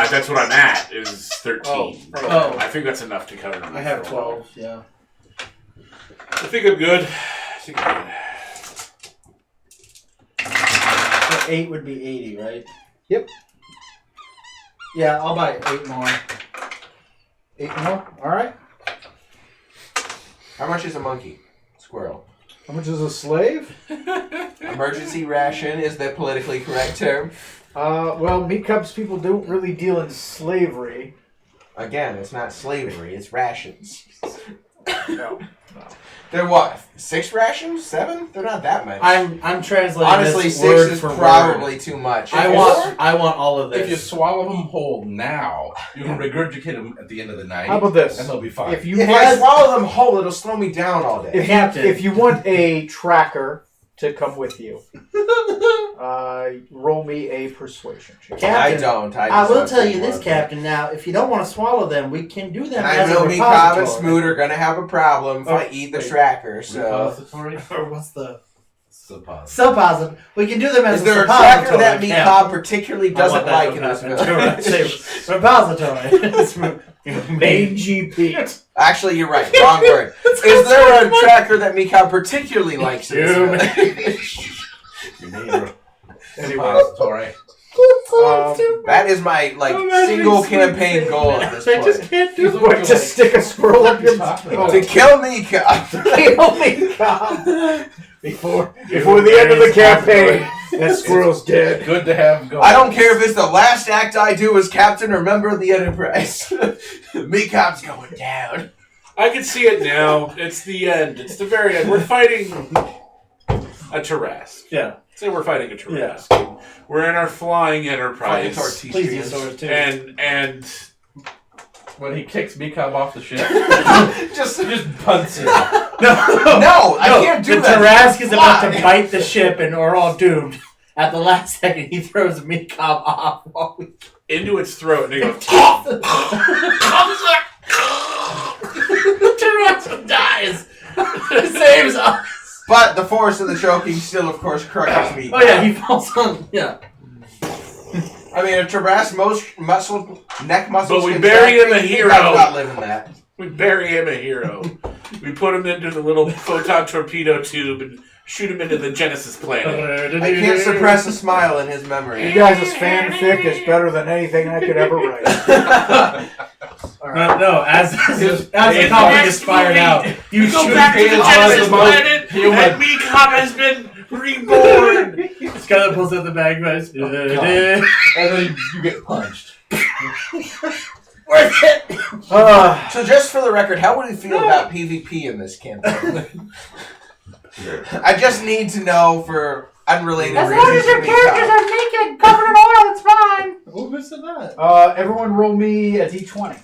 That's what I'm at, is 13. Oh. I think that's enough to cover me. I have for a while. 12, yeah. I think I'm good. So 8 would be 80, right? Yep. Yeah, I'll buy 8 more. 8 more? Alright. How much is a monkey? Squirrel. How much is a slave? Emergency ration is the politically correct term. Well, Meat Cubs people don't really deal in slavery. Again, it's not slavery, it's rations. No. They're what? 6 rations? 7? They're not that much. I'm translating Honestly, this 6 word is for probably word. too much. I want all of this. If you swallow them whole now, you can regurgitate them at the end of the night. How about this? And they'll be fine. If you If I swallow them whole, it'll slow me down all day. Captain. if you want a tracker to come with you, roll me a persuasion check. I Captain, don't. I will just tell don't you this, want Captain. Now, if you don't want to swallow them, we can do them I as a know me, Cobb, and repository. Smoot are gonna have a problem if I eat the wait. tracker, so... Repository? Or what's the Suppository. suppository? We can do them as Is a there a suppository. tracker that me, Captain. Cobb, particularly doesn't I want like in that this to happen. village? Repository. Mangy Pete. Actually, you're right. Wrong word. Is there a tracker that me, Cobb, particularly likes in this village? Repository. That is my, single campaign goal at this I just point. can't do it. What, to stick a squirrel up your To kill me, Cobb. Kill me, Cobb. Before the end of the campaign, that squirrel's dead. Good to have going. I don't care if it's the last act I do as captain or member of the Enterprise. Me, Cobb's going down. I can see it now. It's the end. It's the very end. We're fighting a Tarrasque. Yeah. Say we're fighting a Tarrasque. We're in our flying Enterprise. Plesiosaurs too. And When he kicks Mikab off the ship, just punts him. no, I can't do the that. Tarrasque is about to Why? bite the ship, and we're all doomed. At the last second, he throws Mikab off while we into its throat, and he goes, the Tarrasque dies. It saves us. But the force of the choking still, of course, crushes me. Oh yeah, he falls on. Yeah. I mean, a Tarrasque neck muscles. But we can bury track him a me, hero. I'm not living that. we bury him a hero. We put him into the little photon torpedo tube and shoot him into the Genesis planet. I can't suppress a smile in his memory. You guys' fanfic is better than anything I could ever write. No, as the topic next is fired movie, out, you go shoot back to the him Genesis on the boat. planet, and Mikab has been reborn. Skylar pulls out the bagpipes. And then you get punched. Worth it. So just for the record, how would you feel about PvP in this campaign? I just need to know for unrelated reasons. are naked, covered in oil, it's fine. Who said that? Everyone roll me a d20.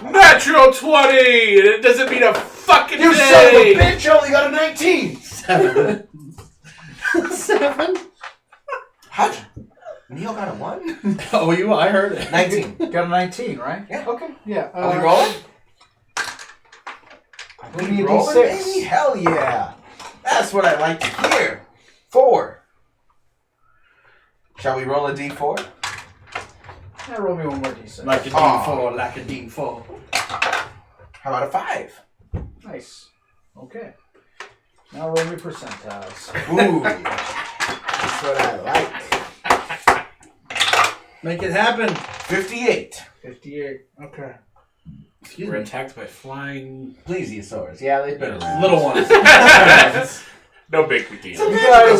Natural 20! And it doesn't mean a fucking You thing! son of a bitch! You only got a 19. 7. 7? How'd you? Neil got a 1? Oh, I heard it. 19. Got a 19, right? Yeah. Okay. Yeah. Are we rolling? Give me a Rolling, d6. baby? Hell yeah. That's what I like to hear. 4. Shall we roll a d4? Yeah, roll me one more d6. Like a D4, like a D4. How about a 5? Nice. Okay. Now roll me percentiles. Ooh. That's what I like. Make it happen. 58. 58. Okay. Excuse We're me. attacked by flying... Plesiosaurs. Yeah, they've been around. Little ones. No big deal. You guys,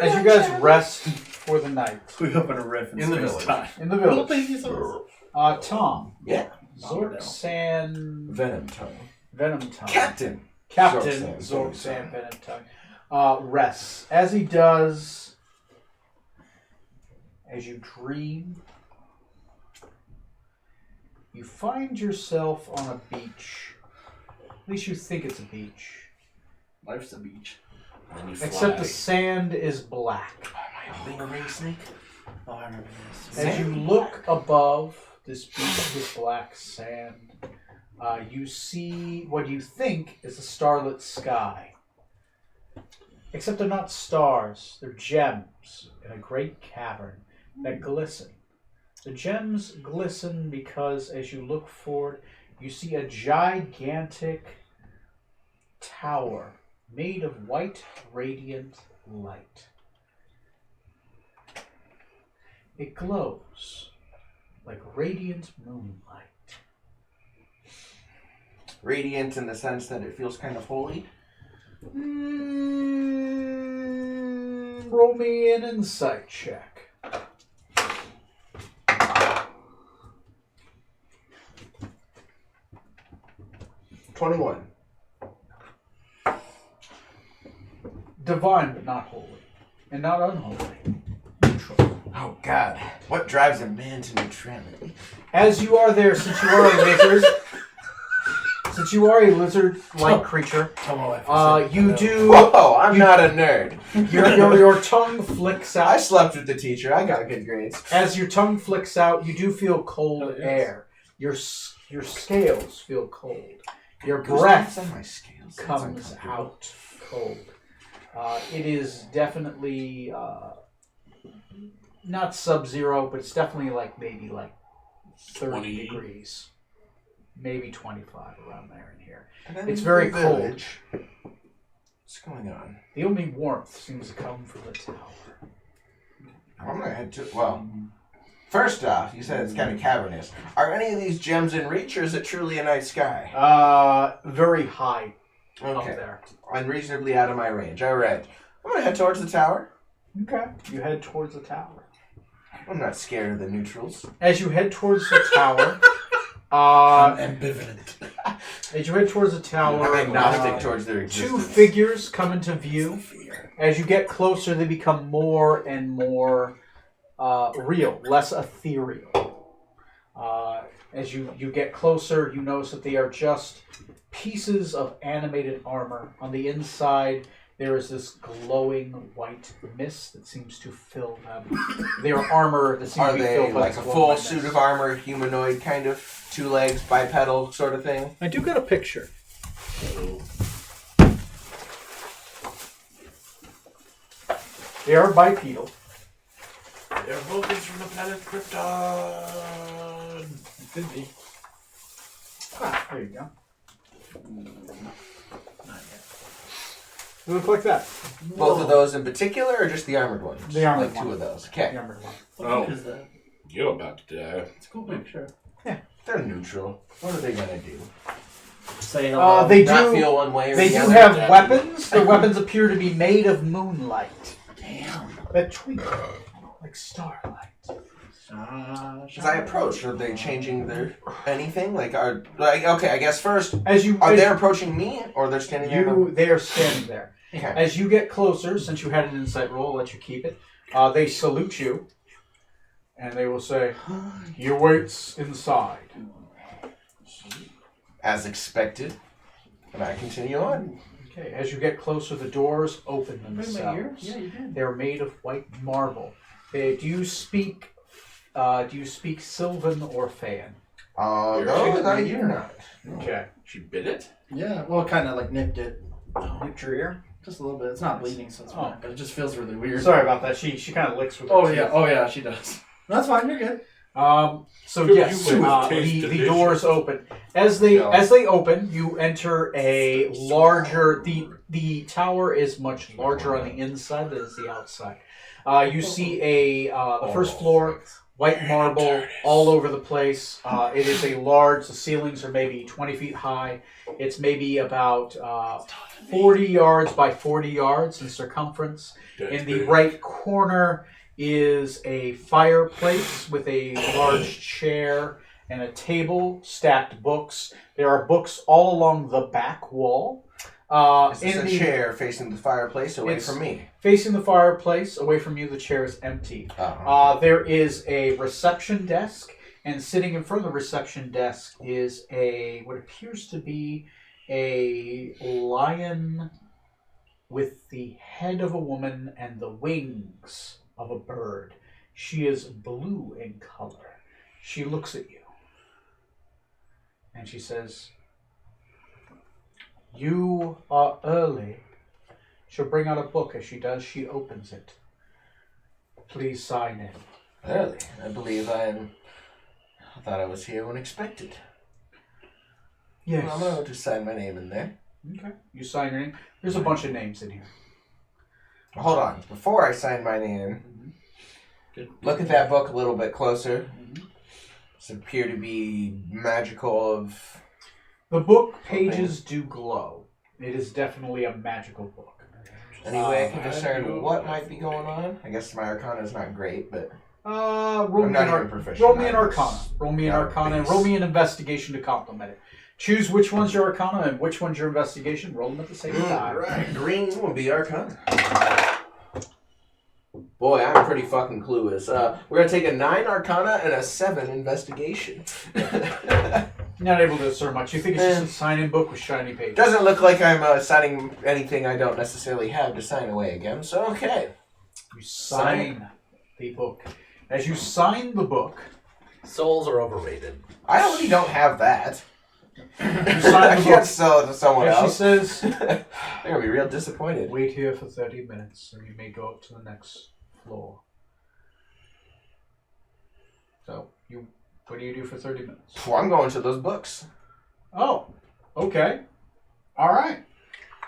as you guys rest for the night We open a riff In the village. in the Little village, plesiosaurs. Tom, Yeah. Zorksan Venom tongue. Venom Tongue. Captain. Captain Zorksan Zorksan Venom Tongue rests. As he does, as you dream, you find yourself on a beach. At least you think it's a beach. Life's a beach. And then you fly. Except the sand is black. Am I holding a ring snake? Oh, I remember this. As you look above this beach of black sand, you see what you think is a starlit sky. Except they're not stars, they're gems in a great cavern that glisten. The gems glisten because as you look forward, you see a gigantic tower made of white, radiant light. It glows like radiant moonlight. Radiant in the sense that it feels kind of holy. Roll me an insight check. $21. Divine, but not holy. And not unholy. Oh God! What drives a man to neutrality? As you are there, since you are a lizard, lizard-like creature, you do. Whoa! I'm not a nerd. Your tongue flicks I out. slept with the teacher. I got good grades. As your tongue flicks out, you do feel cold air. Your scales feel cold. Your breath on my scales. comes out cold. It is definitely not sub-zero, but it's definitely maybe 30 20. degrees. Maybe 25 around there in here. It's very cold. What's going on? The only warmth seems to come from the tower. I'm gonna head to. Well, first off, you said it's kind of cavernous. Are any of these gems in reach, or is it truly a night sky? Very high up Okay. there. Unreasonably out of my range. All right. I'm gonna head towards the tower. Okay. You head towards the tower. I'm not scared of the neutrals. As you head towards the tower, Ambivalent. as you head towards the tower, I'm agnostic towards their existence. two figures come into view. As you get closer, they become more and more real, less ethereal. As you get closer, you notice that they are just pieces of animated armor. On the inside, there is this glowing white mist that seems to fill them. They are armor that seems Are to be they filled by like a this full glowing suit mist. of armor, humanoid kind of, 2 legs, bipedal sort of thing? I do get a picture. They are bipedal. They're Vulcans from the planet Krypton. It could be. There you go. Not yet. They look like that. Both of those in particular, or just the armored ones? The armored like 2 one. of those. Okay. The armored one. What Oh. book is that? You're about to die. It's a cool picture. They're neutral. What are they gonna do? Say hello. They Not do. feel one way or They the do other? have weapons. Their weapons appear to be made of moonlight Damn. that twinkle like starlight. As I approach, are they changing their anything? Okay, I guess first, As you, are as they approaching me, or they're standing there? they are standing there. Okay. As you get closer, since you had an insight roll, I'll let you keep it. They salute you, and they will say, "He waits inside." As expected. And I continue on. Okay. As you get closer, the doors open Right in my ear? themselves. Yeah, you did. They're made of white marble. Do you speak Sylvan or Fan? No, I do not. Okay. She bit it? Yeah, well, kind of nipped it. Nipped your ear? Just a little bit. It's not bleeding, so it's fine. But it just feels really weird. Sorry about that. She kind of licks with her Oh, teeth. yeah. Oh, yeah, she does. That's fine. You're good. So Could yes, you taste the delicious? doors open. As they open, you enter a larger. The tower is much larger on the inside than is the outside. You see the first floor, white marble all over the place. It is a large. The ceilings are maybe 20 feet high. It's maybe about 40 yards by 40 yards in circumference. In the right corner is a fireplace with a large chair and a table, stacked books. There are books all along the back wall. Is this a chair facing the fireplace away from me? Facing the fireplace, away from you, the chair is empty. There is a reception desk, and sitting in front of the reception desk is what appears to be a lion with the head of a woman and the wings of a bird. She is blue in color. She looks at you. And she says, "You are early." She'll bring out a book. As she does, she opens it. "Please sign in." Early. I believe I thought I was here when expected. Yes. Well, I'm going to sign my name in there. Okay. You sign your name. There's a bunch of names in here. Hold on. Before I sign my name, look at that book a little bit closer. Does it appear to be magical of... The book pages do glow. It is definitely a magical book. Any way I can discern what might be going on? I guess my Arcana is not great, but... Roll I'm me not an even proficient. Roll me an I Arcana. was- Roll me an Yeah, Arcana and please. roll me an investigation to complement it. Choose which one's your Arcana and which one's your investigation. Roll them at the same time. Right. Green will be Arcana. Boy, I'm pretty fucking clueless. We're going to take a 9 Arcana and a 7 Investigation. Not able to discern much. You think it's just a sign-in book with shiny pages. Doesn't look like I'm signing anything I don't necessarily have to sign away again, so okay. You sign the book. As you sign the book, Souls are overrated. I already don't have that. you sign I the can't book. sell it to someone And she else. says, They're going to be real disappointed. "Wait here for 30 minutes, and you may go up to the next floor." So, what do you do for 30 minutes? Phew, I'm going to those books. Oh, okay. All right.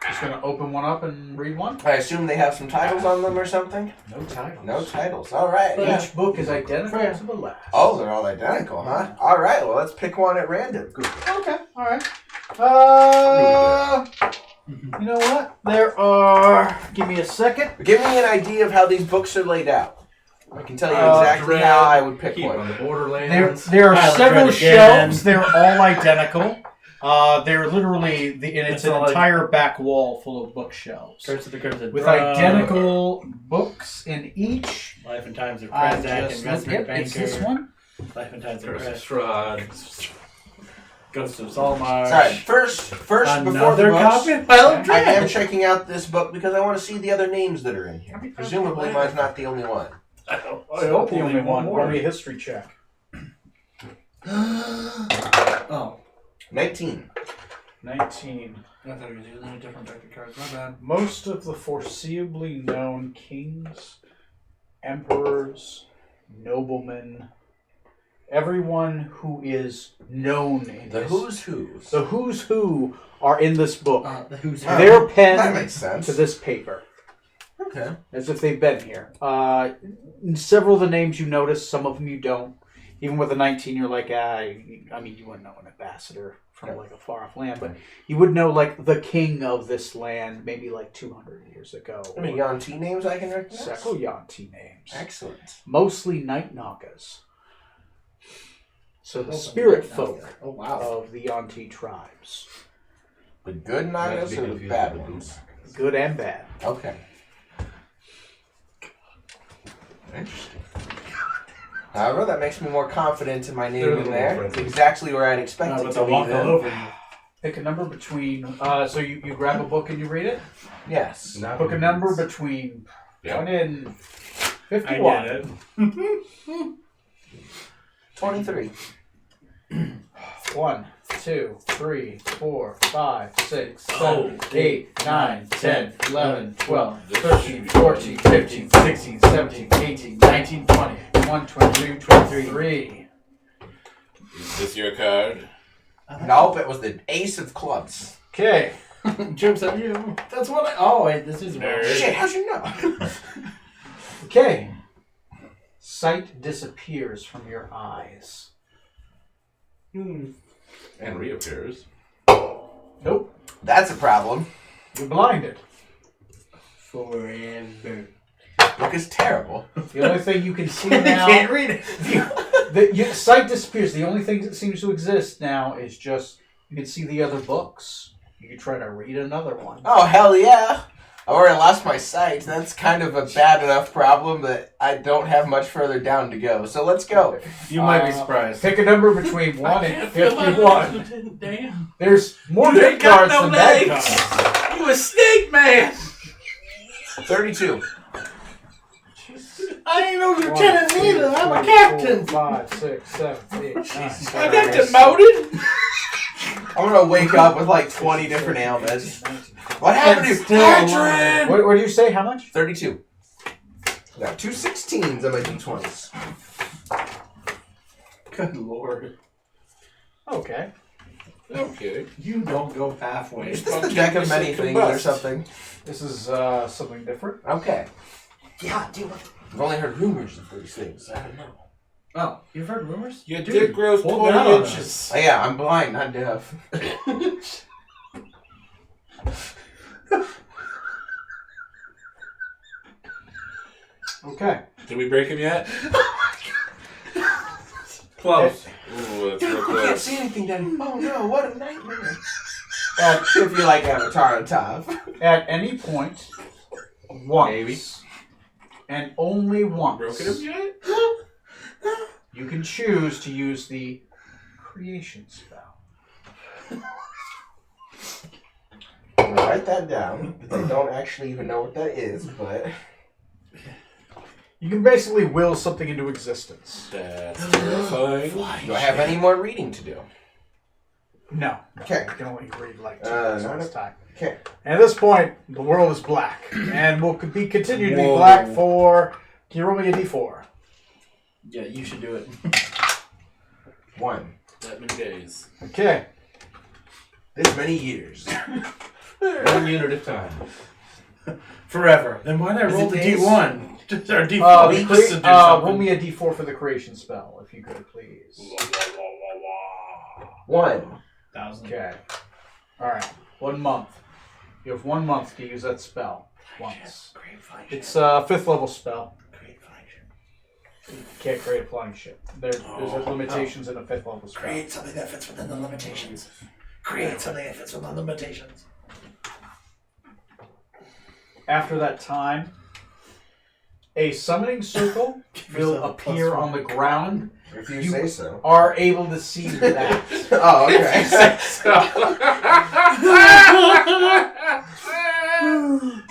Just going to open one up and read one. I assume they have some titles on them or something? No titles. No titles. All right. Yeah. Each book is identical to the last. Oh, they're all identical, huh? All right. Well, let's pick one at random. Okay. All right. You know what? There are... Give me a second. Give me an idea of how these books are laid out. I can tell you exactly how I would pick Keep on one. the Borderlands. There are Pilot several Red again. shelves. They're all identical. They're literally... and it's It's an all entire back wall full of bookshelves. Curse of the Crimson With Throne, identical books in each. Life and Times of I Krazak, just Investment yep, Banker. it's this one. Life and Times of Curse of Krazak, Strahd. Ghosts of Solmar. Sorry, first before the Another books, copy of Pilot I am Red. checking out this book because I want to see the other names that are in here. Presumably mine's not the only one. I hope the only one. Roll me a history check. Oh, 19. 19. I thought he was using a different deck of cards. My bad. Most of the foreseeably known kings, emperors, noblemen, everyone who is known in The this. who's who's. The who's who are in this book. The Who's Who. Oh, They're that penned makes sense. to this paper. Okay. As if they've been here. Several of the names you notice, some of them you don't. Even with a 19, you're like, I mean, you wouldn't know an ambassador from like a far off land, but you would know like the king of this land maybe like 200 years ago. Any Yanti names I can recognize? Several Yanti names. Excellent. Mostly night nagas. So the spirit folk Oh, wow. of the Yanti tribes. The good Nagas or the bad ones? Good and bad. Okay. Interesting. However, that makes me more confident in my name They're in the there. little It's friends. exactly where I'd expect it But to they'll be walk all then. over you. Pick a number between, so you grab a book and you read it? Yes. Pick a number between Yeah. 1 and I 51. get it. 23. 1, 2, 3, 4, 5, 6, 7, Oh. 8, 9, 10, 11, 12, 13, 14, 15, 16, 17, 18, 19, 20, 21, 22, 23. Is this your card? Nope, it was the ace of clubs. Okay. Jokes on you. That's what I. Oh, wait, this is wrong. Nerd. Shit, how'd you know? Okay. Sight disappears from your eyes. And reappears. Nope. That's a problem. You're blinded. Forever. Book is terrible. The only thing you can see I now... can't read it. Sight disappears. The only thing that seems to exist now is just you can see the other books. You can try to read another one. Oh, hell yeah. I already lost my sight. That's kind of a bad enough problem that I don't have much further down to go. So let's go. You might be surprised. Pick a number between 1 and 51. Damn. There's more You good ain't got cards no than bad legs. cards. You a snake man! 32. I ain't no lieutenant neither. I'm a captain. 5, 6, 7, 8, 9. I got demoted. I'm gonna wake up with like 20 different ailments. What happened to you? Still Patrick! What did you say? How much? 32. Got 2 16s on my d20s. Good lord. Okay. Okay. You don't go halfway. Is this the deck of many things or something? This is something different. Okay. Yeah, dude. I've only heard rumors of these things. I don't know. Oh, you've heard rumors? Your Dude, dick grows hold 20 down on inches. Oh, yeah, I'm blind, not deaf. Okay. Did we break him yet? Close. Ooh, that's real Dude, I can't close. see anything, Daddy. Oh no, what a nightmare. If you like Avatar on top. At any point, once, Maybe. and only once, Broken him yet? you can choose to use the creation spell. I'm gonna write that down, because I don't actually even know what that is, but... You can basically will something into existence. That's terrifying. Do I have any more reading to do? No. Okay. You can only read like 2 Uh, minutes not at a a- time. Okay. And at this point, the world is black. And will be continued to be Whoa. black for... Can you roll me a d4? Yeah, you should do it. 1 1. That many days. Okay. This many years. 1 unit at a time. Forever. Then why'd I Is roll it the days? D1? Or D4? weeks to do Roll something. me a d4 for the creation spell, if you could, please. 1. 1,000. Okay. Alright. 1 month. You have 1 month to use that spell. Once. Great flying ship. It's a 5th level spell. Great flying ship. You can't create a flying ship. There's limitations in a 5th level spell. Create something that fits within the limitations. Create something that fits within the limitations. After that time, a summoning circle will yourself a appear +1. on the ground. If you, You- say so. Are able to see that. Oh, okay.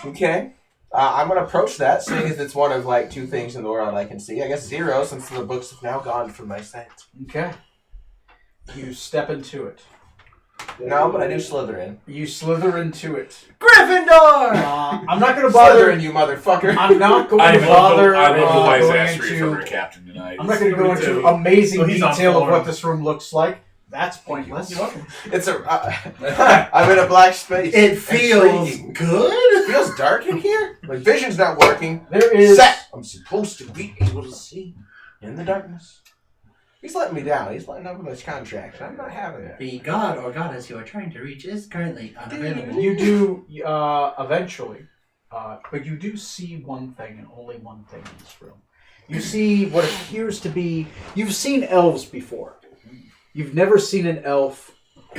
Okay. I'm going to approach that, seeing as it's one of like 2 things in the world I can see. I guess 0, since the books have now gone from my sight. Okay. You step into it. No, but I do slither in. You slither into it. Gryffindor! I'm not going to Slither bother. in, you motherfucker. I'm not going I to bother will noise going ass for you for into. her captain tonight. I'm not going to go Me too. into amazing So he's on detail of form. what this room looks like. That's pointless. It's a. I'm in a black space. It feels Intriguing. good? It feels dark in here. My vision's not working. There is. Set. I'm supposed to be able to see in the darkness. He's letting me down. He's letting up with his contract. I'm not having it. The god or goddess you are trying to reach is currently unavailable. You do eventually, but you do see one thing and only one thing in this room. You see what appears to be. You've seen elves before. You've never seen an elf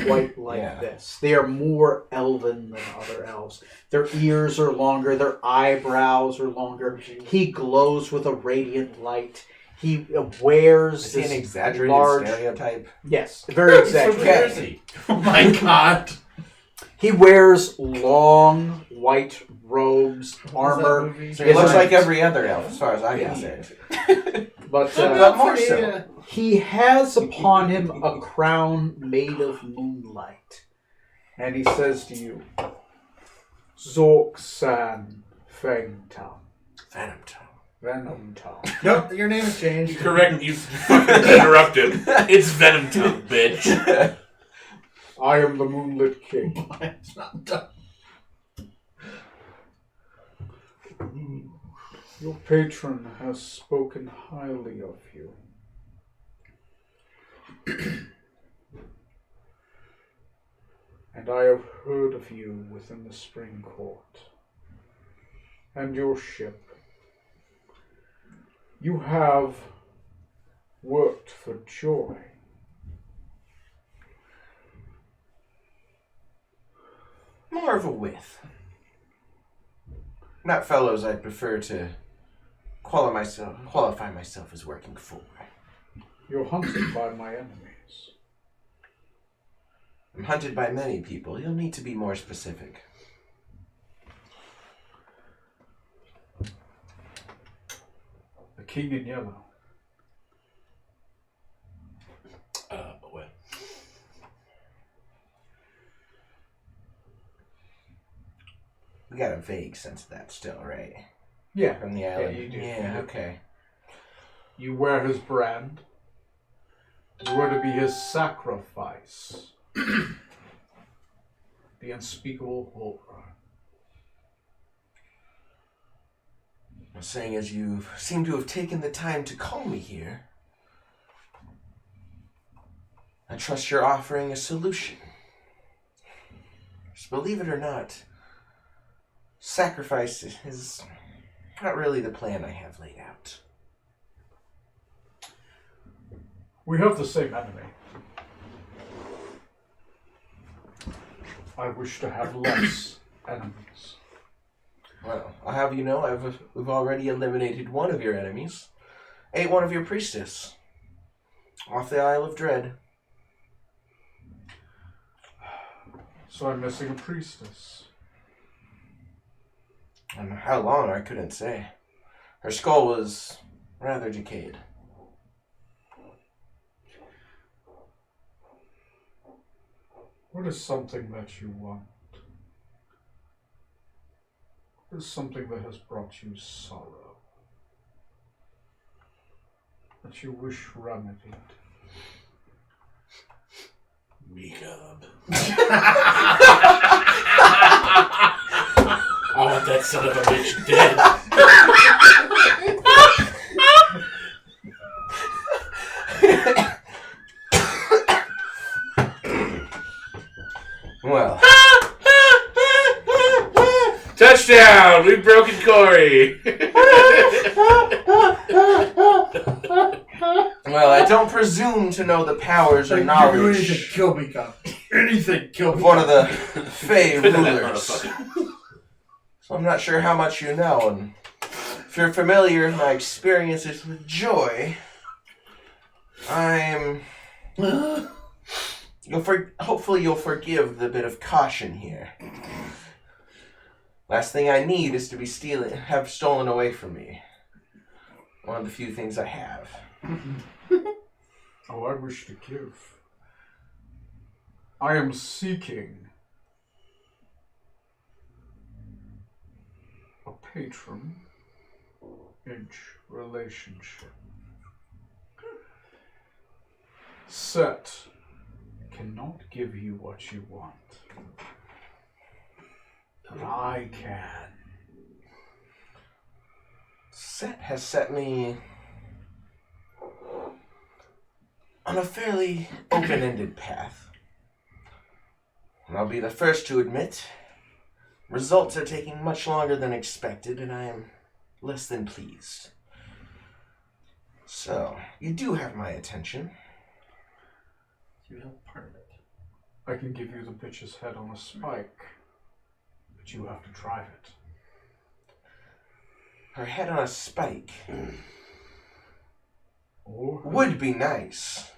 quite like this. They are more elven than other elves. Their ears are longer. Their eyebrows are longer. He glows with a radiant light. He wears Is he this an exaggerated large. stereotype? Yes, very exaggerated. Where is he? Oh my god. He wears long white robes, armor. So he looks like every other elf, as far as I can say. But But more so. he has upon him a crown made of moonlight. And he says to you, Zork-san Feng-Tam. Phantom Tongue. Venom-Tam. Nope, your name's changed. Correct, you fucking interrupted. It's Venom Tongue, bitch. I am the Moonlit King. It's not done. Your patron has spoken highly of you. And I have heard of you within the Spring Court. And your ship. You have worked for joy. More of a with. Not fellows I'd prefer to qualify myself as working for. You're hunted by my enemies. I'm hunted by many people. You'll need to be more specific. king in yellow. Well. We got a vague sense of that still, right? Yeah. From the island. you do. Yeah, okay. You wear his brand. You were to be his sacrifice. The unspeakable horror. I'm saying as you seem to have taken the time to call me here, I trust you're offering a solution. Just believe it or not, sacrifice is not really the plan I have laid out. We have the same enemy. I wish to have less enemies. Well, I'll have you know, we've already eliminated one of your enemies. Ate one of your priestess. Off the Isle of Dread. So I'm missing a priestess. And how long, I couldn't say. Her skull was rather decayed. What is something that you want? What is something that has brought you sorrow? That you wish remedied? Mekab. I want that son of a bitch dead. Well, Touchdown! We've broken Corey. well, I don't presume to know the powers or knowledge Kill me, God. Anything, kill of me. one of the Fey That rulers. motherfucker. So I'm not sure how much you know, and if you're familiar with my experiences with joy, hopefully you'll forgive the bit of caution here. Last thing I need is to be have stolen away from me. One of the few things I have. Oh, I wish to give. I am seeking a patronage relationship. Set cannot give you what you want. But I can. Set has set me on a fairly open-ended path. And I'll be the first to admit, results are taking much longer than expected, and I am less than pleased. So, you do have my attention. You have part of it. I can give you the bitch's head on a spike, but you have to drive it. Her head on a spike Or would be nice.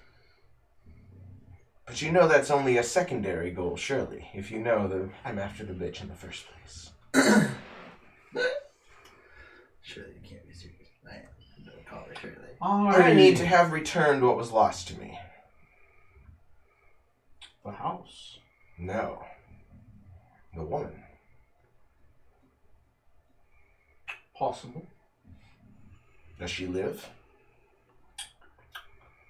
But you know that's only a secondary goal, surely, if you know that I'm after the bitch in the first place. Surely you can't be serious. I am. Don't call it surely. I need to have returned what was lost to me. The house. No. The woman. Possible. Does she live?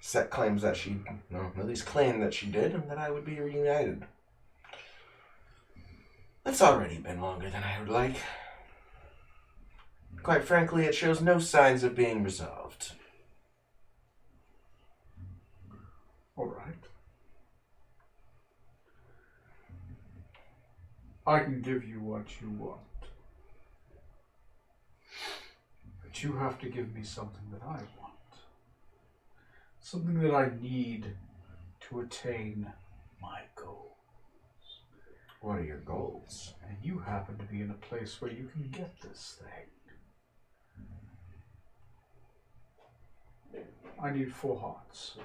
Set claims that she, no, at least claimed that she did, and that I would be reunited. That's already been longer than I would like. Quite frankly, it shows no signs of being resolved. All right. I can give you what you want. But you have to give me something that I want. Something that I need to attain my goal. What are your goals? And you happen to be in a place where you can get this thing. I need 4 hearts.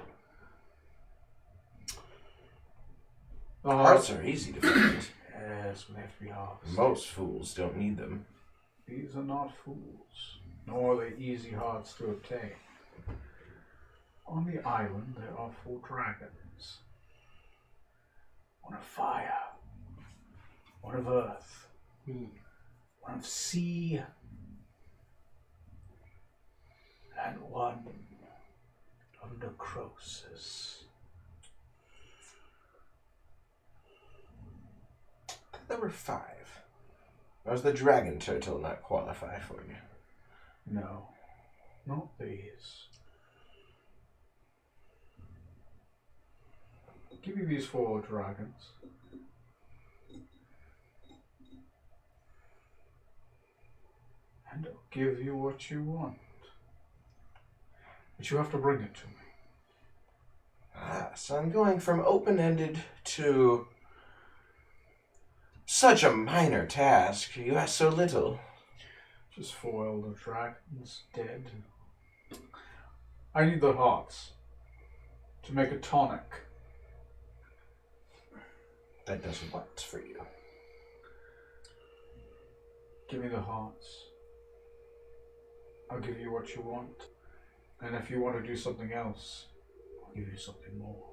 Hearts are easy to find. Yes, but they have to be hearts. Most fools don't need them. These are not fools. nor are they easy hearts to obtain. On the island there are 4 dragons. One of fire, one of earth, one of sea, and one of necrosis. There were 5. Does the dragon turtle not qualify for you? No, not these. Give me these 4 dragons. And I'll give you what you want. But you have to bring it to me. Ah, so I'm going from open-ended to such a minor task. You ask so little. Just 4 elder dragons dead. I need the hearts to make a tonic. That does what for you? Give me the hearts. I'll give you what you want. And if you want to do something else, I'll give you something more.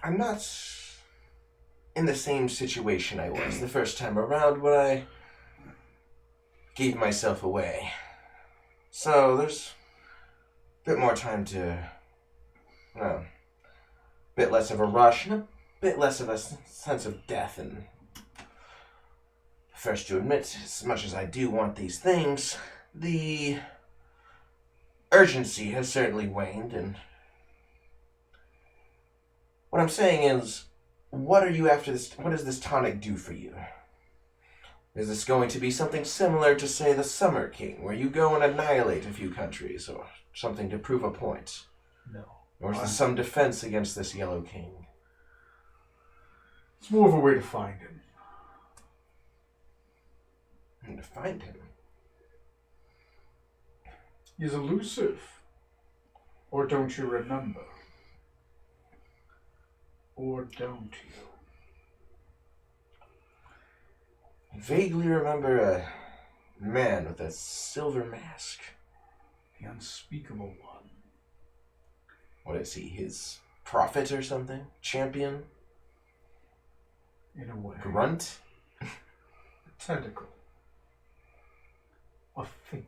I'm not in the same situation I was the first time around when I gave myself away. So there's a bit more time to, well, a bit less of a rush and a bit less of a sense of death. And first to admit, as much as I do want these things, the urgency has certainly waned. And what I'm saying is, what are you after this? What does this tonic do for you? Is this going to be something similar to, say, the Summer King, where you go and annihilate a few countries, or something to prove a point? No. Or is there some defense against this Yellow King? It's more of a way to find him. And to find him? He's elusive. Or don't you remember? Or don't you? I vaguely remember a man with a silver mask. The unspeakable one. What is he, his prophet or something? Champion? In a way. Grunt? A tentacle. A finger.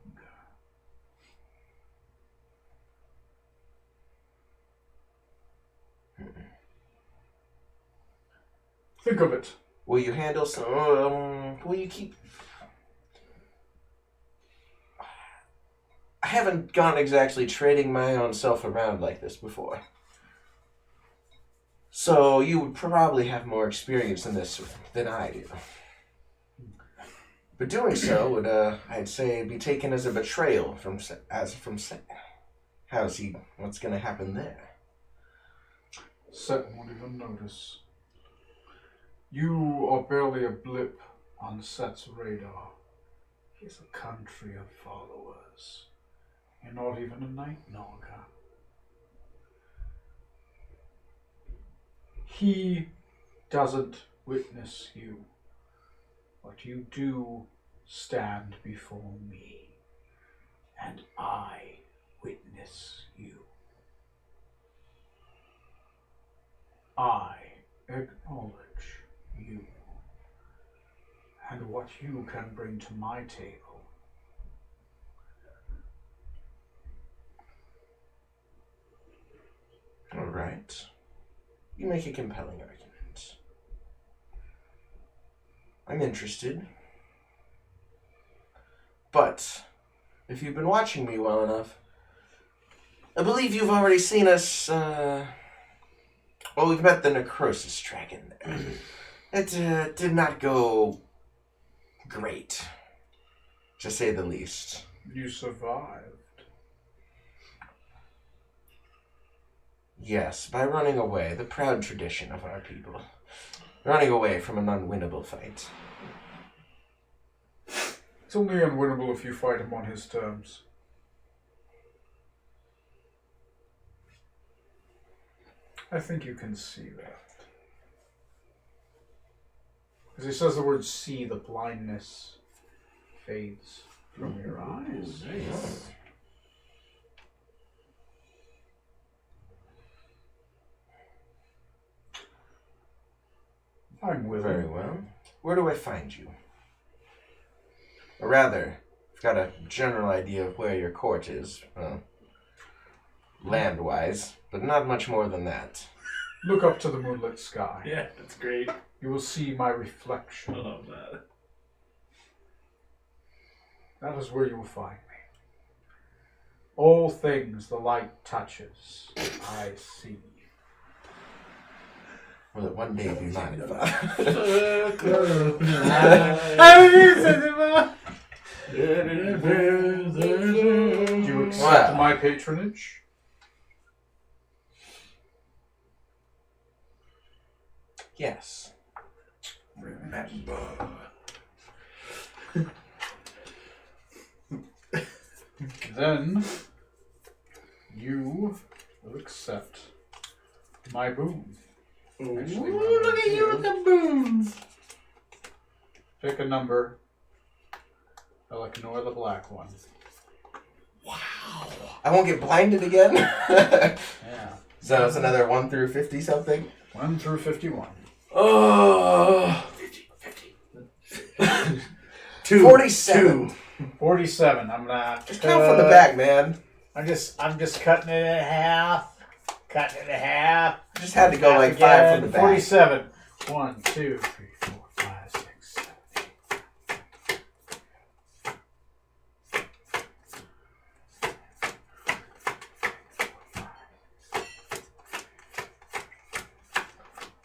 Think of it. Will you handle some, will you keep... I haven't gone exactly trading my own self around like this before. So you would probably have more experience in this than I do. But doing so would, I'd say, be taken as a betrayal what's gonna happen there? Set won't even notice. You are barely a blip on Set's radar. He's a country of followers. You're not even a night Naga. He doesn't witness you, but you do stand before me, and I witness you. I acknowledge you and what you can bring to my table. All right. You make a compelling argument. I'm interested. But if you've been watching me well enough, I believe you've already seen us, we've met the Necrosis Dragon there. It did not go great, to say the least. You survived. Yes, by running away, the proud tradition of our people. Running away from an unwinnable fight. It's only unwinnable if you fight him on his terms. I think you can see that. As he says the word see, the blindness fades from your eyes. Nice. I'm willing. Very well. Where do I find you? Or rather, I've got a general idea of where your court is, land-wise, but not much more than that. Look up to the moonlit sky. Yeah, that's great. You will see my reflection. I love that. That is where you will find me. All things the light touches, I see. Will it one day be mine? Do you accept my patronage? Yes. Remember. Then you will accept my boon. Actually, what I'm Ooh, gonna look at you do- with the boons. Pick a number. I'll ignore the black one. I won't get blinded again? Yeah. So it's another 1 through 50 something? 1 through 51. Oh. 2. 47. 47. I'm gonna Just count from the back, man. I'm just cutting it in half. Cutting it in half. I just had to go like Again, 5 from the back. 47. 1, 2, 3, 4, 5, 6, 7, 8.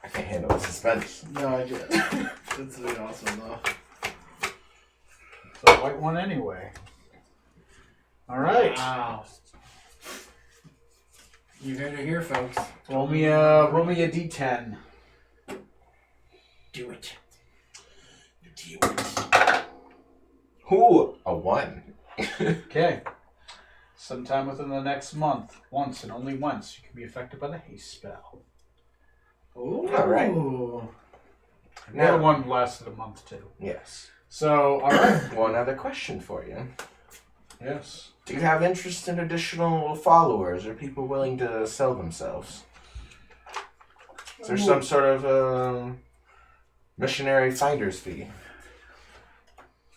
I can't handle the suspense. No, I get it. That's really awesome, though. So white one anyway. All right. Wow. You heard it here, folks. Roll me a d10. Do it. Ooh, a 1. Okay. Sometime within the next month, once and only once, you can be affected by the haste spell. Ooh. All right. The other one lasted a month too. Yes. So, all right. One other question for you. Yes. Do you have interest in additional followers or people willing to sell themselves? Is there some sort of missionary finder's fee?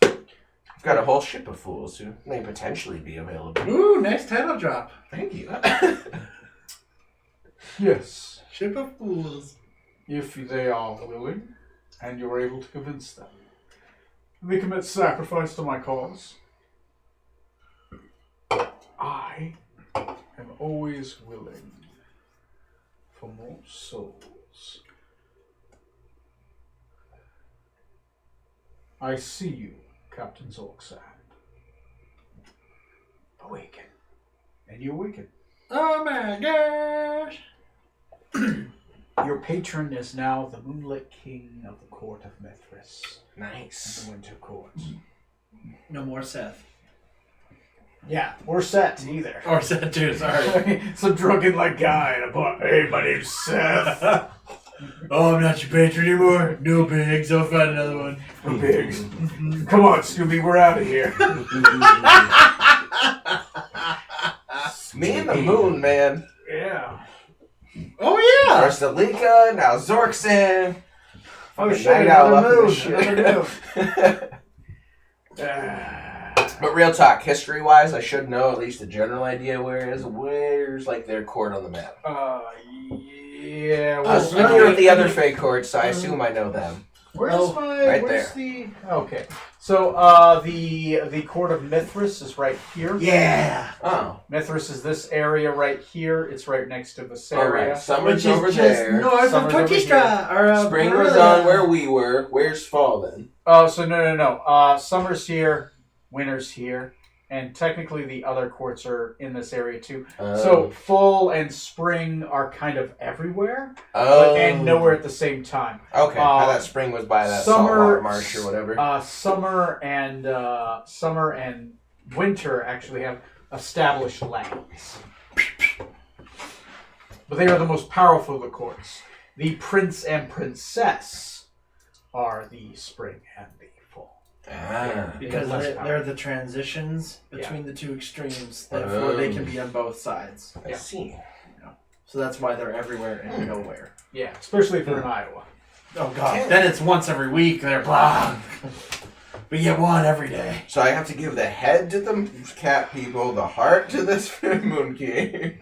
I've got a whole ship of fools who may potentially be available. Ooh, nice title drop. Thank you. Yes. Ship of Fools. If they are willing, and you are able to convince them, they commit sacrifice to my cause. I am always willing for more souls. I see you, Captain Zorksand. Awaken. And you awaken. Oh my gosh. Your patron is now the Moonlit King of the Court of Mithras, Nice. the Winter Court. No more Seth. Yeah, or Set either. Or Seth too, sorry. Some drunken-like guy in a bar. Hey, my name's Seth. Oh, I'm not your patron anymore. No pigs. I'll find another one. No pigs. Come on, Scooby, we're out of here. Me and the moon, man. Yeah. Oh yeah. First Alika, now Zorkson. Oh Fucking shit, night owl another up in moon. the shit. Another moon. But real talk, history-wise, I should know at least a general idea where's like their court on the map. Yeah. I was familiar with the other Fey courts, so I assume I know them. Where's right the? Okay. So the court of Mithras is right here. Yeah. Oh, Mithras is this area right here. It's right next to Visaria. all right. Summer's Which is over just there. north of Summer's over Torquistra. Or, Spring was Barilla. on where we were. Where's fall then? Oh, so no. Summer's here, winter's here, and technically the other courts are in this area too. So fall and spring are kind of everywhere, and nowhere at the same time. Okay, I thought spring was by that saltwater marsh or whatever. Summer and winter actually have established lands, but they are the most powerful of the courts. The prince and princess are the spring and the fall. Ah. Because less they're power. the transitions between the two extremes. Therefore, they can be on both sides. I see. So that's why they're everywhere and nowhere. Yeah, especially if you're in Iowa. Oh god. Then it's once every week. They're blah. We get one every day. So I have to give the head to the cat people, the heart to this Moon King.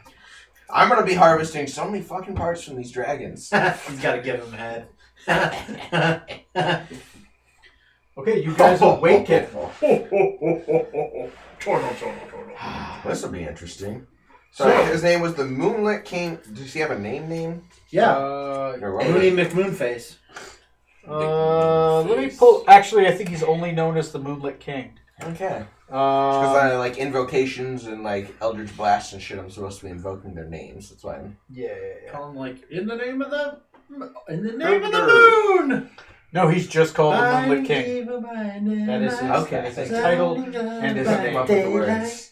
I'm gonna be harvesting so many fucking parts from these dragons. He's got to give him head. Okay, you guys awaken. This will be interesting. So his name was the Moonlit King. Does he have a name? Yeah. Or what was Mooney it? McMoonface. Let me pull. Actually, I think he's only known as the Moonlit King. Okay. Because I like invocations and like Eldritch Blast and shit. I'm supposed to be invoking their names. That's why I'm. Yeah. Call him like in the name of the moon. No, he's just called the Moonlit King. King. That is his, Okay, that is his thank title and his Come name. up with the words.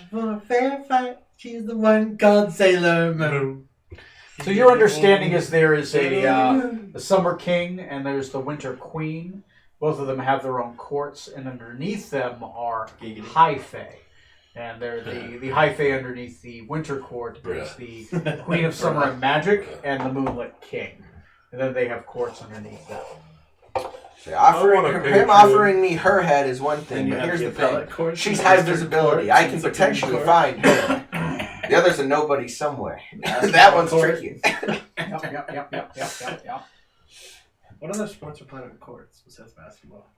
For a fair fight, she's the one called Sailor Moon. So your understanding is there is a Summer King and there's the Winter Queen. Both of them have their own courts, and underneath them are High Fae. And they're the High Fae underneath the Winter Court is the Queen of Summer and Magic and the Moonlit King. And then they have courts underneath them. So offering me her head is one thing, but here's the thing. Court, She's high visibility. I can potentially find her. The other's a nobody somewhere. That one's tricky. Yep. What other sports are played on courts besides basketball?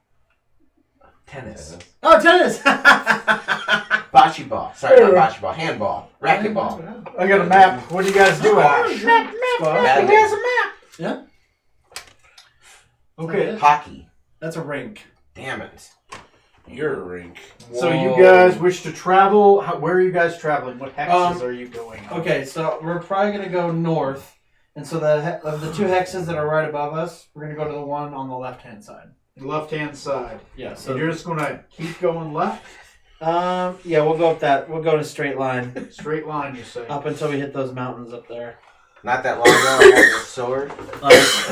Tennis. Oh, tennis! Bocce ball. Sorry, not bocce ball. Handball. Racquetball. I got a map. What are you guys doing? Badminton. He has a map! Yeah. Okay. Hockey. That's a rink. Damn it. You're a rink. So you guys wish to travel? Where are you guys traveling? What hexes are you going on? Okay, so we're probably going to go north. And so of the two hexes that are right above us, we're going to go to the one on the left-hand side. Left-hand side. Yeah, So so... you're just going to keep going left? yeah, we'll go up that. We'll go in a straight line. Straight line, you say? Up until we hit those mountains up there. Not that long ago, I had this sword. In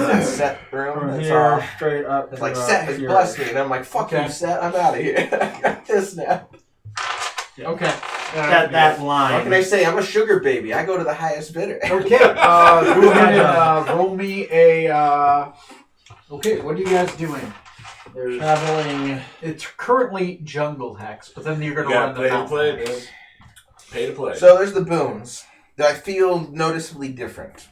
that set room. From That's here, all. straight up. It's to like, the- Set has your- blessed me. And I'm like, fuck Okay. you, Set. I'm out of here. I got this now. Yeah. Okay. That What line. can I say? I'm a sugar baby. I go to the highest bidder. Okay. Go ahead and roll me a... Okay, what are you guys doing? There's... Traveling. It's currently jungle hex, but then you're going to You run gotta the play to mountain play. hex. Pay to play. So there's the boons. Do I feel noticeably different?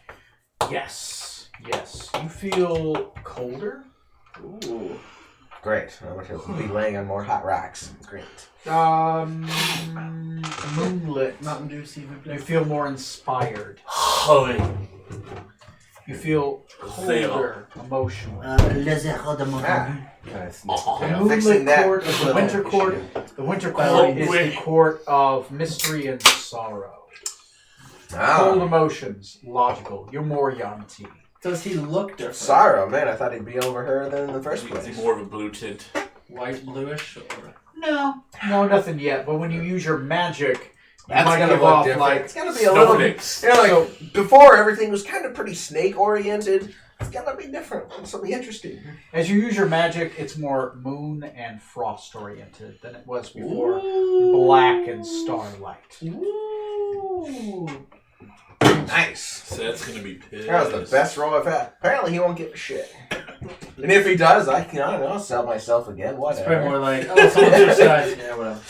Yes. You feel colder? Ooh. Great. I'm going to be laying on more hot rocks. Great. Moonlit. Mountain Dew, s'il vous plaît. You feel more inspired. Holy. You feel colder emotionally. Le zéro de mon Ah. The Yeah, Moonlit fixing that Court is the little Winter Court. issue. The Winter Oh, Court is the wait. court of mystery and sorrow. Cold Ah. emotions, logical. You're more Yanti. Does he look different? Sorrow, man. I thought he'd be over her than in the first Is place. he more of a blue tint? White, bluish, or... No, nothing yet. But when you use your magic, you That's might gonna give look off different. like It's gonna be a little bit. Snowflakes. You know, like before, everything was kind of pretty snake oriented. It's gonna be different. It's gonna be interesting. as you use your magic, it's more moon and frost oriented than it was before. Black and starlight. Ooh. Nice. So that's gonna be pissed. That was the best roll I've had. Apparently, he won't give a shit. And if he does, I don't know, sell myself again. It's probably Whatever. more like, oh, someone switch sides. Yeah, whatever.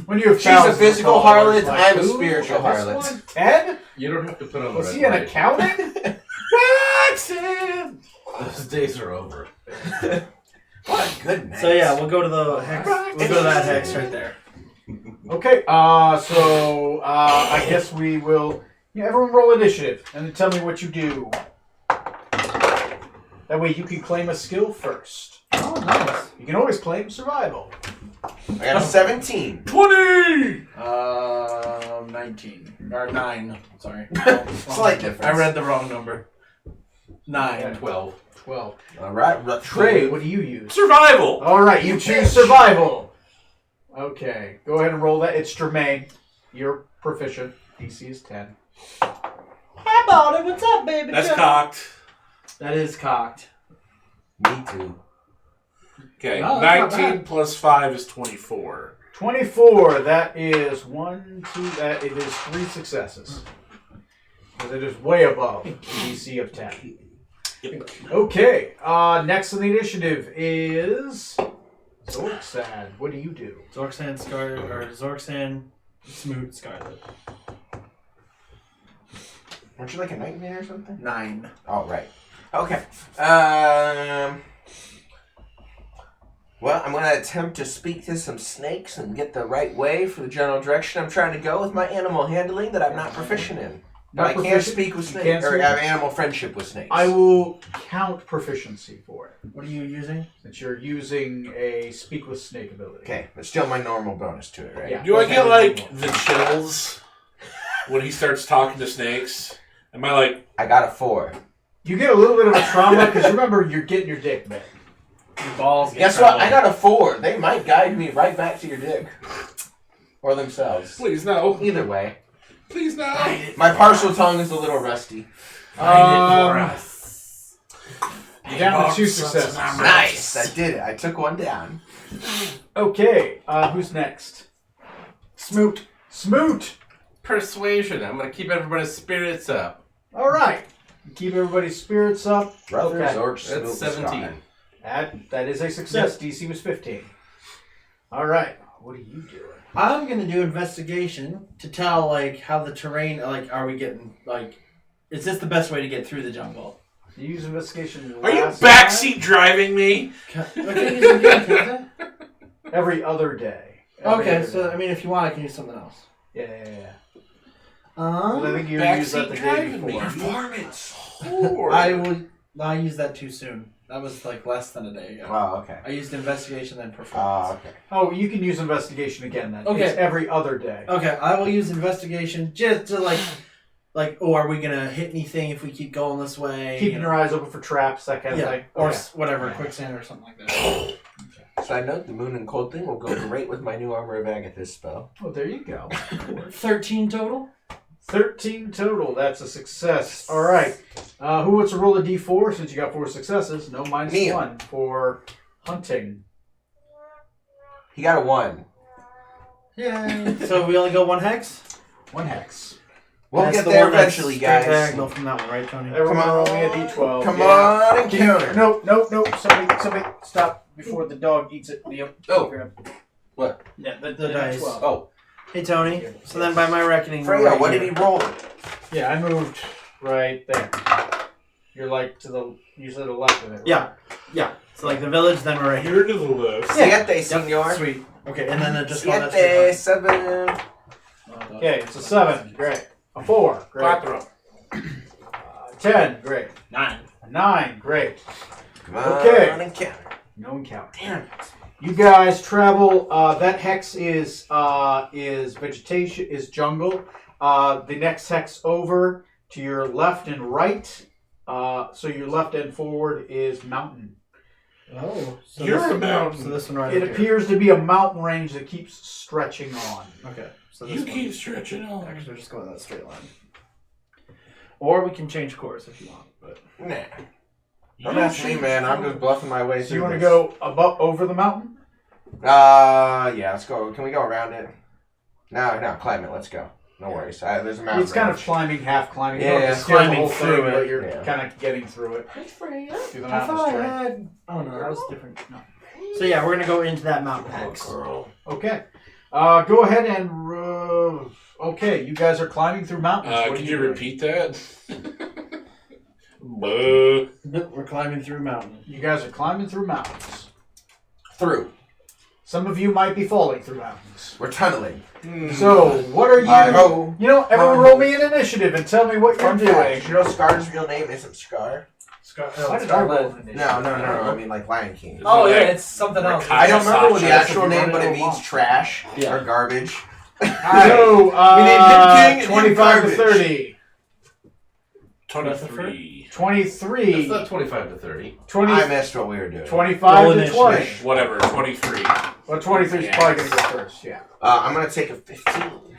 When you have She's a thousands of physical followers, harlot. like, I'm a "Ooh, spiritual this harlot." one? Ed? You don't have to put on the Was red he an light. accountant? Those days are over. What a good man. So yeah, we'll go to the hex. We'll go to that hex right there. Okay, so I guess we will. Yeah, everyone roll initiative and then tell me what you do. That way you can claim a skill first. Oh, nice. You can always claim survival. I got a 17. 20! 19 or 9. Sorry. Slight difference. I read the wrong number. 9. 12. 12. All right, Trey, what do you use? Survival! All right, you choose survival. Okay, go ahead and roll that. It's Jermaine. You're proficient. DC is 10. How about it? What's up, baby? That's cocked. That is cocked. Me too. Okay, No, that's not 19 bad. plus 5 is 24. 24. That is 1, 2. That it is 3 successes. Because it is way above the DC of 10. Yep. Okay. Next on the initiative is Zorksad. What do you do? Zorksan, Smoot, Scarlet. Aren't you like a nightmare or something? 9. Oh, right. Okay. Well, I'm going to attempt to speak to some snakes and get the right way for the general direction I'm trying to go with my animal handling that I'm not proficient in. But I can't proficient? speak with You snakes, can't or speak? have animal friendship with snakes. I will count proficiency for it. What are you using? Since you're using a speak with snake ability. Okay, but still my normal bonus to it, right? Yeah. Do I get, like, the chills when he starts talking to snakes? Am I like... I got a 4. You get a little bit of a trauma because remember you're getting your dick bit. Your balls. Guess what? I got a 4. They might guide me right back to your dick. Or themselves. Please, no. Either way. Please, no. My partial tongue is a little rusty. You're down to 2 successes. Nice! I did it. I took one down. Okay, who's next? Smoot. Smoot! Persuasion. I'm going to keep everybody's spirits up. Alright. Keep everybody's spirits up. Brothers Okay. or That's 17. That is a success. DC was 15. Alright. What are you doing? I'm gonna do investigation to tell like how the terrain. Like, are we getting like? Is this the best way to get through the jungle? You use investigation. Are you last backseat driving me? I can use it again, can't time? Every other day. I? Every Okay, other so day. I mean, if you want, I can use something else. Yeah. 'Cause I think you used that the day driving me. before. Performance! I used that too soon. That was like less than a day ago. Oh, okay. I used investigation then performance. Okay. Oh, you can use investigation again then. Okay. It's every other day. Okay, I will use investigation just to like, oh, are we gonna hit anything if we keep going this way? Keeping your eyes open for traps, that kind of thing. or Okay. whatever, Yeah. quicksand or something like that. Side note, the moon and cold thing will go great with my new Armor of Agathis spell. Oh, there you go. 13 total. 13 total. That's a success. All right. Who wants to roll a d4 since you got 4 successes? No, minus Me. 1 for hunting. He got a 1. Yay. So we only go 1 hex? 1 hex. We'll That's get the there one that's eventually, straight guys. diagonal from that one, right, Tony? Everyone Come on. roll me a d12. Come Yeah. on and counter. Nope. Somebody stop before the dog eats it. Leo. Oh. Grab. What? Yeah, The dice. 12. Oh, Hey, Tony. So then by my reckoning, we're Freya, right what did here. he roll? Yeah, I moved right there. You're like to the usually the left of it. Right? Yeah. So like the village, then we're right here. You're to the left. Siete, senor. Sweet. Okay, and then just call that Siete, straight 7. line. Okay, it's a 7. Great. A 4. Great. Cuatro. 10. Great. 9. A 9. Great. Come on Okay. and counter. No encounter. Damn. You guys travel. That hex is vegetation, is jungle. The next hex over to your left and right. So your left and forward is mountain. Oh. So You're this, a mountain. So this one right It here. appears to be a mountain range that keeps stretching on. Okay. So this You one. keep stretching on. Actually, we're just going that straight line. Or we can change course if you want. But Nah. Don't ask me, man. I'm just bluffing my way So through you want to this. go above over the mountain? Yeah, let's go. Can we go around it? No, climb it. Let's go. No worries. There's a mountain. It's kind of range. climbing, half climbing. Yeah, You don't have to scale the climbing whole through thing, it. but you're Yeah. kind of getting through it. Hi, Freya. Through the I mountainous thought I terrain. had. Oh no, that was different. No. So yeah, we're gonna go into that mountain hex. Okay. Go ahead and. Okay, you guys are climbing through mountains. What are Could you doing? repeat that? Buh. We're climbing through mountain. You guys are climbing through mountains. Through. Some of you might be falling through mountains. We're tunneling. So, what are you? Hi-ho. You know, everyone roll me an initiative and tell me what you're Fun doing. fact, you know Scar's real name isn't Scar? Why did I roll an initiative? No. I mean like Lion King. Oh yeah, it's something else. Rakasta. I don't remember what the That's actual if you name, but run it it means along. trash Yeah. or garbage. So, We named him king and him 25 to garbage. 30. 23. 23. It's not 25 to 30. 20, I missed what we were doing. 25 Roll to initiative. 20. Whatever, 23. Well, 23 is Yes. probably going to go first, yeah. I'm gonna take a 15.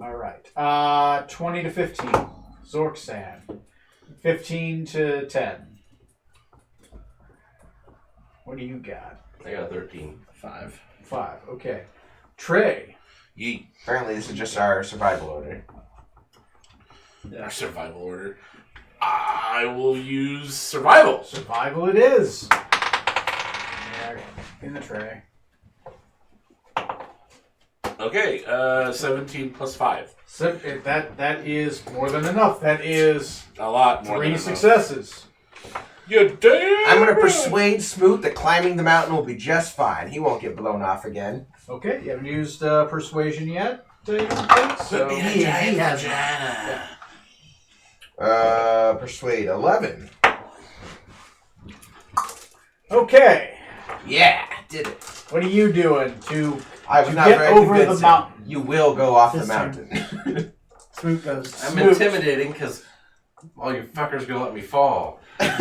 All right. 20 to 15. Zorksan. 15 to 10. What do you got? I got a 13. 5. 5. Okay. Trey. Yeet. Apparently, this is just our survival order. Our survival order. I will use survival. Survival it is. Yeah, in the tray. Okay, 17 plus 5. So that is more than enough. That is A lot more 3 than enough. successes. You damn I'm gonna right. persuade Smoot that climbing the mountain will be just fine. He won't get blown off again. Okay, you haven't used persuasion yet. So He has Persuade 11. okay. Yeah, did it. What are you doing to I was To not get very over the convincing. mountain. You will go off the This mountain. Smoot goes. I'm Smooch. intimidating because all you fuckers gonna let me fall. Let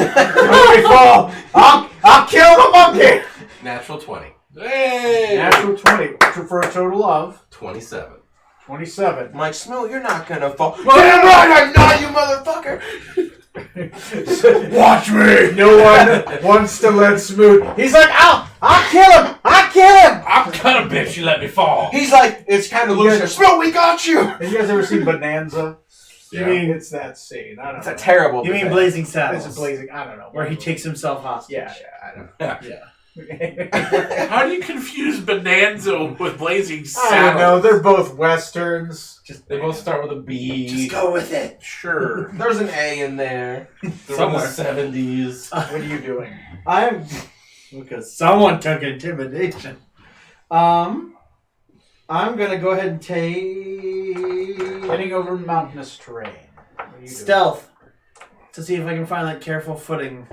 me fall? I'll kill the monkey. Natural 20. Hey! Natural 20 for a total of 27. 27. I'm like, Smoot, you're not gonna fall. Damn right, I'm not, you motherfucker! Watch me. No one wants to let Smoot. He's like, I'll kill him. I'll kill him. I'm gonna bitch you let me fall. He's like, it's kind of loose here. Smoot, we got you! Have you guys ever seen Bonanza? Yeah. You mean it's that scene? I don't It's know. a terrible You mean defense. Blazing Saddles? It's a blazing. I don't know. Where he takes himself hostage. Yeah, I don't know. Yeah. How do you confuse Bonanza with Blazing I don't Saddles? know. They're both westerns. They both start with a B. Just go with it. Sure. There's an A in there. They're in Somewhere. the 70s. What are you doing? I'm because someone took intimidation. I'm gonna go ahead and take Heading over mountainous terrain. What are you doing? stealth to see if I can find that careful footing.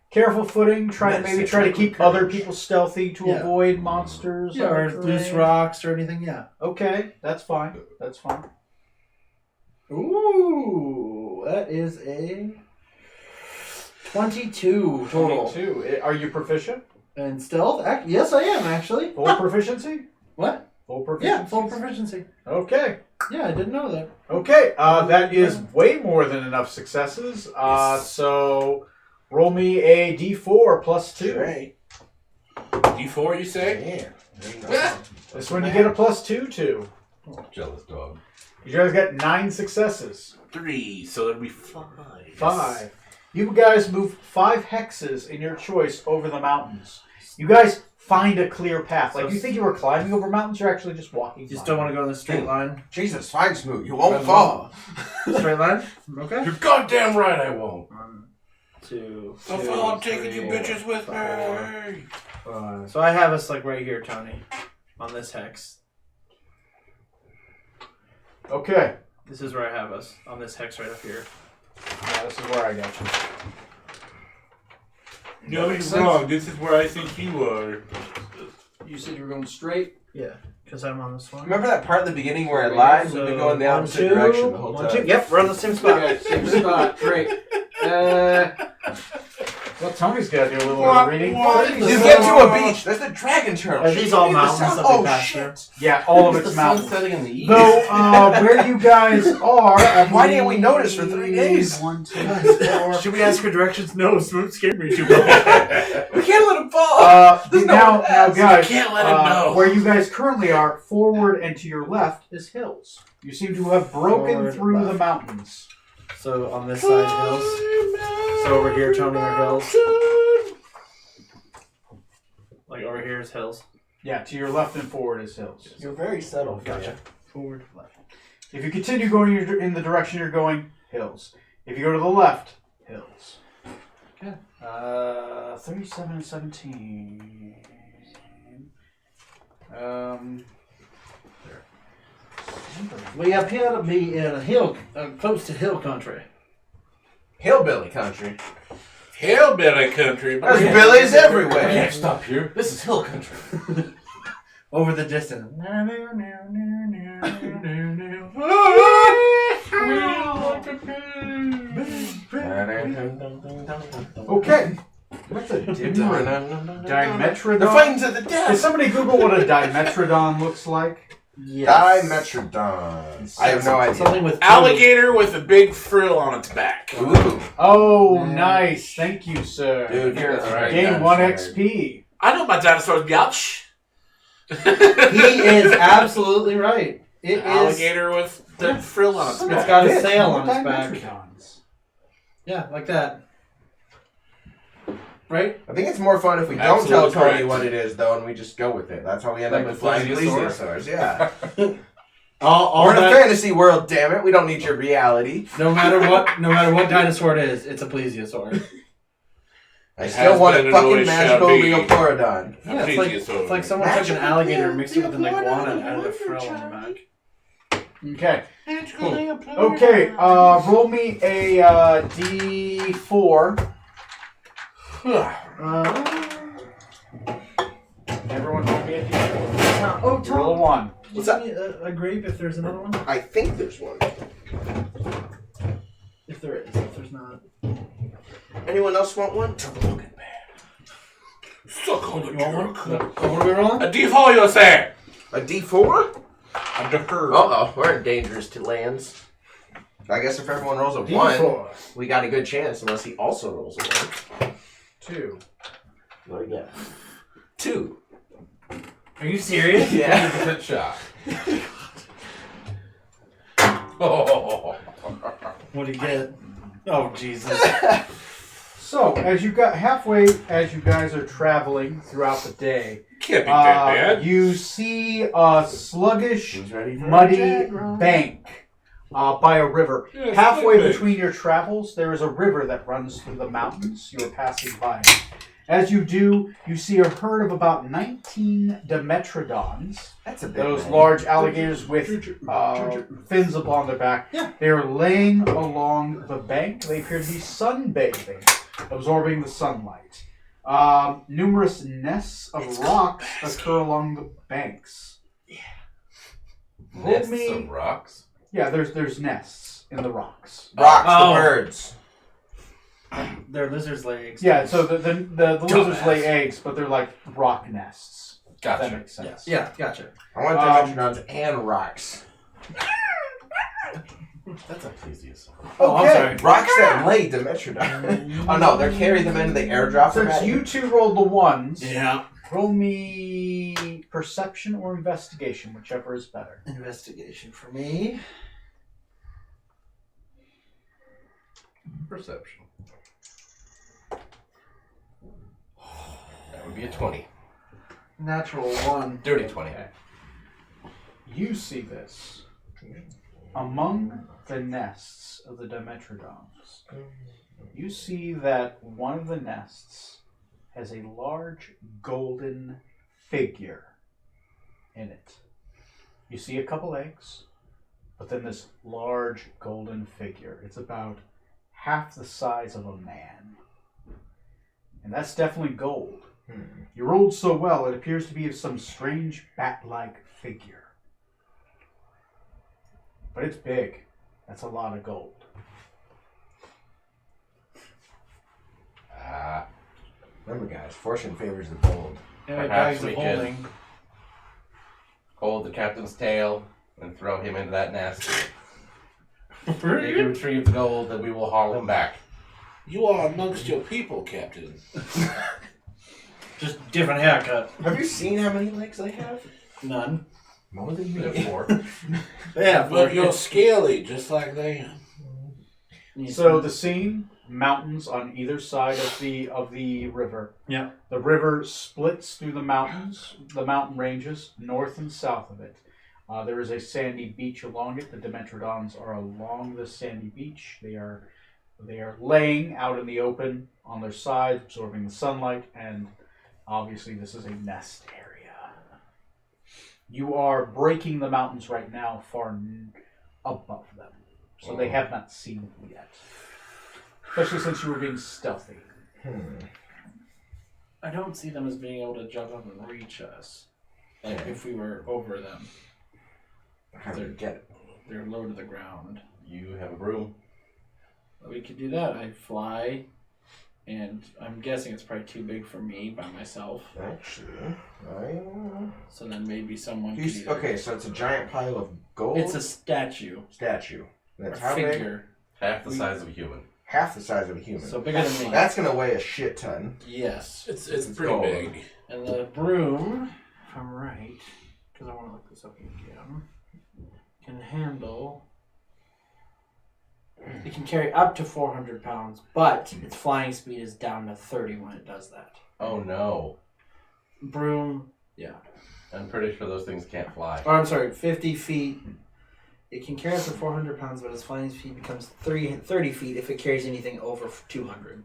Careful footing. Try to keep other people stealthy to Yeah. avoid monsters Or terrain. loose rocks or anything. Yeah. Okay, that's fine. That's fine. Ooh, that is a 22 total. 22. Are you proficient? And stealth? Yes, I am actually. Full proficiency? What? Full proficiency. Yeah, full proficiency. Okay. Yeah, I didn't know that. Okay. That is way more than enough successes. So roll me a d4 plus 2. Trey. D4, you say? Yeah. This one you get a plus 2 to. Oh, jealous dog. You guys got 9 successes. 3, so that'd be 5. 5. You guys move 5 hexes in your choice over the mountains. You guys find a clear path. Like, you think you were climbing over mountains, you're actually just walking. You just don't want to go in the straight line. Jesus, fine, Smoot. You won't fall. Straight line? Okay. You're goddamn right I won't. 1, 2, So three, I'm taking you four, bitches with 5. me. So I have us like right here, Tony, on this hex. Okay. This is where I have us on this hex right up here. Yeah, this is where I got you. No, makes you're sense. wrong. This is where I think you are. You said you were going straight? Yeah, because I'm on this one. Remember that part in the beginning where I lied? We've been going the opposite direction the whole time. Yep, we're on the same spot. Okay, same spot. Great. Well, Tony's got to do a little reading. You get to a beach. There's the dragon turtle. Are these all You need the mountains sound- that we Oh, passed shit. Yeah, all of It's it's the sun mountains. setting in the east. Though, where you guys are... Why didn't we notice for 3 days? 1, 2, 4... Should we ask for directions? No, Smoot scared me too much. We can't let him fall. There's no now, one to ask. guys, You can't let him know. where you guys currently are, forward and to your left is hills. You seem to have broken Forward, through the left. mountains. So on this side, hills. So over here, Tony, are hills. Like over here is hills. Yeah, to your left and forward is hills. You're very subtle. Gotcha. Forward, left. If you continue going in the direction you're going, hills. If you go to the left, hills. Okay. 37 and 17. We appear to be in a hill, close to hill country. Hillbilly country. Hillbilly country. There's billies We everywhere. can't stop here. This is hill country. Over the distance. Okay. What's a Dimetrodon? They're fighting to the Can death. somebody Google what a Dimetrodon looks like? Yes. Dimetrodon. I have no idea. Something with Alligator with a big frill on its back. Ooh. Oh, nice. Thank you, sir. Dude, you're That's right. Gain yeah, 1 sorry. XP. I know my dinosaurs, biatch. He is absolutely right. It is. Alligator with the frill on its It's back. got a sail on its back. Dimetrodons. Yeah, like that. Right? I think it's more fun if we don't Absolutely tell Cody correct. what it is, though, and we just go with it. That's how we end Like up with the flying plesiosaur? plesiosaurs. Yeah. All We're in a that, fantasy world, damn it. We don't need your reality. no matter what dinosaur it is, it's a plesiosaur. I It still has want been a and fucking always magical shall be. Leopolrodon. Yeah, it's like someone took an alligator and mixed it with an iguana and added a frill on the back. Okay. Okay. Roll me a D4. Everyone roll me a D4. Oh, Roll a 1. What's up? A grape if there's another one? I think there's one. If there is. If there's not. Anyone else want one? Suck on the You want jerk. one? Oh, what are we rolling? A D4, you say? A D4? A defer. Uh-oh, we're in dangerous lands. I guess if everyone rolls a 1, D4. we got a good chance, unless he also rolls a 1. 2. What do we get? 2. Are you serious? Yeah. 50% shot. Oh. What do you get? Oh, Jesus. So, as you guys are traveling throughout the day, Can't be that bad. you see a sluggish, Who's ready for a muddy jag run? bank by a river. Yeah, Halfway slug between your travels, there is a river that runs through the mountains. You are passing by. As you do, you see a herd of about 19 Dimetrodons. That's a big Those one. large alligators with fins upon their back. Yeah. They are laying along the bank. They appear to be sunbathing, absorbing the sunlight. Numerous nests of rocks occur along the banks. Nests me- of rocks. Yeah, there's nests in the rocks. Rocks, Oh. the birds. They're lizards' legs. Yeah, so the lizards lay eggs, but they're like rock nests. If that Gotcha. makes sense. Yeah, gotcha. I want Dimetrodons and rocks. That's a plesiosaur. Oh, I'm sorry. Rocks that lay Dimetrodon. Oh no, they're carry them into the airdrop. Since you two rolled the ones, Yeah. roll me perception or investigation, whichever is better. Investigation for me. Perception. That would be a 20. Natural 1. Dirty 20. You see this. Among the nests of the Dimetrodons, you see that one of the nests has a large golden figure in it. You see a couple eggs, but then this large golden figure. It's about half the size of a man. And that's definitely gold. You rolled so well, it appears to be of some strange bat-like figure. But it's big. That's a lot of gold. Remember, guys, fortune favors the bold. Anyway, Perhaps bags of we could- holding. Hold the captain's tail and throw him into that nest. If he Really? retrieve the gold, then we will haul him back. You are amongst your people, Captain. Just different haircut. Have you seen how many legs they have? None. More than We have me. 4. Yeah, But you're scaly, just like they am. So the scene, mountains on either side of the river. Yeah. The river splits through the mountains, the mountain ranges, north and south of it. There is a sandy beach along it. The Dimetrodons are along the sandy beach. They are laying out in the open on their sides, absorbing the sunlight, and obviously this is a nest area. You are breaking the mountains right now far above them, so they have not seen you yet. Especially since you were being stealthy. I don't see them as being able to jump up and reach us. Like if we were over them. How do you get it? They're low to the ground. You have a broom. We could do that. I fly, and I'm guessing it's probably too big for me by myself. Actually, So then maybe someone could either... okay, so it's a giant pile of gold. It's a statue. statue. A That's how big? figure. Half the size of a human. half the size of a human. So bigger than me. That's gonna weigh a shit ton. Yes. It's pretty gold. big. And the broom, if I'm right, because I want to look this up again, can handle. It can carry up to 400 pounds, but its flying speed is down to 30 when it does that. Oh no. Broom, I'm pretty sure those things can't fly. or I'm sorry, 50 feet. It can carry up to 400 pounds, but its flying speed becomes 30 feet if it carries anything over 200.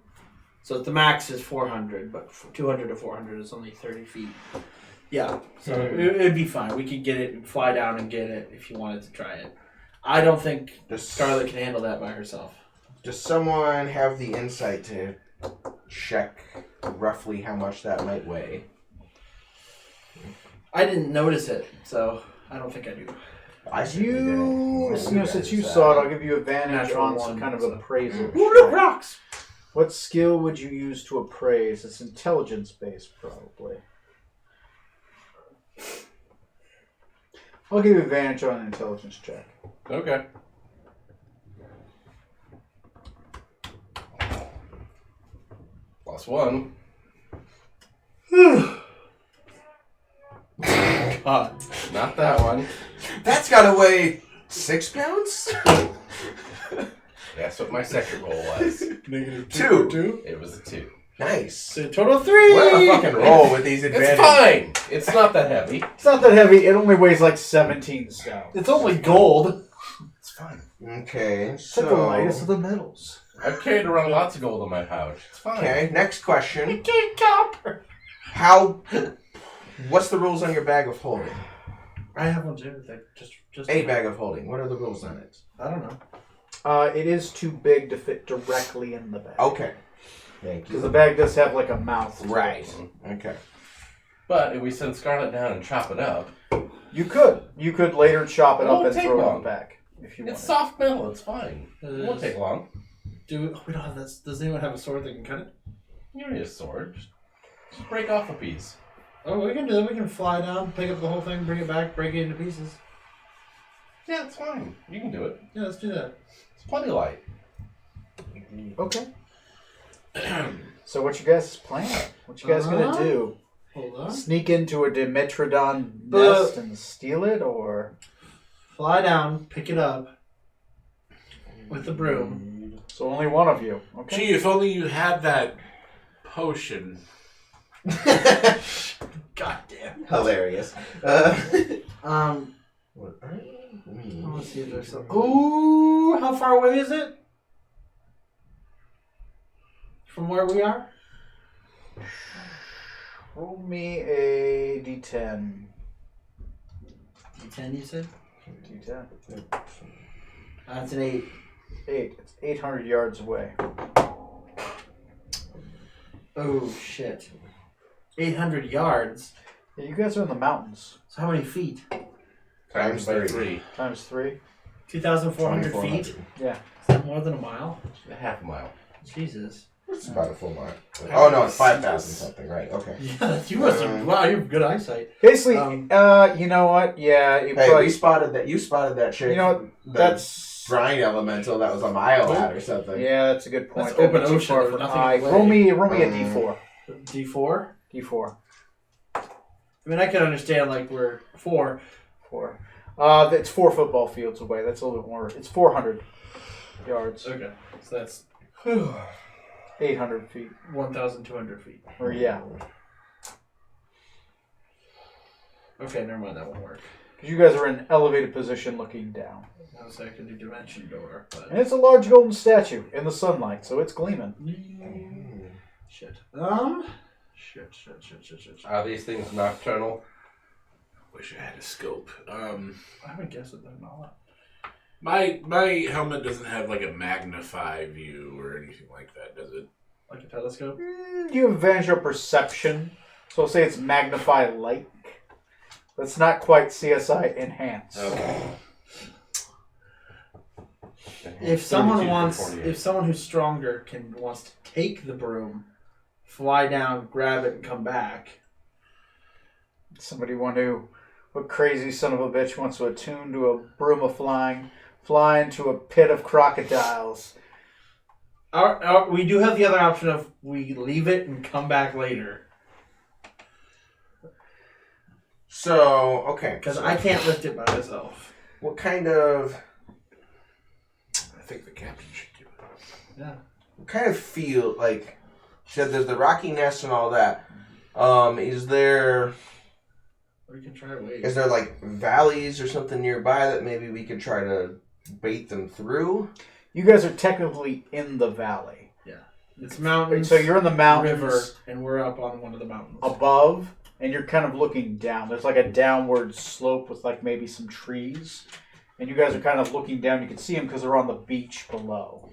So the max is 400, but 200 to 400 is only 30 feet. Yeah, so it'd be fine. We could get it and fly down and get it if you wanted to try it. I don't think Scarlet can handle that by herself. Does someone have the insight to check roughly how much that might weigh? I didn't notice it, so I don't think I do. I certainly didn't. Since you saw it, I'll give you advantage Natural on some one, kind of so. appraisal. Rocks! What skill would you use to appraise? It's intelligence-based, probably. I'll give you advantage on an intelligence check. Okay. +1. Not that one. That's gotta weigh 6 pounds? That's what my second roll was. Negative 2. It was a 2. Nice. So total 3! We're on a fucking roll with these It's advantages. fine. It's not that heavy. It's not that heavy. It only weighs like 17 stone. It's only gold. It's fine. Okay, It's like the lightest so... of the metals. I've carried around lots of gold in my pouch. It's fine. Okay, next question. Copper. How... What's the rules on your bag of holding? I have one too. Just A bag of holding. What are the rules on it? I don't know. It is too big to fit directly in the bag. Okay. Thank Because the you. bag does have like a mouth. to it. Right. Okay. But if we send Scarlet down and chop it up, You could. You could later chop it It up won't and take throw it long. in the bag. If you want. it's soft metal. It's fine. It won't take long. We don't have this. Does anyone have a sword that can cut it? You don't need a sword. Just break off a piece. Oh, we can do that. We can fly down, pick up the whole thing, bring it back, break it into pieces. Yeah, it's fine. You can do it. Yeah, let's do that. It's plenty light. Okay. So what you guys plan? What you guys gonna do? Hold on. Sneak into a Dimetrodon nest and steal it, or Fly down, pick it up with the broom. so only one of you? Okay. Gee, if only you had that potion. God damn. Hilarious. What are we? Let's see if there's some. Ooh, how far away is it from where we are? Roll me a D10. D10, you said? D10. That's an 8. 8. It's 800 yards away. Oh shit! 800 yards. Yeah, you guys are in the mountains. So how many feet? Times by 3. 3. Times 3. 2,400 feet. Yeah. Is that more than a mile? A half mile. Jesus. It's about a full mile. Oh no, it's 5,000 something. Right. Okay. Yeah, you must have. Wow, you have good eyesight. Basically, Um, you know what? Yeah, you Hey, probably. we spotted that. You spotted that chick. You know what? the That's. brine elemental that was a mile out or something. Yeah, that's a good point. That's That'd be open too ocean, far there's for an nothing eye. away. Roll me a D4. D4. D4. I mean, I can understand like we're 4. 4. It's 4 football fields away. That's a little bit more. It's 400 yards. Okay, so that's 800 feet. 1,200 feet. Or yeah. Okay, never mind. That won't work. Because you guys are in an elevated position looking down. I was like, I could do dimension door, but And it's a large golden statue in the sunlight, so it's gleaming. shit. Shit. Are these things nocturnal? Wish I had a scope. I would guess that they're not. My helmet doesn't have like a magnify view or anything like that, does it? Like a telescope. You have advantage of perception, so I'll say it's magnify light. But it's not quite CSI enhanced. Okay. If someone 32 for wants, 48. if someone who's stronger wants to take the broom, fly down, grab it, and come back. Somebody what crazy son of a bitch wants to attune to a broom of flying to a pit of crocodiles. We do have the other option of we leave it and come back later. So, okay. Because I can't lift it by myself. What kind of... I think the captain should do it. Yeah. What kind of feel, like... You said there's the rocky nest and all that. Is there... We can try wait. Is there, like, valleys or something nearby that maybe we could try to bait them through? You guys are technically in the valley. Yeah. It's mountains. So you're in the mountains. River, and we're up on one of the mountains. Above, and you're kind of looking down. There's like a downward slope with like maybe some trees. And you guys are kind of looking down. You can see them because they're on the beach below.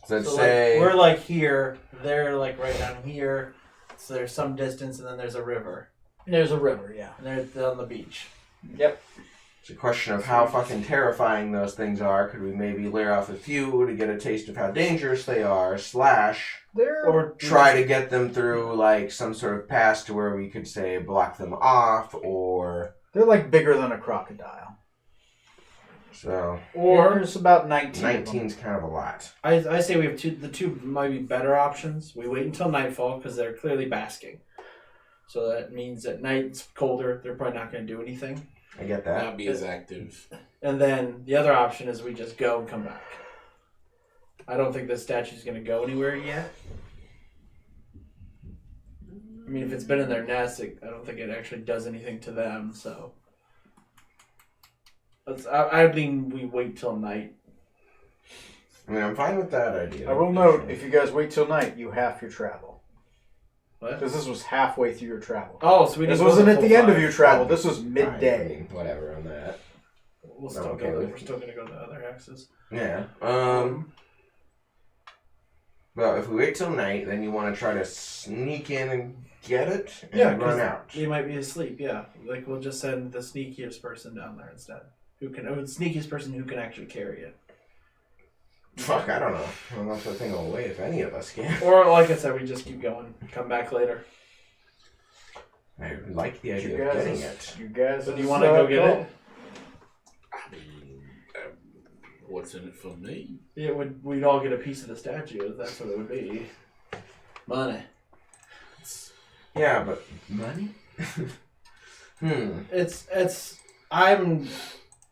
Does it So say... we're like here, they're like right down here. So there's some distance, and then there's a river. There's a river, yeah. And they're on the beach. Yep. It's a question of how fucking terrifying those things are. Could we maybe layer off a few to get a taste of how dangerous they are, / They're try to get them through, like, some sort of pass to where we could, say, block them off, or... they're like bigger than a crocodile. So... Or There's about 19 of them. 19's kind of a lot. I say we have the two might be better options. We wait until nightfall because they're clearly basking. So that means at night it's colder. They're probably not going to do anything. I get that. Not be as active. And then the other option is we just go and come back. I don't think this statue's going to go anywhere yet. I mean, if it's been in their nest, I don't think it actually does anything to them. So I mean, we wait till night. I mean, I'm fine with that idea. I will note, if you guys wait till night, you half your travel. What? Because this was halfway through your travel. Oh, so we This didn't go wasn't at full the end of 5. your travel. This was I midday. mean, whatever on that. We'll still Okay go. with We're still going to go to the other axes. Yeah. Well, if we wait till night, then you want to try to sneak in and get it and run out. They might be asleep. Yeah, like we'll just send the sneakiest person down there instead. The sneakiest person who can actually carry it. Fuck, I don't know. I don't know if that thing will wait if any of us can. Or like I said, we just keep going. Come back later. I like the You idea of guys, getting it. you guys. So do you want to go get it? I mean, what's in it for me? We'd all get a piece of the statue. That's what it would be. Money. Yeah, but money?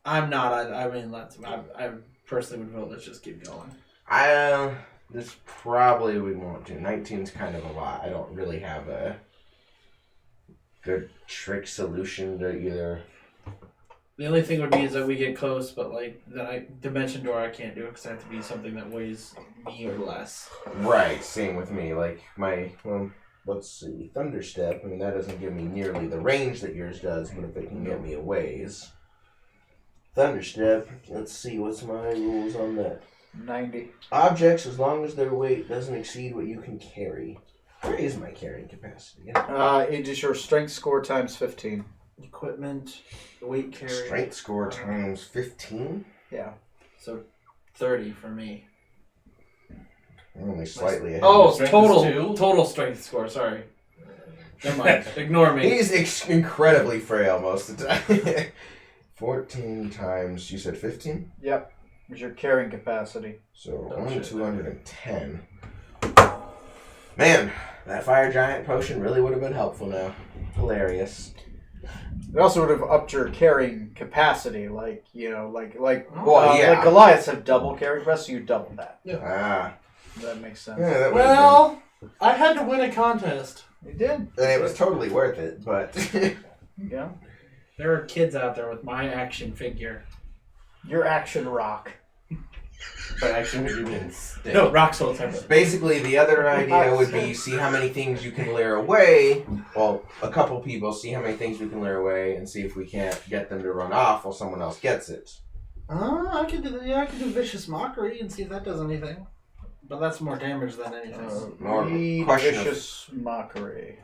I'm not. I mean, I personally would vote. Let's just keep going. This probably we won't do. 19's kind of a lot. I don't really have a good trick solution to either. The only thing would be is that we get close, but like dimension door, I can't do it because I have to be something that weighs me or less. Right, same with me. Like let's see, Thunderstep. I mean, that doesn't give me nearly the range that yours does, but if it can get me a ways. Thunderstep, let's see, what's my rules on that? 90. Objects, as long as their weight doesn't exceed what you can carry. What is my carrying capacity? It is your strength score times 15. Equipment, weight carry. Strength score times 15? Yeah. So 30 for me. I'm only slightly ahead. Oh, Strength is total strength score. Sorry. Never mind. Ignore me. He's incredibly frail most of the time. 14 times, you said 15? Yep. Is your carrying capacity. So Oh, only shit. 210. Man, that fire giant potion really would have been helpful now. Hilarious. It also would have upped your carrying capacity, like Well, yeah. like Goliaths have double carrying capacity, so you double that. Ah. That makes sense. Yeah, that Well, I had to win a contest. You did. and it was totally worth it, but Yeah. There are kids out there with my action figure. Your action rock. But actually, you didn't stick. No, rock soul type. basically the other idea would be see how many things you can layer away. Well, a couple people see how many things we can layer away and see if we can't get them to run off while someone else gets it. I could do vicious mockery and see if that does anything. But that's more damage than anything. More Read question of- vicious mockery.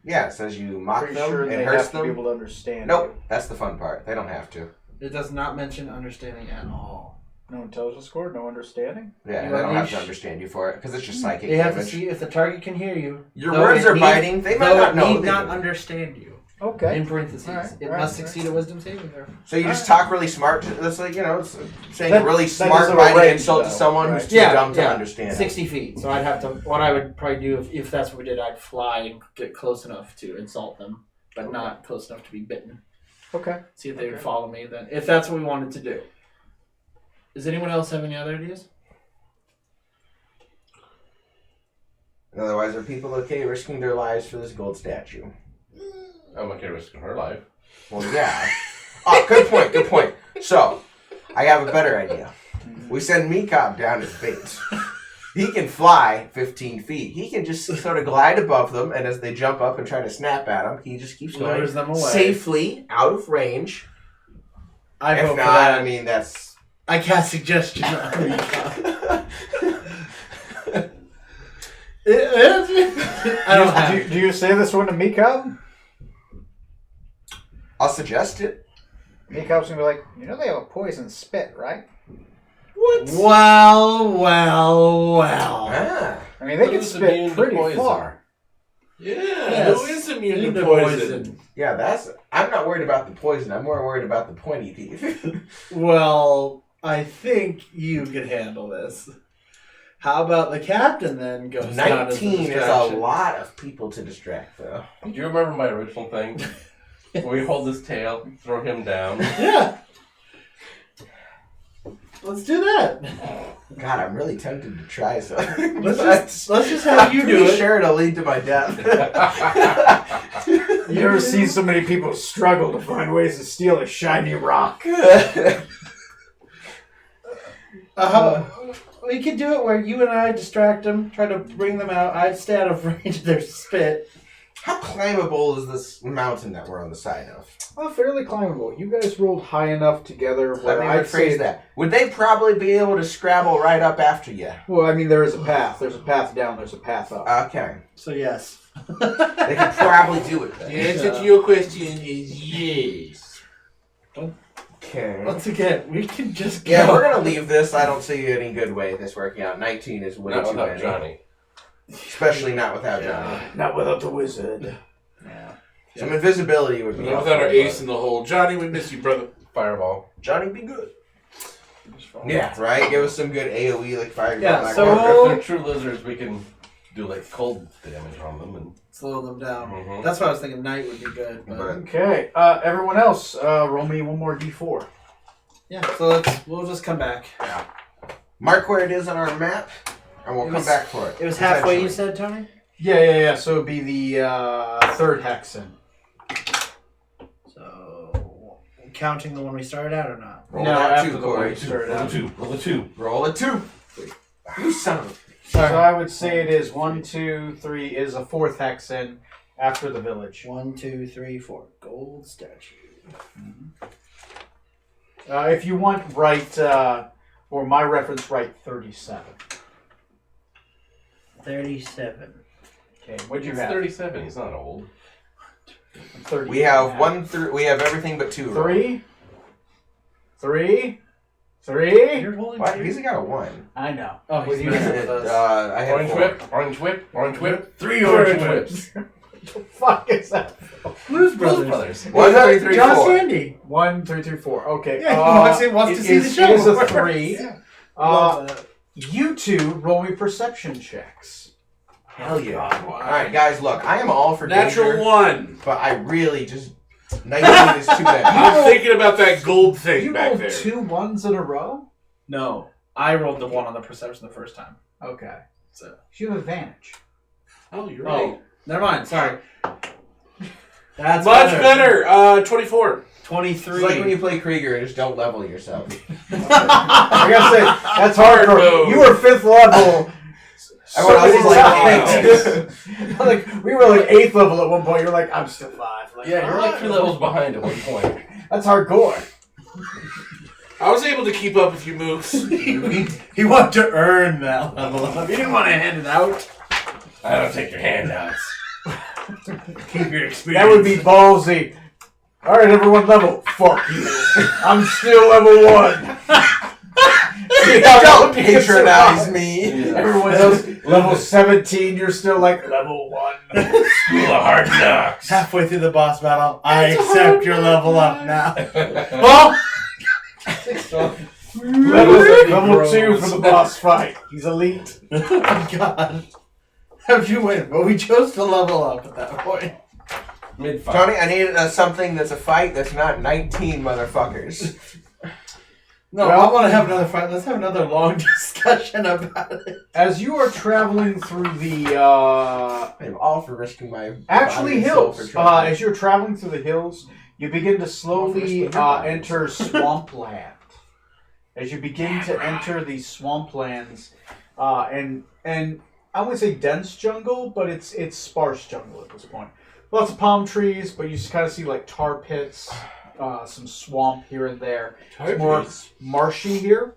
Yeah, it says you mock Pretty them, sure it they hurts have to them. be able to understand. Nope, that's the fun part. They don't have to. It does not mention understanding at all. No intelligence score, no understanding. Yeah, You they don't have to unleash- understand you for it because it's just psychic They have to damage. see if the target can hear you. Your though words it are need- biting. They might Though not it know. need they not do. understand you. Okay. In parentheses. All right, It all right, must all right. succeed a wisdom saving throw. So you just talk really smart. That's like, it's saying That- really that smart is a biting range, insult to though, someone right? who's too dumb to understand. 60 feet. So I'd have to. What I would probably do if that's what we did, I'd fly and get close enough to insult them, but not close enough to be bitten. Okay. See if they would follow me then. If that's what we wanted to do. Does anyone else have any other ideas? Otherwise, are people okay risking their lives for this gold statue? I'm okay risking her life. Well, yeah. Oh, good point, good point. So, I have a better idea. We send Meekob down as bait. He can fly 15 feet. He can just sort of glide above them, and as they jump up and try to snap at him, he just keeps going Lures them away. safely out of range. I If vote not, for that. I mean, that's... I cast suggestion on I don't have. Do you say this one to Meekob? I'll suggest it. Meekob's gonna be like, they have a poison spit, right? What? Well. Ah. I mean, they can Who's spit immune to pretty poison? far. Yeah, Yes. who is immune Immune to to poison? Yeah, that's... I'm not worried about the poison. I'm more worried about the pointy teeth. Well, I think you can handle this. How about the captain then goes down as 19 is a distraction? lot of people to distract, though. Do you remember my original thing? Where we hold his tail, throw him down. Yeah. Let's do that. God, I'm really tempted to try something. Let's just have you do it. Sure, it'll lead to my death. You never seen so many people struggle to find ways to steal a shiny rock. We could do it where you and I distract them, try to bring them out. I'd stay out of range of their spit. How climbable is this mountain that we're on the side of? Well, fairly climbable. You guys rolled high enough together where Let me I'd say rephrase that. Would they probably be able to scrabble right up after you? Well, I mean, there is a path. There's a path down. There's a path up. Okay. So yes. They could probably do it then. The answer to your question is yes. Okay. Once again, we can just go. Yeah, we're going to leave this. I don't see any good way this working out. 19 is way Not too without many. Johnny. Especially not without Johnny. Not without the wizard. Yeah. Some invisibility would be Not helpful, without our but ace in the hole. Johnny, we miss you, brother. Fireball. Johnny be good. Yeah, right? Give us some good AoE like fire. Yeah, like so- Warcraft. If they're true lizards, we can do like cold damage on them. And Slow them down. Mhm. That's why I was thinking night would be good. But Okay. Everyone else, roll me one more d4. yeah, so we'll just come back. Mark where it is on our map, and we'll It come was- back for it. It was halfway, you Eventually. said, Tony? Yeah. So it'd be the third hexen. So, counting the one we started out or not? Roll No, that after two, the Corey. one. Started roll a out. 2. Roll a 2. Roll a 2. You son of a... So I would say it is 1, 2, 3 is a fourth hexen after the village. 1, 2, 3, 4. Gold statue. If you want, write, or my reference, write 37. 37. Okay, what'd you He's have? 37. He's not old. 30. We have we have everything but 2. 3. 3. 3. You're holding What? two? He's got a 1. I know. Oh, he's With you. messing with us. I have Orange 4. whip. Orange whip. Orange whip. 3 Orange orange whips. What the fuck is that? Blues Blues Brothers. Brothers. 1, 2, 3, John 4. Sandy. 1, 3, 2, 4. Okay. Yeah, he walks in, wants to see the show. It is a 3. Love that. You two roll me perception checks. Hell yeah. Alright, guys, look. I am all for Natural danger, 1. but I really just... 19 is too many. I'm thinking about that gold thing You back rolled there. 2 1s in a row? No, I rolled the one on the perception the first time. Okay. So. You have advantage. Oh, you're right. Oh, never mind. Sorry. That's Much better. 24. 23. It's like when you play Krieger and just don't level yourself. I gotta say, that's Hard hardcore. mode. You were 5th level. Everyone else is like, like, we were like 8th level at one point. You're like, I'm still 5. Like, Yeah, you're like 3 levels behind at one point. That's hardcore. I was able to keep up with you, Mooks. he wanted to earn that level up. He didn't want to hand it out. I don't take your handouts. Keep your experience. That would be ballsy. All right, everyone, level. Fuck you. I'm still level 1. Don't patronize me. Everyone else, Level 17, you're still like level 1. School of Hard Knocks. Halfway through the boss battle, I accept your level up now. Oh! Level 2 for the boss fight. He's elite. Oh, God. How'd you win? But we chose to level up at that point. Mid-fight. Tony, I need something that's a fight that's not 19 motherfuckers. No, Well, I want to have another fight. Let's have another long discussion about it. As you are traveling through the I'm all for risking my actually body and soul for hills, trouble. as you're traveling through the hills, you begin to slowly enter swampland. As you begin to enter these swamplands, and I wouldn't say dense jungle, but it's sparse jungle at this point. Lots of palm trees, but you just kind of see like tar pits, some swamp here and there. It's more marshy here.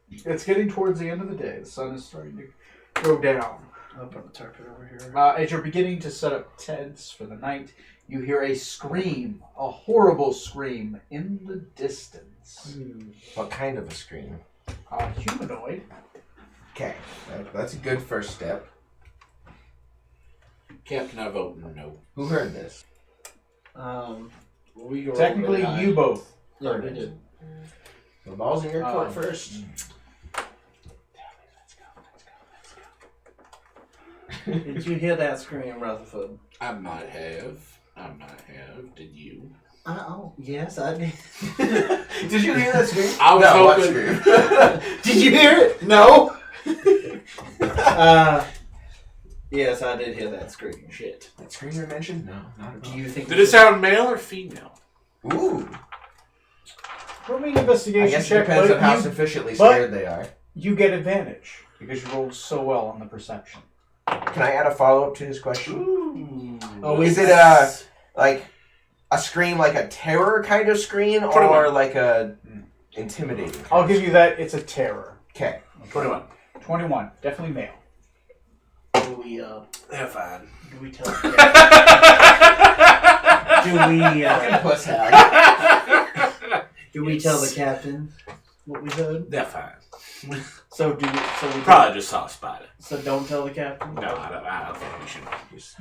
It's getting towards the end of the day. The sun is starting to go down. I'll put a tar pit over here. As you're beginning to set up tents for the night, you hear a scream, a horrible scream in the distance. What kind of a scream? Humanoid. Okay, that's a good first step. Captain, I vote no. Who heard this? We were Technically, over you both. Yeah, we did. The ball's in your court first. Did you hear that scream, Rutherford? I might have. Did you? Oh, yes, I did. Did you hear that scream? I was No, what hoping. scream? Did you hear it? No. Yes, I did hear that scream. Shit. That scream you mentioned? No, not at all. Do you think? Did it sound male or female? Ooh. Roll me an investigation I guess it check, depends but on how you, sufficiently but- scared they are. you get advantage because you rolled so well on the perception. Can I add a follow-up to his question? Ooh. Oh, Is it like a scream, like a terror kind of scream, or 21. like a intimidating? Kind I'll of give you that. It's a terror. Okay. 21. 21, definitely male. Do we? They're fine. Do we tell? Do we? Puss hag. Do we tell the captain what we heard? They're fine. So do we? So we Probably just saw a spider. So don't tell the captain. No, I don't think we should just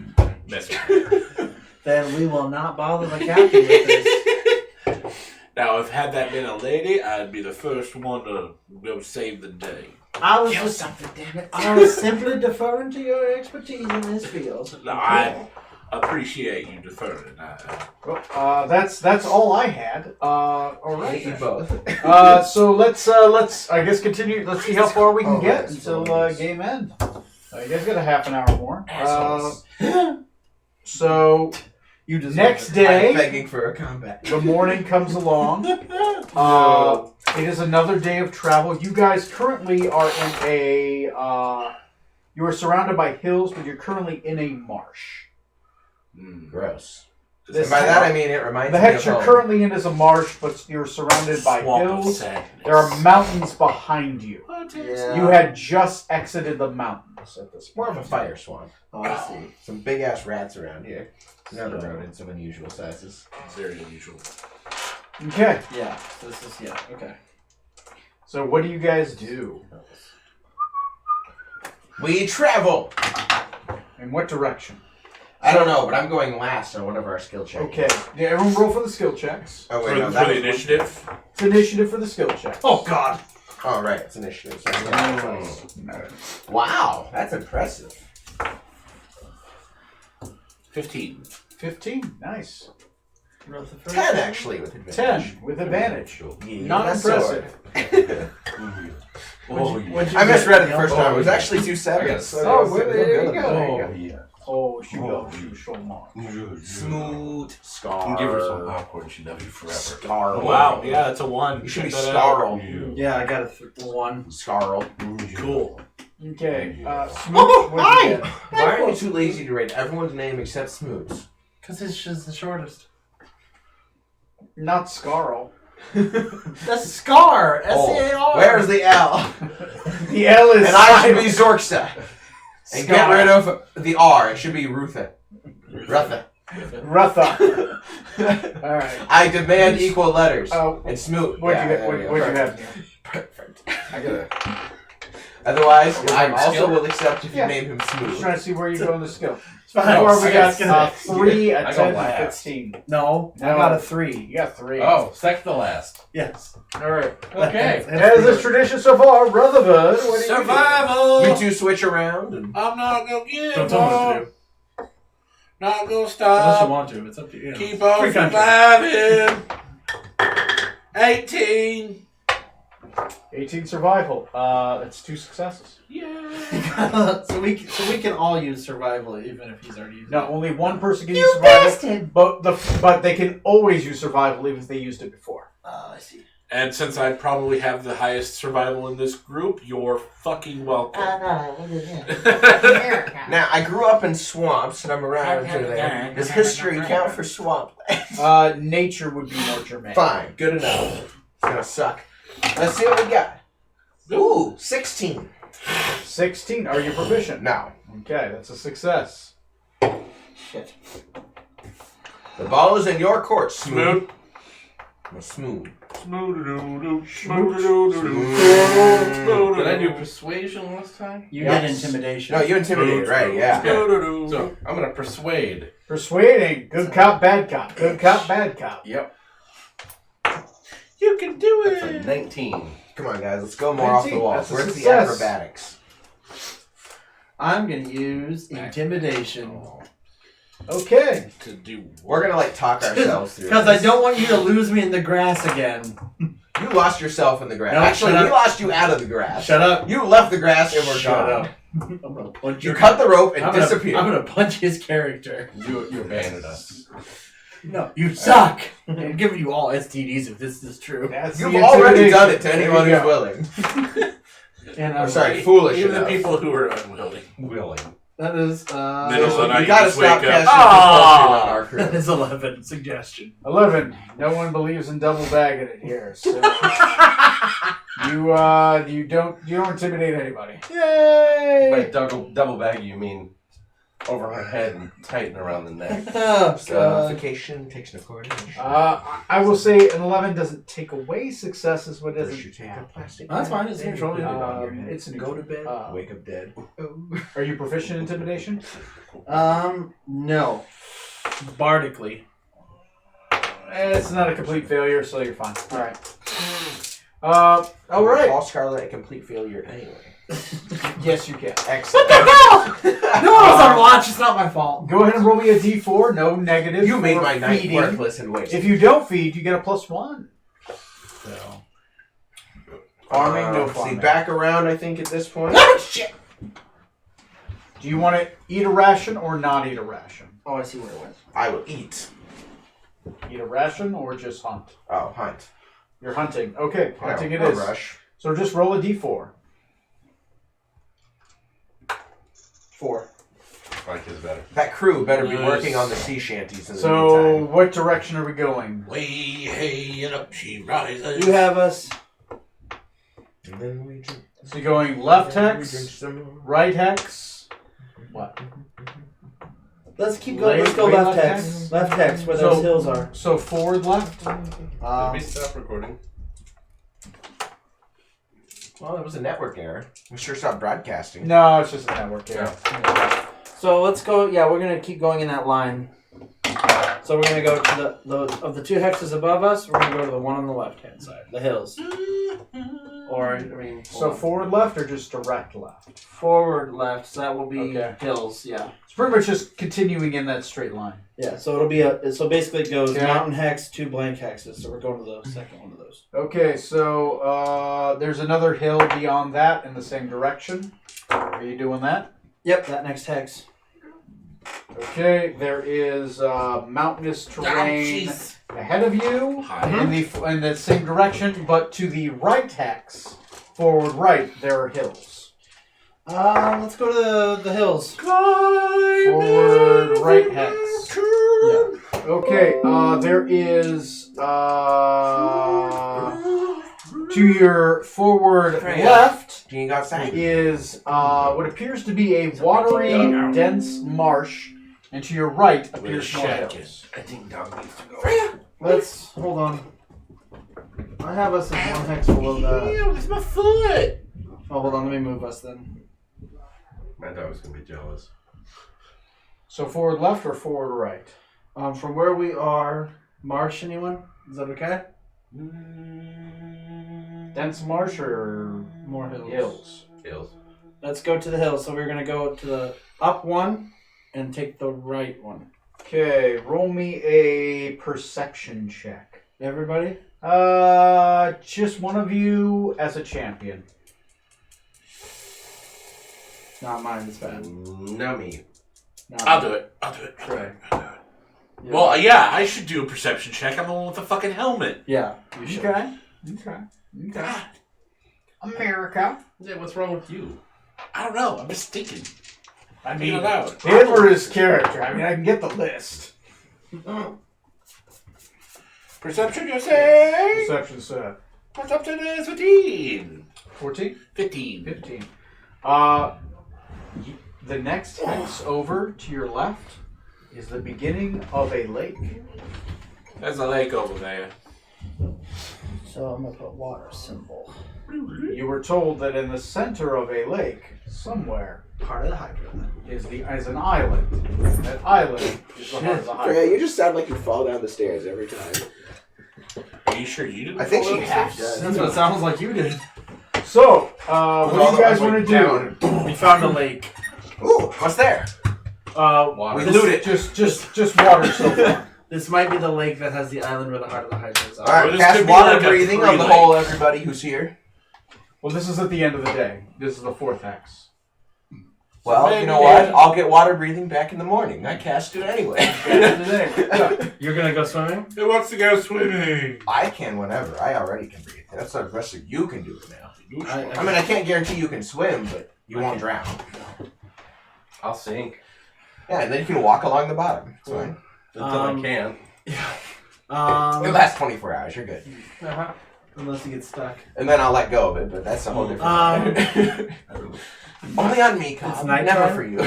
mess with it. Then we will not bother the captain with this. Now, if had that been a lady, I'd be the first one to go save the day. I was just something, damn it. I was simply deferring to your expertise in this field. No, I appreciate you deferring. Well, that's all I had. All Hate you right. both. So let's I guess continue. Let's see how far we can get until game end. You guys got a half an hour more. So You deserve next it. day, I'm begging for a combat. the morning comes along. It is another day of travel. You guys currently are in a. You are surrounded by hills, but you're currently in a marsh. Gross. This And by that hex- I mean it reminds The me hex of you're home. currently in is a marsh, but you're surrounded by Swamp of hills. sadness. There are mountains behind you. Yeah. You had just exited the mountains at this More point. of a fire swamp. Oh, I see. Some big ass rats around here. Never rodents of unusual sizes. Very unusual. Okay, Yeah. So this is okay. so what do you guys do? We travel! In what direction? I don't know, but I'm going last on one of our skill checks. Okay, yeah, everyone roll for the skill checks. Oh, For, wait, no, for that the was one. initiative, It's initiative for the skill checks. Oh God. Oh, right, it's initiative. So yeah. Wow, that's impressive. 15. 15, nice. 10 actually with advantage. 10 with advantage. Yeah, Not that's impressive. I misread it the first time. It was actually 2 sevens. So Oh, it was well, real there you good. go. yeah. Oh, she will. She will show more. Smooth. Scar. Give her some popcorn. She loves you forever. Scar. Wow, yeah, that's a 1. You should be Check that out. Scarl. Yeah, I got a 1. Scarl. Cool. Okay, Smooch, what'd you get? Why are you too lazy to write everyone's name except Smoots? Because it's just the shortest. Not Scarl. That's Scar. S-C-A-R. Where's the L? The L is And I should silent. be Zorksta. And get rid of the R. It should be Rutha. Rutha. Rutha. Alright. I demand equal letters. Oh, And Smoot. what'd Yeah, you get? there we What'd go. you have here? Perfect. I gotta. Otherwise, I Skill? also will accept if you Yeah. name him I'm just Smooth. trying to see where you go in the skill. fine. Before we I got got 3, a I 10, go and last. 15. No, I No. got a 3. You got 3. Oh, second to last. Yes. All right. Okay. As is tradition so far, Rutherford, what do you do? Survival! You two switch around and I'm not gonna give Don't tell me what to do. Not gonna Unless you stop. want to. It's up to you. Keep on Free country. surviving. 18. 18 survival. That's 2 successes. Yeah. so we can all use survival even if he's already used No, it. only one person can use survival. But they can always use survival even if they used it before. Oh, I see. And since I probably have the highest survival in this group, you're fucking welcome. now I grew up in swamps and I'm around to there. Does history count for swamp? Nature would be more germane. Fine, good enough. It's gonna suck. Let's see what we got. Ooh, 16. 16. Are you proficient? No. Okay, that's a success. Shit. The ball is in your court, Smooth. Smooth. Smooth. Did I do persuasion last time? You Yes. did intimidation. No, you intimidated, right? Yeah. So I'm gonna persuade. Persuading. Good cop, bad cop. Good cop, bad cop. Yep. You can do That's a it. 19. Come on, guys. Let's go more off the 19, wall. that's a Where's the success. acrobatics? I'm gonna use intimidation Okay. To do We're gonna like talk ourselves through. because I this. don't want you to lose me in the grass again. You lost yourself in the grass. No, Actually, shut we up. lost you out of the grass. Shut up. You left the grass and we're Shut gone. up. I'm gonna punch You your cut the rope and disappeared. I'm gonna punch his character. You abandoned us. No, you suck. I'm giving you all STDs if this is true. That's You've the already intimidation. done it to There anyone you who's go. willing. And Or I'm sorry, like, foolish even the enough. people who are unwilling. Willing. that is Middle of the You night, gotta just stop wake up. casting compulsion on our that crew. is 11 suggestion. 11. No one believes in double bagging it here. So you don't intimidate anybody. Yay! By double bag, you mean over her head and tighten around the neck. Oh, God. Notification takes no coordination. I will say an 11 doesn't take away successes, but First doesn't. you take a plastic That's bag, fine, it's then you neutral. put it on your head. It's Go to bed, uh, wake up dead. Are you proficient in intimidation? No. Bardically. It's not a complete failure, so you're fine. All right. All right. Call Scarlet a complete failure anyway. Yes, you can. Excellent. No one was on watch. It's not my fault. Go ahead and roll me a d4. No negative. You made for my night feeding. worthless and wasted. If you don't feed, you get a +1. So farming, no See, farming. back around, I think, at this point. Oh shit! Do you want to eat a ration or not eat a ration? Oh, I see where it went. I will eat. Eat a ration or just hunt? Oh, hunt. You're hunting. Okay, hunting it No is. rush. So just roll a d4. 4. Mike is better. That crew better be Nice. working on the sea shanties in the So meantime. what direction are we going? Way, hey, and up she rises. You have us. And then we drink. So you're going left we drink hex, some more. right hex. What? Let's keep going. Let's go Late left left hex. hex? Left hex, where So- those hills are. So forward left. Let me stop recording. Well, it was a network error. We sure stopped broadcasting. No, it's just a network error. So let's go. Yeah, we're gonna keep going in that line. So we're gonna go to the of the 2 hexes above us. We're gonna go to the one on the left hand side, the hills. Or I mean, So forward left or just direct left? forward left. So that will be Okay. hills. Yeah. It's pretty much just continuing in that straight line. Yeah. So it'll be so basically it goes Okay. mountain hex, 2 blank hexes. So we're going to the second one of those. Okay, so there's another hill beyond that in the same direction. Are you doing that? Yep. That next hex. Okay, there is mountainous terrain jeez. ahead of you Hi. in the same direction, but to the right hex, forward right, there are hills. Let's go to the hills. Forward right hex. Yeah. Okay, there is to your forward Freya. left Can you go outside? is what appears to be a watery, dense marsh, and to your right appears more hills. I think Dog needs to go. Let's hold on. I have us in one hex below that. Ew, that's my foot. Oh, hold on. Let me move us then. My dog was gonna be jealous. So forward left or forward right? From where we are, marsh anyone? Is that okay? Dense marsh or More hills. hills? Hills. Let's go to the hills. So we're gonna go to the up one and take the right one. Okay, roll me a perception check. Everybody? Just one of you as a champion. Not mine. It's bad. Nummy. Not I'll mine. do it. I'll do it. Right. Yeah. Well, yeah, I should do a perception check. I'm the one with the fucking helmet. Yeah. You should. Okay. America. Yeah, what's wrong with you? I don't know. I'm just thinking. I Being mean, allowed. him or his character. I mean, I can get the list. Perception, you say? Perception set. Perception is 15. 14? 15. 15. The next hex over to your left is the beginning of a lake. There's a lake over there. So I'm gonna put water symbol. You were told that in the center of a lake, somewhere, Part of the hydro. is an island. That island is the heart of the Yeah, highway. you just sound like you fall down the stairs every time. Are you sure you didn't? I think fall she down half stairs? does. That's what it sounds like you did. So, what do you guys want to do? We found a lake. Ooh, what's there? Water. We loot it. Just water so far. This might be the lake that has the island where the heart of the hydro is. All right, Well, this cast could be water like a breathing on the pre-lake. whole everybody who's here. Well, this is at the end of the day. This is the fourth hex. Well, maybe you know what? then- I'll get water breathing back in the morning. I cast it anyway. You're gonna go swimming? Who wants to go swimming? I can whenever. I already can breathe. That's the rest of you can do it now. I I mean, I can't guarantee you can swim, but you won't drown. I'll sink Yeah, and then you can walk along the bottom. It's fine. until I can. It lasts 24 hours. You're good. Unless you get stuck. And then I'll let go of it, but that's a whole different Only on me, Cobb. It's Never nighttime? for you.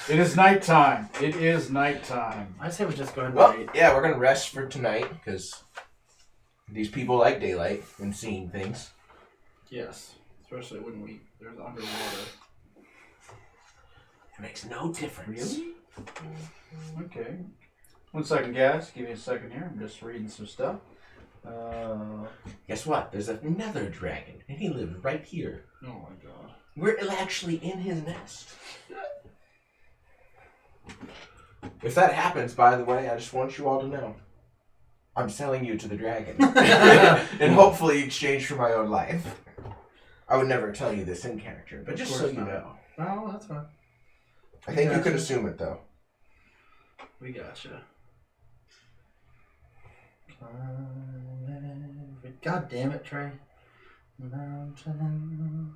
It is nighttime. It is nighttime. I say we just go ahead and Well, wait. yeah, we're going to rest for tonight because these people like daylight and seeing things. Yes. Especially when there's underwater. It makes no difference. Really? Okay. 1 second, guys. Give me a second here. I'm just reading some stuff. Guess what? There's another dragon, and he lives right here. Oh my god. We're actually in his nest. If that happens, by the way, I just want you all to know. I'm selling you to the dragon. And hopefully in exchange for my own life. I would never tell you this in character, but just so you know. Oh, that's fine. I think you could assume it, though. We gotcha. God damn it, Trey. Mountain.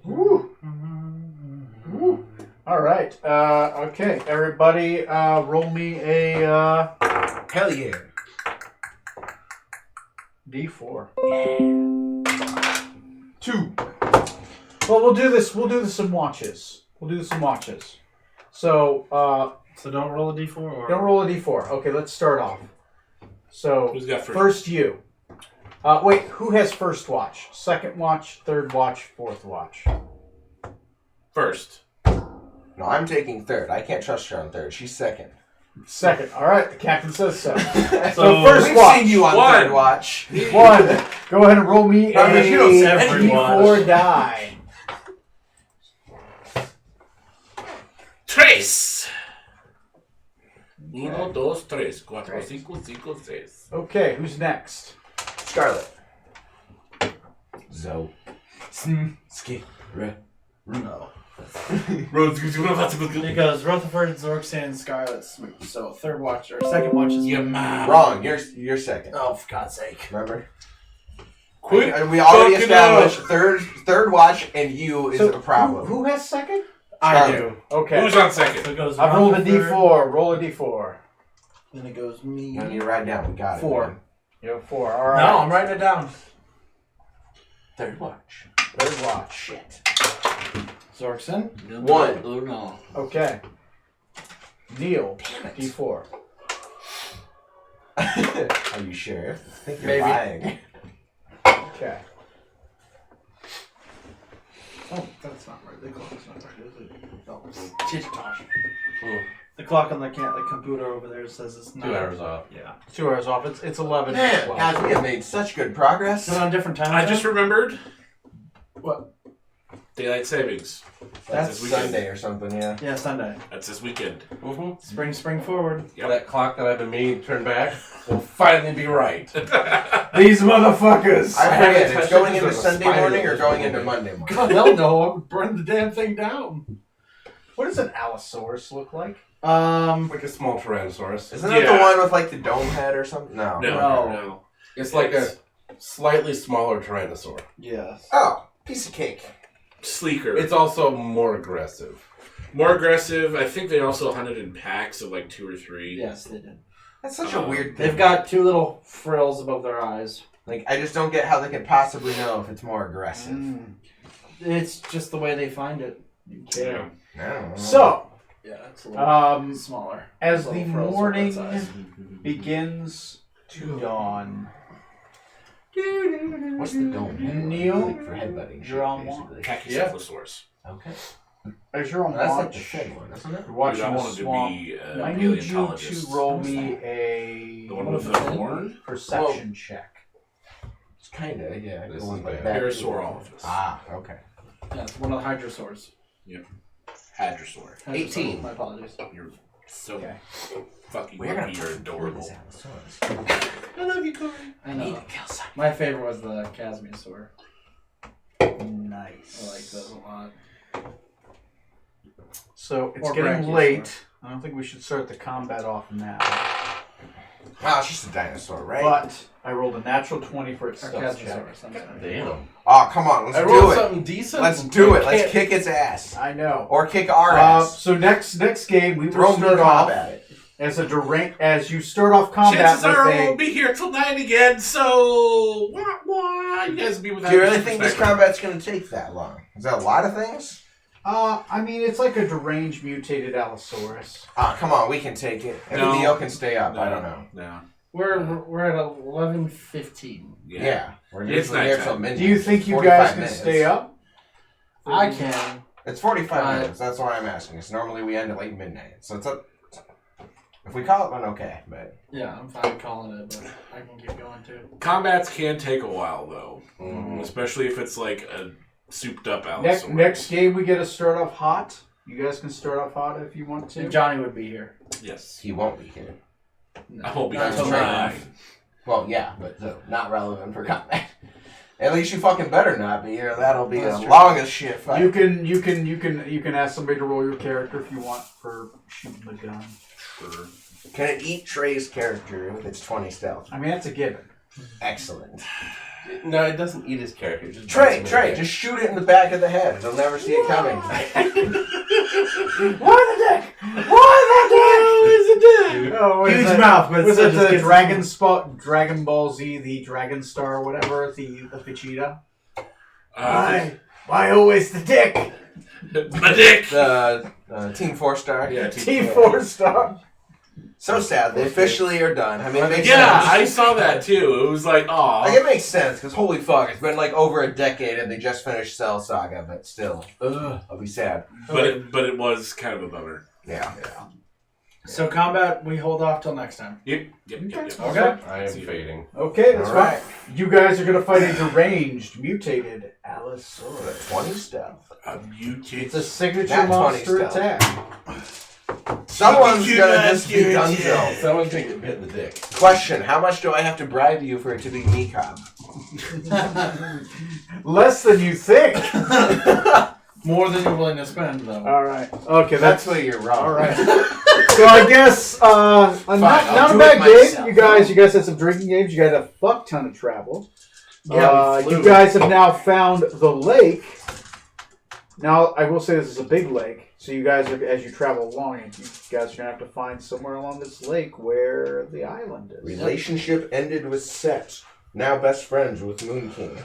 Woo. Woo. All right. Okay, everybody, roll me a Hell yeah. D4. 2. Well, we'll do this. We'll do this in watches. So, So don't roll a d4 or don't roll a D4. Okay, let's start off. So, Who's got first? first you. Wait, who has first watch? Second watch, third watch, fourth watch. First. No, I'm taking third. I can't trust her on third. She's second. Second. All right, the captain says so. So first We've watch. seen you on One. third watch. 1. Go ahead and roll me I mean, you don't say a every D4 die. Tres. 1, 2, 3, 4, 5, 6. Okay, who's next? Scarlet. Zo. Ski. no. You Because Rutherford, Zorksan, and Scarlet swoop. So third watch or second watch is man. Wrong. You're second. Oh, for God's sake. Remember? Quit And we already fucking established up. third watch and you is a problem. Who has second? I do. Okay. Who's on second? So it goes I've rolled a Rutherford, D4. Roll a D4. Then it goes me. You need to write down. We got it. 4. man. You have 4. All right. No, I'm writing it down. Third watch. Third watch. Shit. Zorksan. 1. Okay. Neil. Damn it. D4. Are you sure? I think you're Maybe. lying. Okay. Oh, that's not right. The clock's not right, is it? No, it's Tosh. The clock on the computer over there says it's 2 hours off. Yeah. 2 hours off. It's 11. Man, guys, we have made such good progress. Is it on different time? I just remembered. What? Daylight savings. That's this weekend. Sunday or something, yeah. Yeah, Sunday. That's this weekend. Spring forward. Yep. That clock that I've been meaning to turn back will finally be right. These motherfuckers. I haven't forget, touched it's it going 'cause into there's a Sunday spider morning or this going morning. into Monday morning? God, hell no. I would burn the damn thing down. What does an Allosaurus look like? Like a small Tyrannosaurus. Isn't that the one with like the dome head or something? No. No. It's like a slightly smaller Tyrannosaur. Yes. Oh, piece of cake. Sleeker. It's also more aggressive. More aggressive. I think they also hunted in packs of like 2 or 3. Yes, they did. That's such a weird thing. They've got 2 little frills above their eyes. Like, I just don't get how they can possibly know if it's more aggressive. It's just the way they find it. Yeah. I don't know. So, Yeah, it's a little smaller. smaller. As Little the frills over morning its eyes. begins to dawn, What's the dome head? Neil, Like for headbutting shit, you're on basically. Pachycephalosaurus. Okay. as you're on That's like the watch, fed one, isn't it? you're watching Dude, I the wanted swamp. to be an I need you paleontologist. to roll me a The one with the horn? perception check. It's kinda, yeah. This going is like bad. that. Parasaurolophus. Ah, okay. Yeah, it's one of the hydrosaurs. Hadrosaur. 18. My apologies. You're so Okay. fucking We're gonna lucky. You're adorable. I love you, Corey. I know. My favorite was the Chasmosaur. Nice. I like those a lot. So it's Or getting Brachiosaur. late. I don't think we should start the combat off now. Wow, it's just a dinosaur, right? But I rolled a natural 20 for its Or stealth check. Chasmosaurus, I'm sorry. Damn. Oh, come on, let's I do rolled it. something decent. Let's do it. Let's Can't- kick its ass. I know. Or kick our ass. So next game we Throw will me start off at it. as a as you start off combat Chances with are I a. won't be here till 9 again, so wah. You guys be without. Do you really think this disrespect. combat's going to take that long? Is that a lot of things? I mean, it's like a deranged mutated Allosaurus. Ah, come on, we can take it. Maybe No. Neil can stay up. I don't know. No. We're at 11:15. Yeah. We're It's usually here nighttime. till midnight. Do you think you 45 guys can minutes. stay up? I can. It's 45 But- minutes. That's why I'm asking. It's normally we end at like midnight. So it's up. If we call it one, okay. But Yeah, I'm fine calling it, but I can keep going too. Combats can take a while though, Mhm. especially if it's like a souped up Allosaurus. Next game we get to start off hot. You guys can start off hot if you want to. And Johnny would be here. Yes. he won't be here. No, I won't be not here till till 9. 9. Well, yeah, but not relevant for combat. At least you fucking better not be here. That'll be That's the true. longest shit fight. You can ask somebody to roll your character if you want for shooting the gun. Sure. Can it eat Trey's character with its 20 stealth? I mean, that's a given. Excellent. No, it doesn't eat his character. It just bites Trey, him in Trey, the just shoot it in the back of the head. They'll never see it coming. Why the dick? Why the dick? Oh, what is Huge that? mouth, but Was still it just the gets- Dragon Ball Z, the Dragon Star, or whatever, the Vegeta? Why always the dick? My dick. The Team 4-Star. Yeah. T4 Star. So sad. They officially are done. I mean, it makes Yeah, sense. I saw that too. It was like, Like, oh, it makes sense, because holy fuck, it's been like over a decade and they just finished Cell Saga, but still. I'll be sad. but it was kind of a bummer. Yeah. So combat, we hold off till next time. Yep. Okay. I am fading. Okay, that's Alright. fine. You guys are going to fight a deranged, mutated Allosaurus. 20 stealth. A mutant. It's a signature That 20 monster stealth. attack. Someone's gonna just be Dunzo. Someone's gonna get bit in the dick. Question, how much do I have to bribe you for it to be me, Cobb? Less than you think. More than you're willing to spend, though. All right. Okay, That's where you're wrong. all right. So I guess not I'll a do bad it game. myself. You guys had some drinking games. You guys had a fuck ton of travel. Yeah, we flew. You guys have now found the lake. Now I will say this is a big lake. So you guys are, as you travel along, you guys are gonna have to find somewhere along this lake where the island is. Relationship ended with Set. Now best friends with Moon King.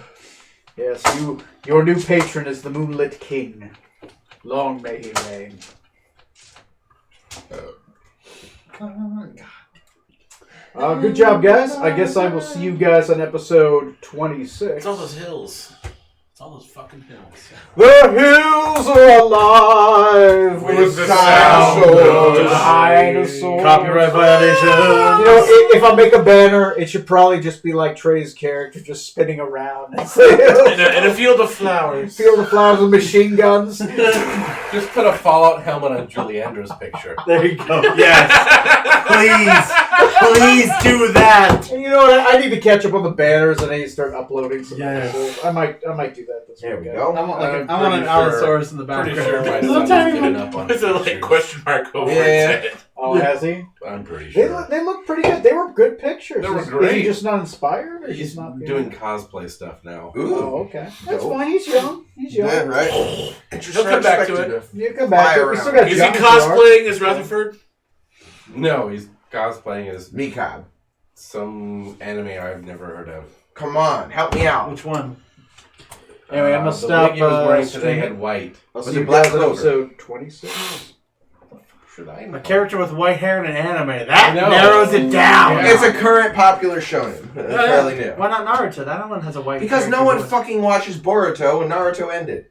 Yes, your new patron is the Moonlit King. Long may he reign. Good job, guys. I guess I will see you guys on episode 26. It's all those hills. It's all those fucking hills. The hills are alive With the sound of of dinosaurs. Copyright violation. You know, if I make a banner, it should probably just be like Trey's character, just spinning around. In a field of flowers. Field of flowers with machine guns. Just put a Fallout helmet on Julie Andrews' picture. There you go. Yes. Please do that. And you know what? I need to catch up on the banners and I need to start uploading some Yes. episodes. I might do that this There we weekend. go. I want I'm an pretty Allosaurus in the Pretty background. sure my Little son's tiny given up on With a like pictures. question mark over Yeah. his head. Oh, has he? I'm pretty They sure. look pretty good. They were good pictures. They were Is he great. just not inspired? Or He's just not doing cosplay stuff now. Ooh. Oh, okay. That's Dope. fine. He's young. He's young. Yeah, right. He'll come back to it. You come back. Fire We still around. got Is he John cosplaying as Rutherford? No, he's cosplaying as Mikab. some anime I've never heard of. Come on, help me out. Which one? Anyway, I'm gonna the stop. wig he was wearing today streaming. had white. I'll Was see it you Black guys on Clover? episode 26. Should I A know? character with white hair in an anime. That I know. narrows it down. Yeah. It's a current popular shonen. It's fairly new. Why not Naruto? That one has a white Because character no one who is- fucking watches Boruto when Naruto ended.